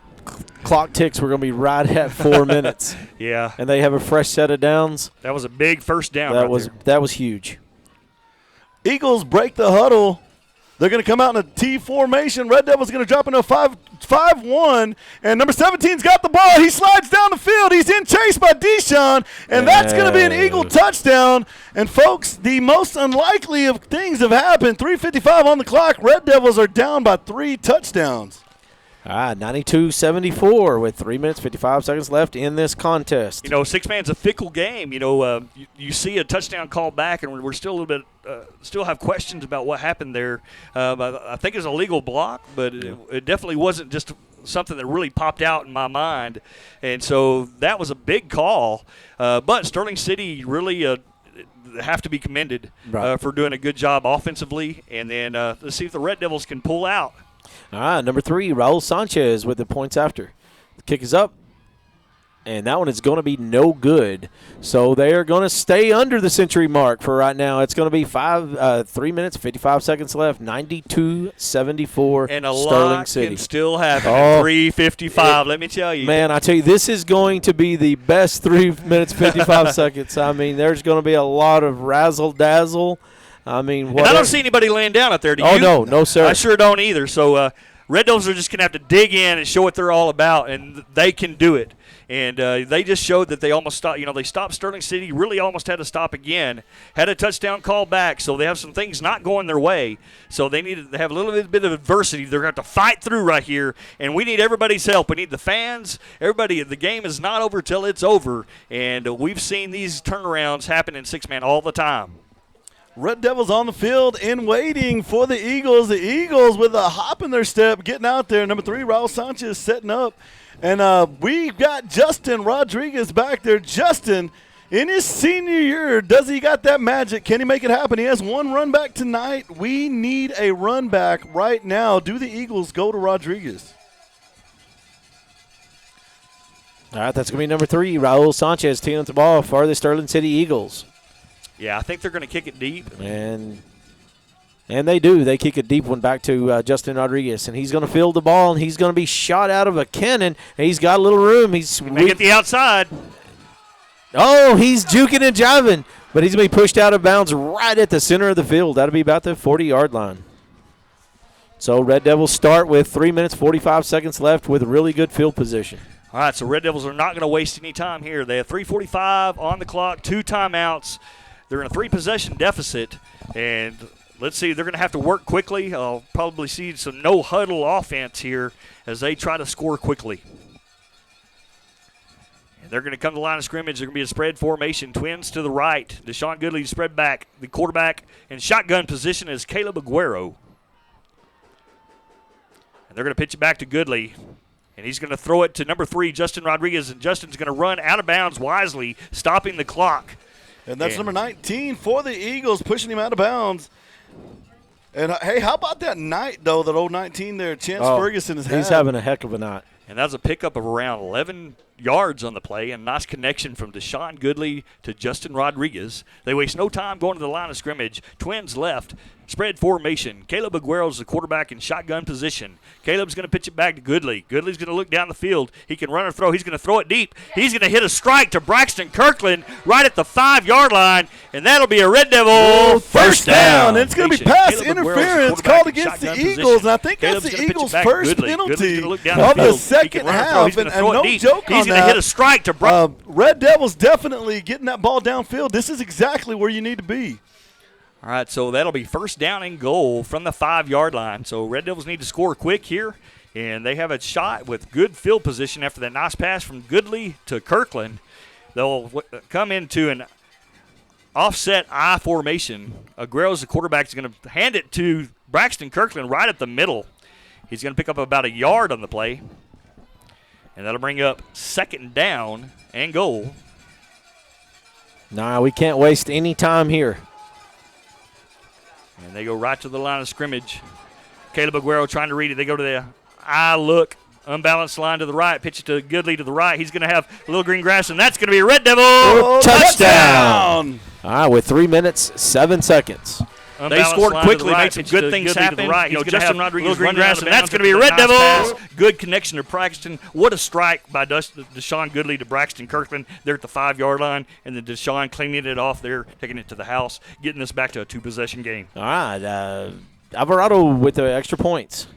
clock ticks, we're going to be right at 4 minutes. Yeah. And they have a fresh set of downs. That was a big first down. That was huge. Eagles break the huddle. They're going to come out in a T formation. Red Devils going to drop into a 5-1. And number 17's got the ball. He slides down the field. He's in chase by Deshaun. And that's going to be an Eagle touchdown. And, folks, the most unlikely of things have happened. 3:55 on the clock. Red Devils are down by 3 touchdowns. 92-74 with 3 minutes, 55 seconds left in this contest. You know, 6-man's a fickle game. You know, you see a touchdown call back, and we're still a little bit still have questions about what happened there. I think it's a legal block, but it definitely wasn't just something that really popped out in my mind. And so that was a big call. But Sterling City really have to be commended for doing a good job offensively. And then let's see if the Red Devils can pull out. All right, number 3, Raul Sanchez with the points after. The kick is up. and that one is going to be no good. So they are going to stay under the century mark for right now. It's going to be 3 minutes, 55 seconds left, 92-74 and a Sterling lot City. can still happen at 3:55. Let me tell you, man. I tell you, this is going to be the best 3 minutes 55 seconds. I mean, there's going to be a lot of razzle dazzle. I mean, and I don't see anybody laying down out there. Do you? Oh no, sir. I sure don't either. So Red Devils are just going to have to dig in and show what they're all about, and they can do it. And they just showed that they almost stopped. They stopped Sterling City, really almost had to stop again. Had a touchdown call back, so they have some things not going their way. So they need to have a little bit of adversity. They're going to have to fight through right here, and we need everybody's help. We need the fans, everybody. The game is not over till it's over, and we've seen these turnarounds happen in six-man all the time. Red Devils on the field and waiting for the Eagles. The Eagles with a hop in their step, getting out there. Number 3, Raul Sanchez setting up. And we've got Justin Rodriguez back there. Justin, in his senior year, does he got that magic? Can he make it happen? He has one run back tonight. We need a run back right now. Do the Eagles go to Rodriguez? All right, that's going to be number 3, Raul Sanchez, teeing up the ball for the Sterling City Eagles. Yeah, I think they're going to kick it deep. And they do. They kick a deep one back to Justin Rodriguez, and he's going to field the ball, and he's going to be shot out of a cannon. And he's got a little room. He's may get the outside. Oh, he's juking and jiving, but he's going to be pushed out of bounds right at the center of the field. That'll be about the 40-yard line. So Red Devils start with 3 minutes, 45 seconds left with really good field position. All right, so Red Devils are not going to waste any time here. They have 3:45 on the clock, 2 timeouts. They're in a 3-possession deficit, and let's see, they're going to have to work quickly. I'll probably see some no-huddle offense here as they try to score quickly. And they're going to come to the line of scrimmage. They're going to be a spread formation. Twins to the right. Deshaun Goodley spread back. The quarterback in shotgun position is Caleb Aguero. And they're going to pitch it back to Goodley. And he's going to throw it to number 3, Justin Rodriguez. And Justin's going to run out of bounds wisely, stopping the clock. And that's number 19 for the Eagles, pushing him out of bounds. And, hey, how about that night, though, that old 19 there, Chance Ferguson has had? He's having a heck of a night. And that was a pickup of around 11 yards on the play, and nice connection from Deshaun Goodley to Justin Rodriguez. They waste no time going to the line of scrimmage. Twins left, spread formation. Caleb Aguero's the quarterback in shotgun position. Caleb's going to pitch it back to Goodley. Goodley's going to look down the field. He can run or throw. He's going to throw it deep. He's going to hit a strike to Braxton Kirkland right at the 5-yard line, and that'll be a Red Devil first down. And it's going to be pass interference called against the Eagles, and I think that's the Eagles' first penalty of the second half. And no joke on that. He's going to hit a strike to Braxton. Red Devils definitely getting that ball downfield. This is exactly where you need to be. All right, so that'll be first down and goal from the 5-yard line. So Red Devils need to score quick here, and they have a shot with good field position after that nice pass from Goodley to Kirkland. They'll come into an offset I formation. Aguero's the quarterback is going to hand it to Braxton Kirkland right at the middle. He's going to pick up about a yard on the play, and that'll bring up second down and goal. Nah, we can't waste any time here. And they go right to the line of scrimmage. Caleb Aguero trying to read it. They go to the look, unbalanced line to the right, pitch it to Goodley to the right. He's going to have a little green grass, and that's going to be a Red Devil touchdown. All right, with 3 minutes, 7 seconds. They scored quickly, made some good things happen. Right. He's going to have Rodriguez green grass, and that's going to be a Red Devil. Good connection to Braxton. What a strike by Deshaun Goodley to Braxton Kirkland there at the 5-yard line, and then Deshaun cleaning it off there, taking it to the house, getting this back to a 2-possession game. All right, Alvarado with the extra points.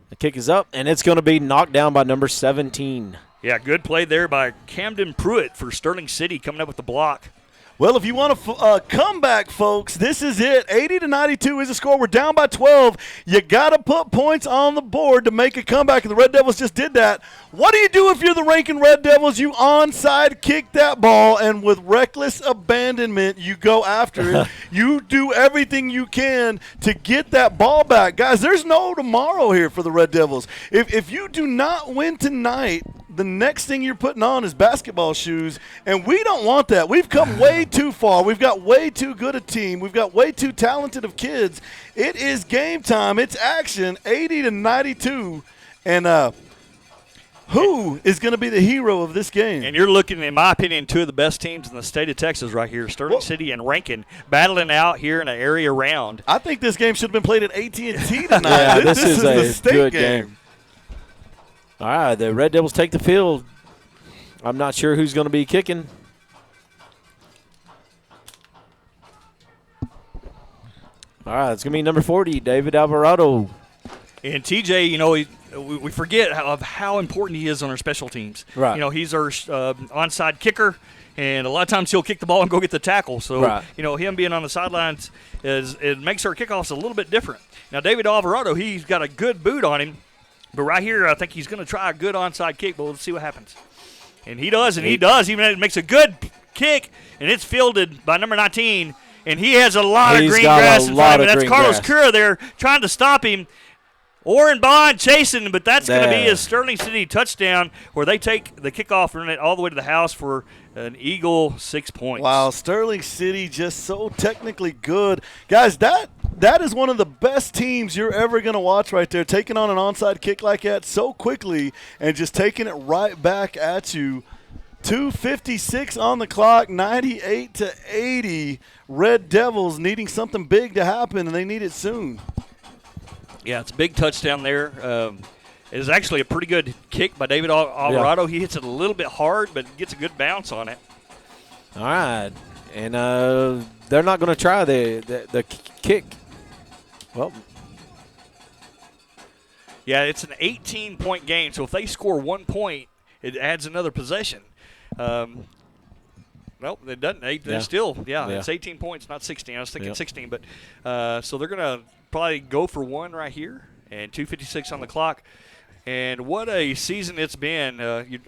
The kick is up, and it's going to be knocked down by number 17. Yeah, good play there by Camden Pruitt for Sterling City coming up with the block. Well, if you want to come back, folks, this is it. 80-92 is the score. We're down by 12. You got to put points on the board to make a comeback, and the Red Devils just did that. What do you do if you're the Rankin Red Devils? You onside kick that ball, and with reckless abandonment, you go after it. You do everything you can to get that ball back. Guys, there's no tomorrow here for the Red Devils. If you do not win tonight, the next thing you're putting on is basketball shoes, and we don't want that. We've come way too far. We've got way too good a team. We've got way too talented of kids. It is game time. It's action, 80-92, and Who is going to be the hero of this game? And you're looking, in my opinion, two of the best teams in the state of Texas right here, Sterling City and Rankin, battling out here in an area round. I think this game should have been played at AT&T tonight. Yeah, this is a the state good game. All right, the Red Devils take the field. I'm not sure who's going to be kicking. All right, it's going to be number 40, David Alvarado. And TJ, we forget how important he is on our special teams. Right. He's our onside kicker, and a lot of times he'll kick the ball and go get the tackle. So, right. Him being on the sidelines it makes our kickoffs a little bit different. Now, David Alvarado, he's got a good boot on him, but right here I think he's going to try a good onside kick, but we'll see what happens. And he does, Even makes a good kick, and it's fielded by number 19, and he has a lot of green grass in front of him. And that's Carlos Cura there trying to stop him. Oren Bond chasing, but that's going to be a Sterling City touchdown where they take the kickoff and run it all the way to the house for an Eagle 6 points. Wow, Sterling City just so technically good. Guys, that is one of the best teams you're ever going to watch right there, taking on an onside kick like that so quickly and just taking it right back at you. 2:56 on the clock, 98-80. Red Devils needing something big to happen, and they need it soon. Yeah, it's a big touchdown there. It is actually a pretty good kick by David Alvarado. Yeah. He hits it a little bit hard, but gets a good bounce on it. All right. And they're not going to try the kick. Well, yeah, it's an 18-point game, so if they score 1 point, it adds another possession. Nope, it doesn't. It's 18 points, not 16. I was thinking 16, but so they're going to probably go for one right here, and 2:56 on the clock. And what a season it's been. You're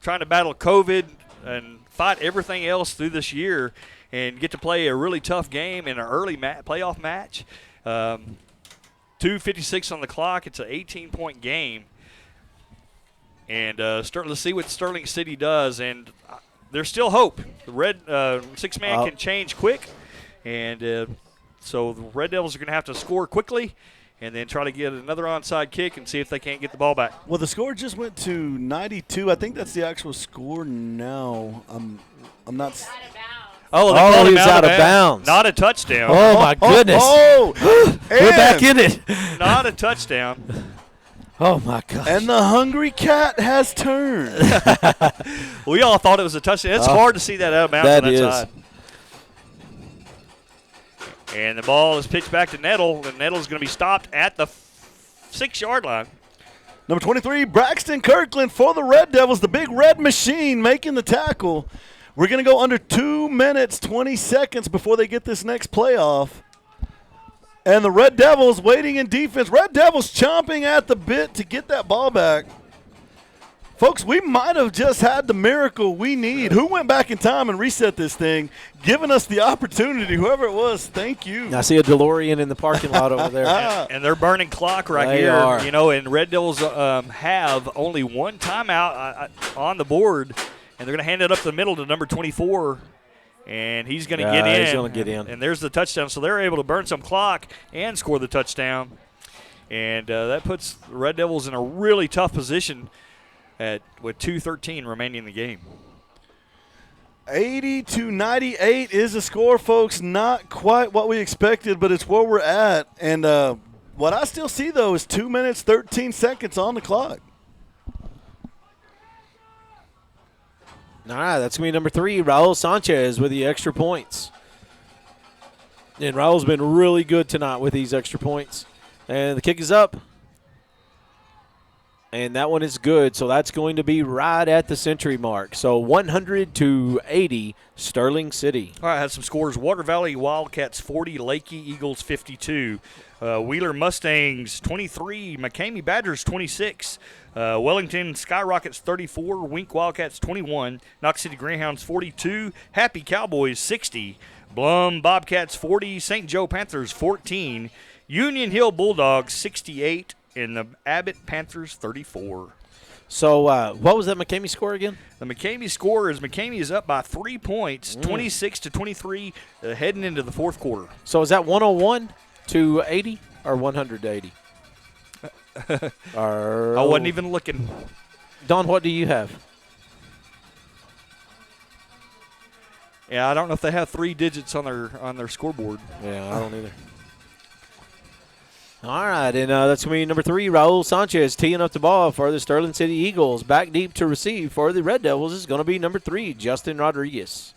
trying to battle COVID and fight everything else through this year and get to play a really tough game in an early playoff match. 2:56 on the clock. It's an 18-point game. And let's see what Sterling City does. And there's still hope. The red six-man can change quick. And so the Red Devils are going to have to score quickly and then try to get another onside kick and see if they can't get the ball back. Well, the score just went to 92. I think that's the actual score now. I'm not – Oh, he's out of bounds. Not a touchdown. Oh, my goodness. We're back in it. Not a touchdown. Oh, my gosh. And the hungry cat has turned. We all thought it was a touchdown. It's hard to see that out of bounds on that side. And the ball is pitched back to Nettle, and Nettle's going to be stopped at the 6-yard line. Number 23, Braxton Kirkland for the Red Devils, the big red machine making the tackle. We're going to go under 2 minutes, 20 seconds before they get this next playoff. And the Red Devils waiting in defense. Red Devils chomping at the bit to get that ball back. Folks, we might have just had the miracle we need. Who went back in time and reset this thing, giving us the opportunity? Whoever it was, thank you. I see a DeLorean in the parking lot over there. And they're burning clock right here. And Red Devils have only one timeout on the board, and they're going to hand it up the middle to number 24. And he's going to get in. He's going to get in. And there's the touchdown. So they're able to burn some clock and score the touchdown. And that puts the Red Devils in a really tough position with 2:13 remaining in the game. 80-98 is the score, folks. Not quite what we expected, but it's where we're at. And what I still see, though, is 2 minutes, 13 seconds on the clock. All right, that's going to be number 3, Raul Sanchez with the extra points. And Raul's been really good tonight with these extra points. And the kick is up. And that one is good, so that's going to be right at the century mark. So 100-80, Sterling City. All right, I had some scores. Water Valley Wildcats 40, Lakey Eagles 52. Wheeler Mustangs 23, McCamey Badgers 26. Wellington Skyrockets 34, Wink Wildcats 21, Knox City Greyhounds 42, Happy Cowboys 60, Blum Bobcats 40, St. Joe Panthers 14, Union Hill Bulldogs 68, and the Abbott Panthers 34. So what was that McCamey score again? The McCamey score is McCamey is up by 3 points, 26-23, heading into the fourth quarter. So is that 101-80 or 100-80? I wasn't even looking. Don, what do you have? Yeah, I don't know if they have 3 digits on their scoreboard. Yeah, I don't either. All right, and that's going to be number 3, Raul Sanchez, teeing up the ball for the Sterling City Eagles. Back deep to receive for the Red Devils is going to be number 3, Justin Rodriguez.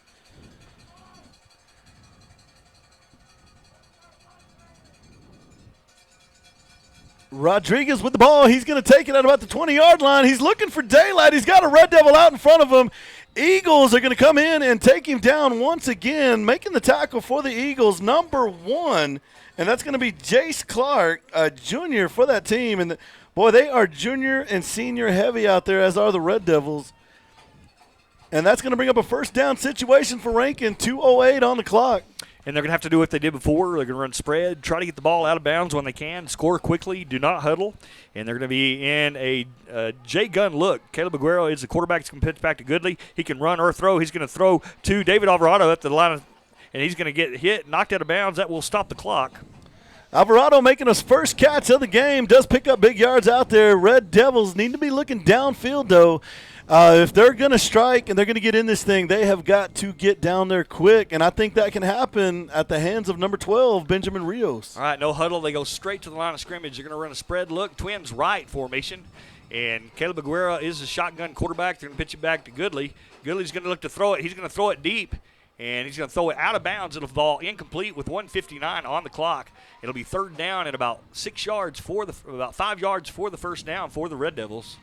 Rodriguez with the ball. He's going to take it at about the 20-yard line. He's looking for daylight. He's got a Red Devil out in front of him. Eagles are going to come in and take him down once again, making the tackle for the Eagles, number 1. And that's going to be Jace Clark, a junior for that team. And, boy, they are junior and senior heavy out there, as are the Red Devils. And that's going to bring up a first down situation for Rankin, 2:08 on the clock. And they're going to have to do what they did before. They're going to run spread, try to get the ball out of bounds when they can, score quickly, do not huddle. And they're going to be in a J-gun look. Caleb Aguero is the quarterback. He's going to pitch back to Goodley. He can run or throw. He's going to throw to David Alvarado at the line, and he's going to get hit, knocked out of bounds. That will stop the clock. Alvarado making his first catch of the game, does pick up big yards out there. Red Devils need to be looking downfield, though. If they're going to strike and they're going to get in this thing, they have got to get down there quick, and I think that can happen at the hands of number 12, Benjamin Rios. All right, no huddle. They go straight to the line of scrimmage. They're going to run a spread look, twins right formation, and Caleb Aguero is the shotgun quarterback. They're going to pitch it back to Goodley. Goodley's going to look to throw it. He's going to throw it deep, and he's going to throw it out of bounds. It'll fall incomplete with 1:59 on the clock. It'll be third down at about 6 yards about 5 yards for the first down for the Red Devils.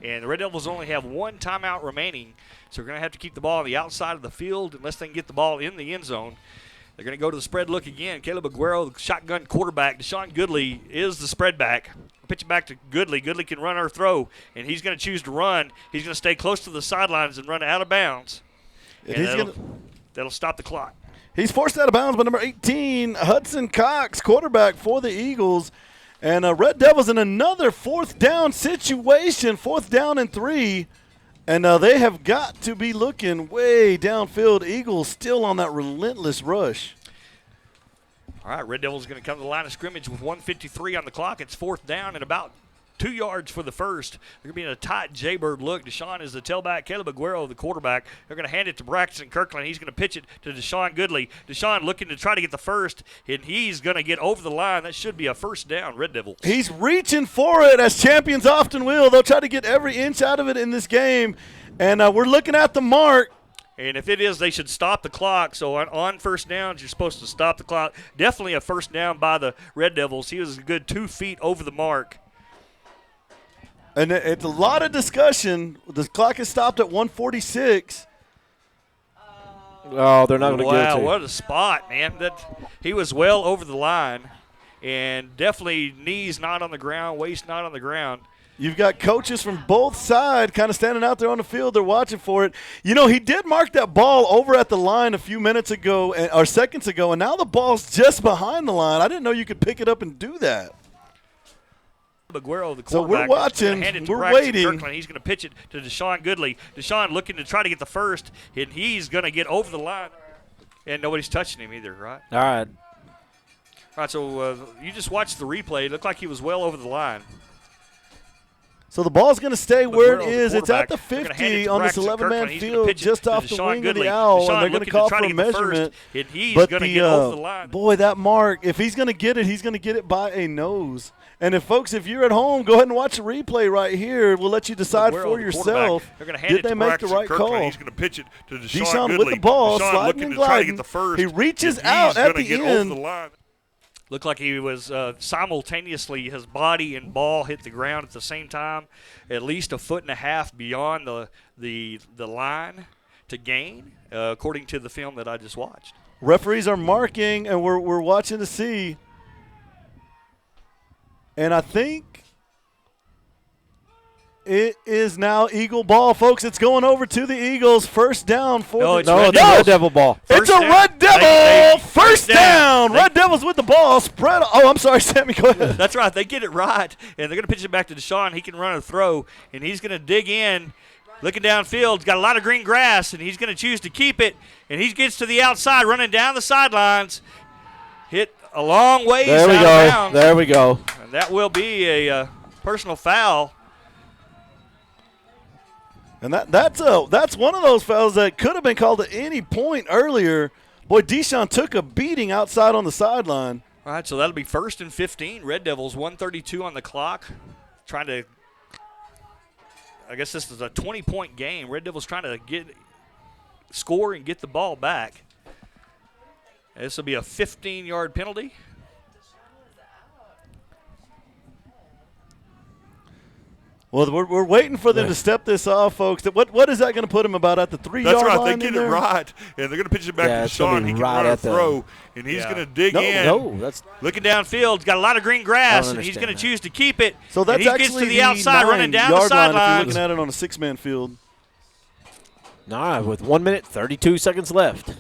And the Red Devils only have 1 timeout remaining, so we're going to have to keep the ball on the outside of the field unless they can get the ball in the end zone. They're going to go to the spread look again. Caleb Aguero, the shotgun quarterback. Deshaun Goodley is the spread back. Pitch it back to Goodley. Goodley can run or throw, and he's going to choose to run. He's going to stay close to the sidelines and run out of bounds. And that'll stop the clock. He's forced out of bounds by number 18, Hudson Cox, quarterback for the Eagles. And Red Devils in another fourth down situation, 4th down and 3. And they have got to be looking way downfield. Eagles still on that relentless rush. All right, Red Devils going to come to the line of scrimmage with 1:53 on the clock. It's 4th down and about 2 yards for the first. They're going to be in a tight Jaybird look. Deshaun is the tailback. Caleb Aguero, the quarterback. They're going to hand it to Braxton Kirkland. He's going to pitch it to Deshaun Goodley. Deshaun looking to try to get the first, and he's going to get over the line. That should be a first down, Red Devils. He's reaching for it, as champions often will. They'll try to get every inch out of it in this game. And we're looking at the mark. And if it is, they should stop the clock. So on first downs, you're supposed to stop the clock. Definitely a first down by the Red Devils. He was a good 2 feet over the mark. And it's a lot of discussion. The clock is stopped at 1:46. Oh, they're not going to get it to Wow, you. what a spot, man. He was well over the line, and definitely knees not on the ground, waist not on the ground. You've got coaches from both sides kind of standing out there on the field. They're watching for it. You know, he did mark that ball over at the line a few minutes ago or seconds ago, and now the ball's just behind the line. I didn't know you could pick it up and do that. Aguero, the quarterback, so we're watching, we're waiting. Kirkland. He's going to pitch it to Deshaun Goodley. Deshaun looking to try to get the first, and he's going to get over the line. And nobody's touching him either, right? All right. All right, so you just watched the replay. It looked like he was well over the line. So the ball's going to stay where it Aguero, is. the It's at the quarterback. 50 on this 11-man He's field pitch it just to off the Deshaun wing Goodley. of the owl, Deshaun and they're going to looking call try for to a get the first, measurement. and he's going to get over the line. Boy, that mark, if he's going to get it, he's going to get it by a nose. And if you're at home, go ahead and watch the replay right here. We'll let you decide for yourself. Did they make the right call? He's going to pitch it to Deshaun Goodley. with the ball, Deshaun sliding looking and to try to gliding. get the first. He reaches and out at the he's gonna end. get over the line. Looked like he was simultaneously, his body and ball hit the ground at the same time, at least 1.5 feet beyond the line to gain, according to the film that I just watched. Referees are marking, and we're watching to see. And I think it is now Eagle ball, folks. It's going over to the Eagles. First down for the it's Red it's a Red Devil ball. It's a Red Devil. First down. Red Devils with the ball. Spread. Oh, I'm sorry, Sammy. Go ahead. That's right. They get it right, and they're going to pitch it back to Deshaun. He can run a throw, and he's going to dig in, looking downfield. He's got a lot of green grass, and he's going to choose to keep it, and he gets to the outside, running down the sidelines. Hit a long ways out of bounds. There we go. And that will be a personal foul. And that's one of those fouls that could have been called at any point earlier. Boy, Deshaun took a beating outside on the sideline. All right, so that'll be 1st and 15. Red Devils, 1:32 on the clock. Trying to – I guess this is a 20-point game. Red Devils trying to score and get the ball back. This will be a 15-yard penalty. Well, we're waiting for them to step this off, folks. What is that going to put them about at the 3-yard line? That's right. They get it right, and they're going to pitch it back to Sean. He can run a throw, and he's going to dig in. No, that's looking downfield. He's got a lot of green grass, and he's going to choose to keep it. So that's and he actually gets to the outside, running down the 9-yard line if sideline. you're looking at it on a 6-man field. all right. With 1 minute, 32 seconds left.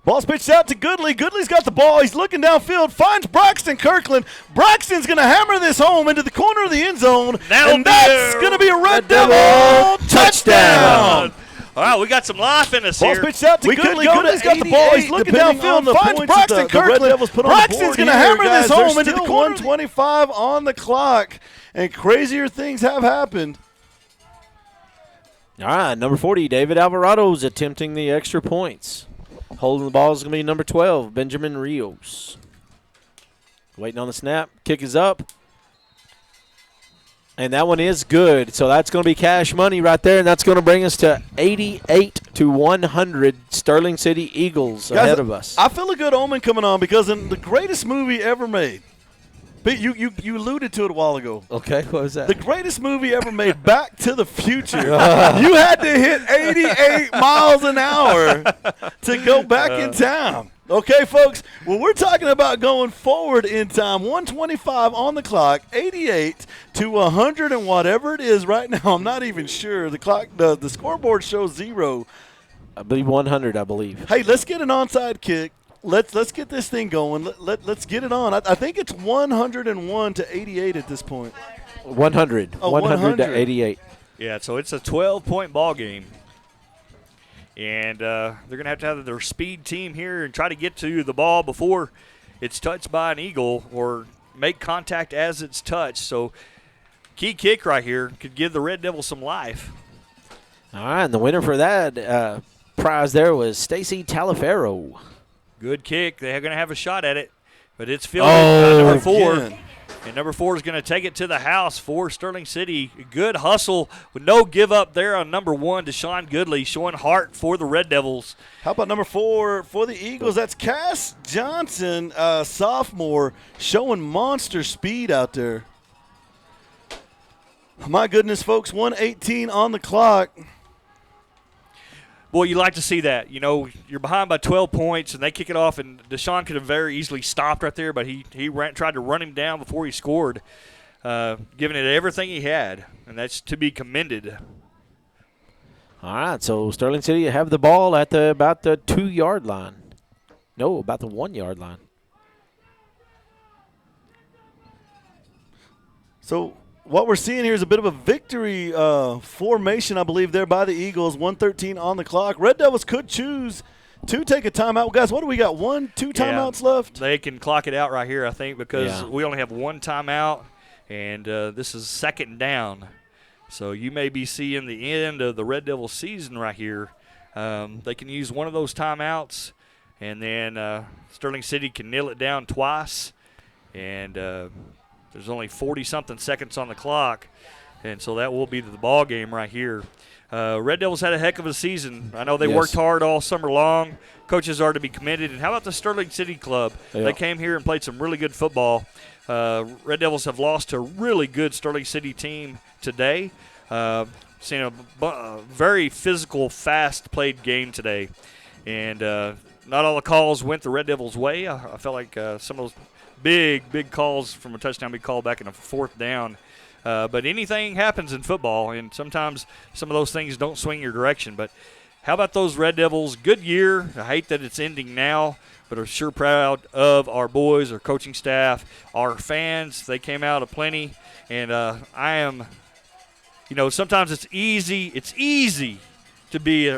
Ball's pitched out to Goodley. Goodley's got the ball. He's looking downfield. Finds Braxton Kirkland. Braxton's going to hammer this home into the corner of the end zone. And that's going to be a Red Devil touchdown. All right, we got some life in us here. Ball's pitched out to Goodley. Goodley's got the ball. He's looking downfield. Finds Braxton Kirkland. Braxton's going to hammer this home into the corner. 1:25 on the clock. And crazier things have happened. All right, number 40, David Alvarado's attempting the extra points. Holding the ball is going to be number 12, Benjamin Rios. Waiting on the snap. Kick is up. And that one is good. So that's going to be cash money right there, and that's going to bring us to 88-100 Sterling City Eagles ahead of us. I feel a good omen coming on because in the greatest movie ever made, you alluded to it a while ago. Okay, what was that? The greatest movie ever made, Back to the Future. You had to hit 88 miles an hour to go back in time. Okay, folks, well, we're talking about going forward in time. 1:25 on the clock, 88-100 and whatever it is right now. I'm not even sure. The clock, the scoreboard shows 0. I believe 100, I believe. Hey, let's get an onside kick. Let's get this thing going. Let's get it on. I think it's 101 to 88 at this point. 100. Oh, 100 to 88. Yeah, so it's a 12-point ball game. And they're going to have their speed team here and try to get to the ball before it's touched by an Eagle or make contact as it's touched. So key kick right here could give the Red Devils some life. All right, and the winner for that prize there was Stacy Talaferro. Good kick. They're going to have a shot at it, but it's fielded by number 4. Again. And number 4 is going to take it to the house for Sterling City. Good hustle with no give up there on number 1, Deshaun Goodley, showing heart for the Red Devils. How about number 4 for the Eagles? That's Cass Johnson, sophomore, showing monster speed out there. My goodness, folks, 1:18 on the clock. Boy, you like to see that. You know, you're behind by 12 points, and they kick it off, and Deshaun could have very easily stopped right there, but he tried to run him down before he scored, giving it everything he had, and that's to be commended. All right, so Sterling City have the ball at about the 2-yard line. No, about the 1-yard line. So what we're seeing here is a bit of a victory formation, I believe, there by the Eagles. 1:13 on the clock. Red Devils could choose to take a timeout. Guys, what do we got? 1, 2 timeouts left? They can clock it out right here, I think, because we only have 1 timeout, and this is 2nd down. So you may be seeing the end of the Red Devil season right here. They can use one of those timeouts, and then Sterling City can nail it down twice, and there's only 40-something seconds on the clock, and so that will be the ball game right here. Red Devils had a heck of a season. I know they worked hard all summer long. Coaches are to be commended. And how about the Sterling City Club? Yeah. They came here and played some really good football. Red Devils have lost to a really good Sterling City team today. Seen a very physical, fast-played game today. And not all the calls went the Red Devils' way. I felt like some of those big calls from a touchdown be called back in a 4th down. But anything happens in football, and sometimes some of those things don't swing your direction. But how about those Red Devils? Good year. I hate that it's ending now, but I'm sure proud of our boys, our coaching staff, our fans. They came out aplenty, and I am, sometimes it's easy. It's easy to be,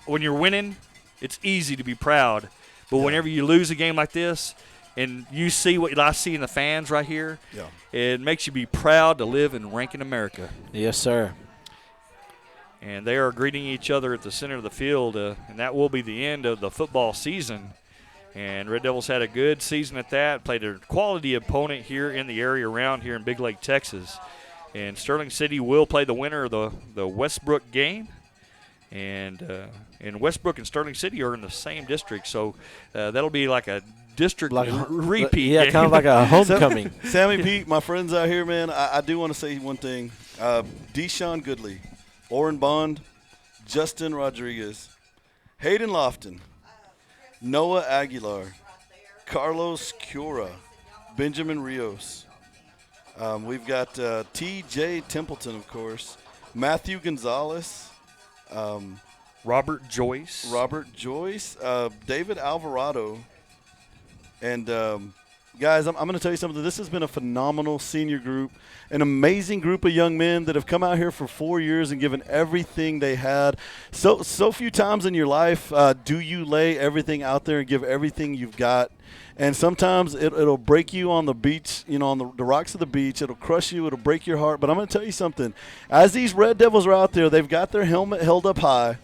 when you're winning, it's easy to be proud. But whenever you lose a game like this, and you see what I see in the fans right here, it makes you be proud to live in Rankin, America. Yes, sir. And they are greeting each other at the center of the field, and that will be the end of the football season. And Red Devils had a good season at that, played a quality opponent here in the area around here in Big Lake, Texas. And Sterling City will play the winner of the Westbrook game. And Westbrook and Sterling City are in the same district, so that'll be like a district repeat. Yeah, game. kind of like a homecoming. Sammy Pete, my friends out here, man, I do want to say one thing. Deshaun Goodley, Orrin Bond, Justin Rodriguez, Hayden Lofton, Noah Aguilar, Carlos Cura, Benjamin Rios. We've got T.J. Templeton, of course, Matthew Gonzalez, Robert Joyce, David Alvarado, and guys, I'm going to tell you something. This has been a phenomenal senior group, an amazing group of young men that have come out here for 4 years and given everything they had. So few times in your life do you lay everything out there and give everything you've got. And sometimes it'll break you on the beach, on the rocks of the beach. It'll crush you. It'll break your heart. But I'm going to tell you something. As these Red Devils are out there, they've got their helmet held up high.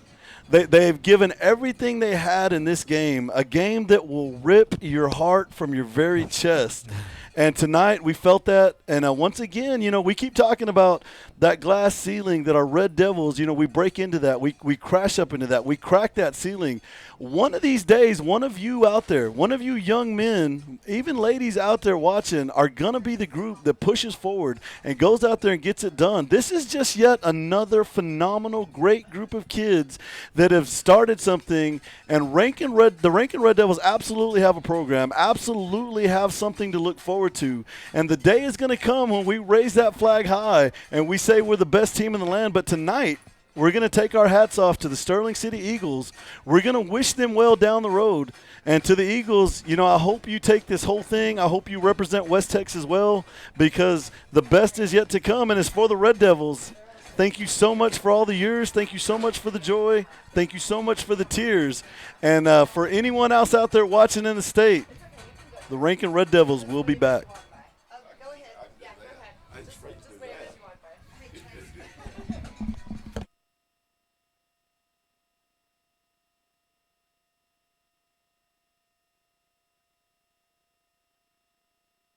They've given everything they had in this game, a game that will rip your heart from your very chest. And tonight we felt that. And once again, we keep talking about that glass ceiling that our Red Devils, we break into that. We crash up into that. We crack that ceiling. One of these days, one of you out there, one of you young men, even ladies out there watching, are going to be the group that pushes forward and goes out there and gets it done. This is just yet another phenomenal, great group of kids that have started something. And the Rankin Red Devils absolutely have a program, absolutely have something to look forward to. And the day is going to come when we raise that flag high and we say we're the best team in the land. But tonight, we're going to take our hats off to the Sterling City Eagles. We're going to wish them well down the road. And to the Eagles, I hope you take this whole thing. I hope you represent West Texas well, because the best is yet to come. And as for the Red Devils, thank you so much for all the years. Thank you so much for the joy. Thank you so much for the tears. And for anyone else out there watching in the state, the Rankin Red Devils will be back.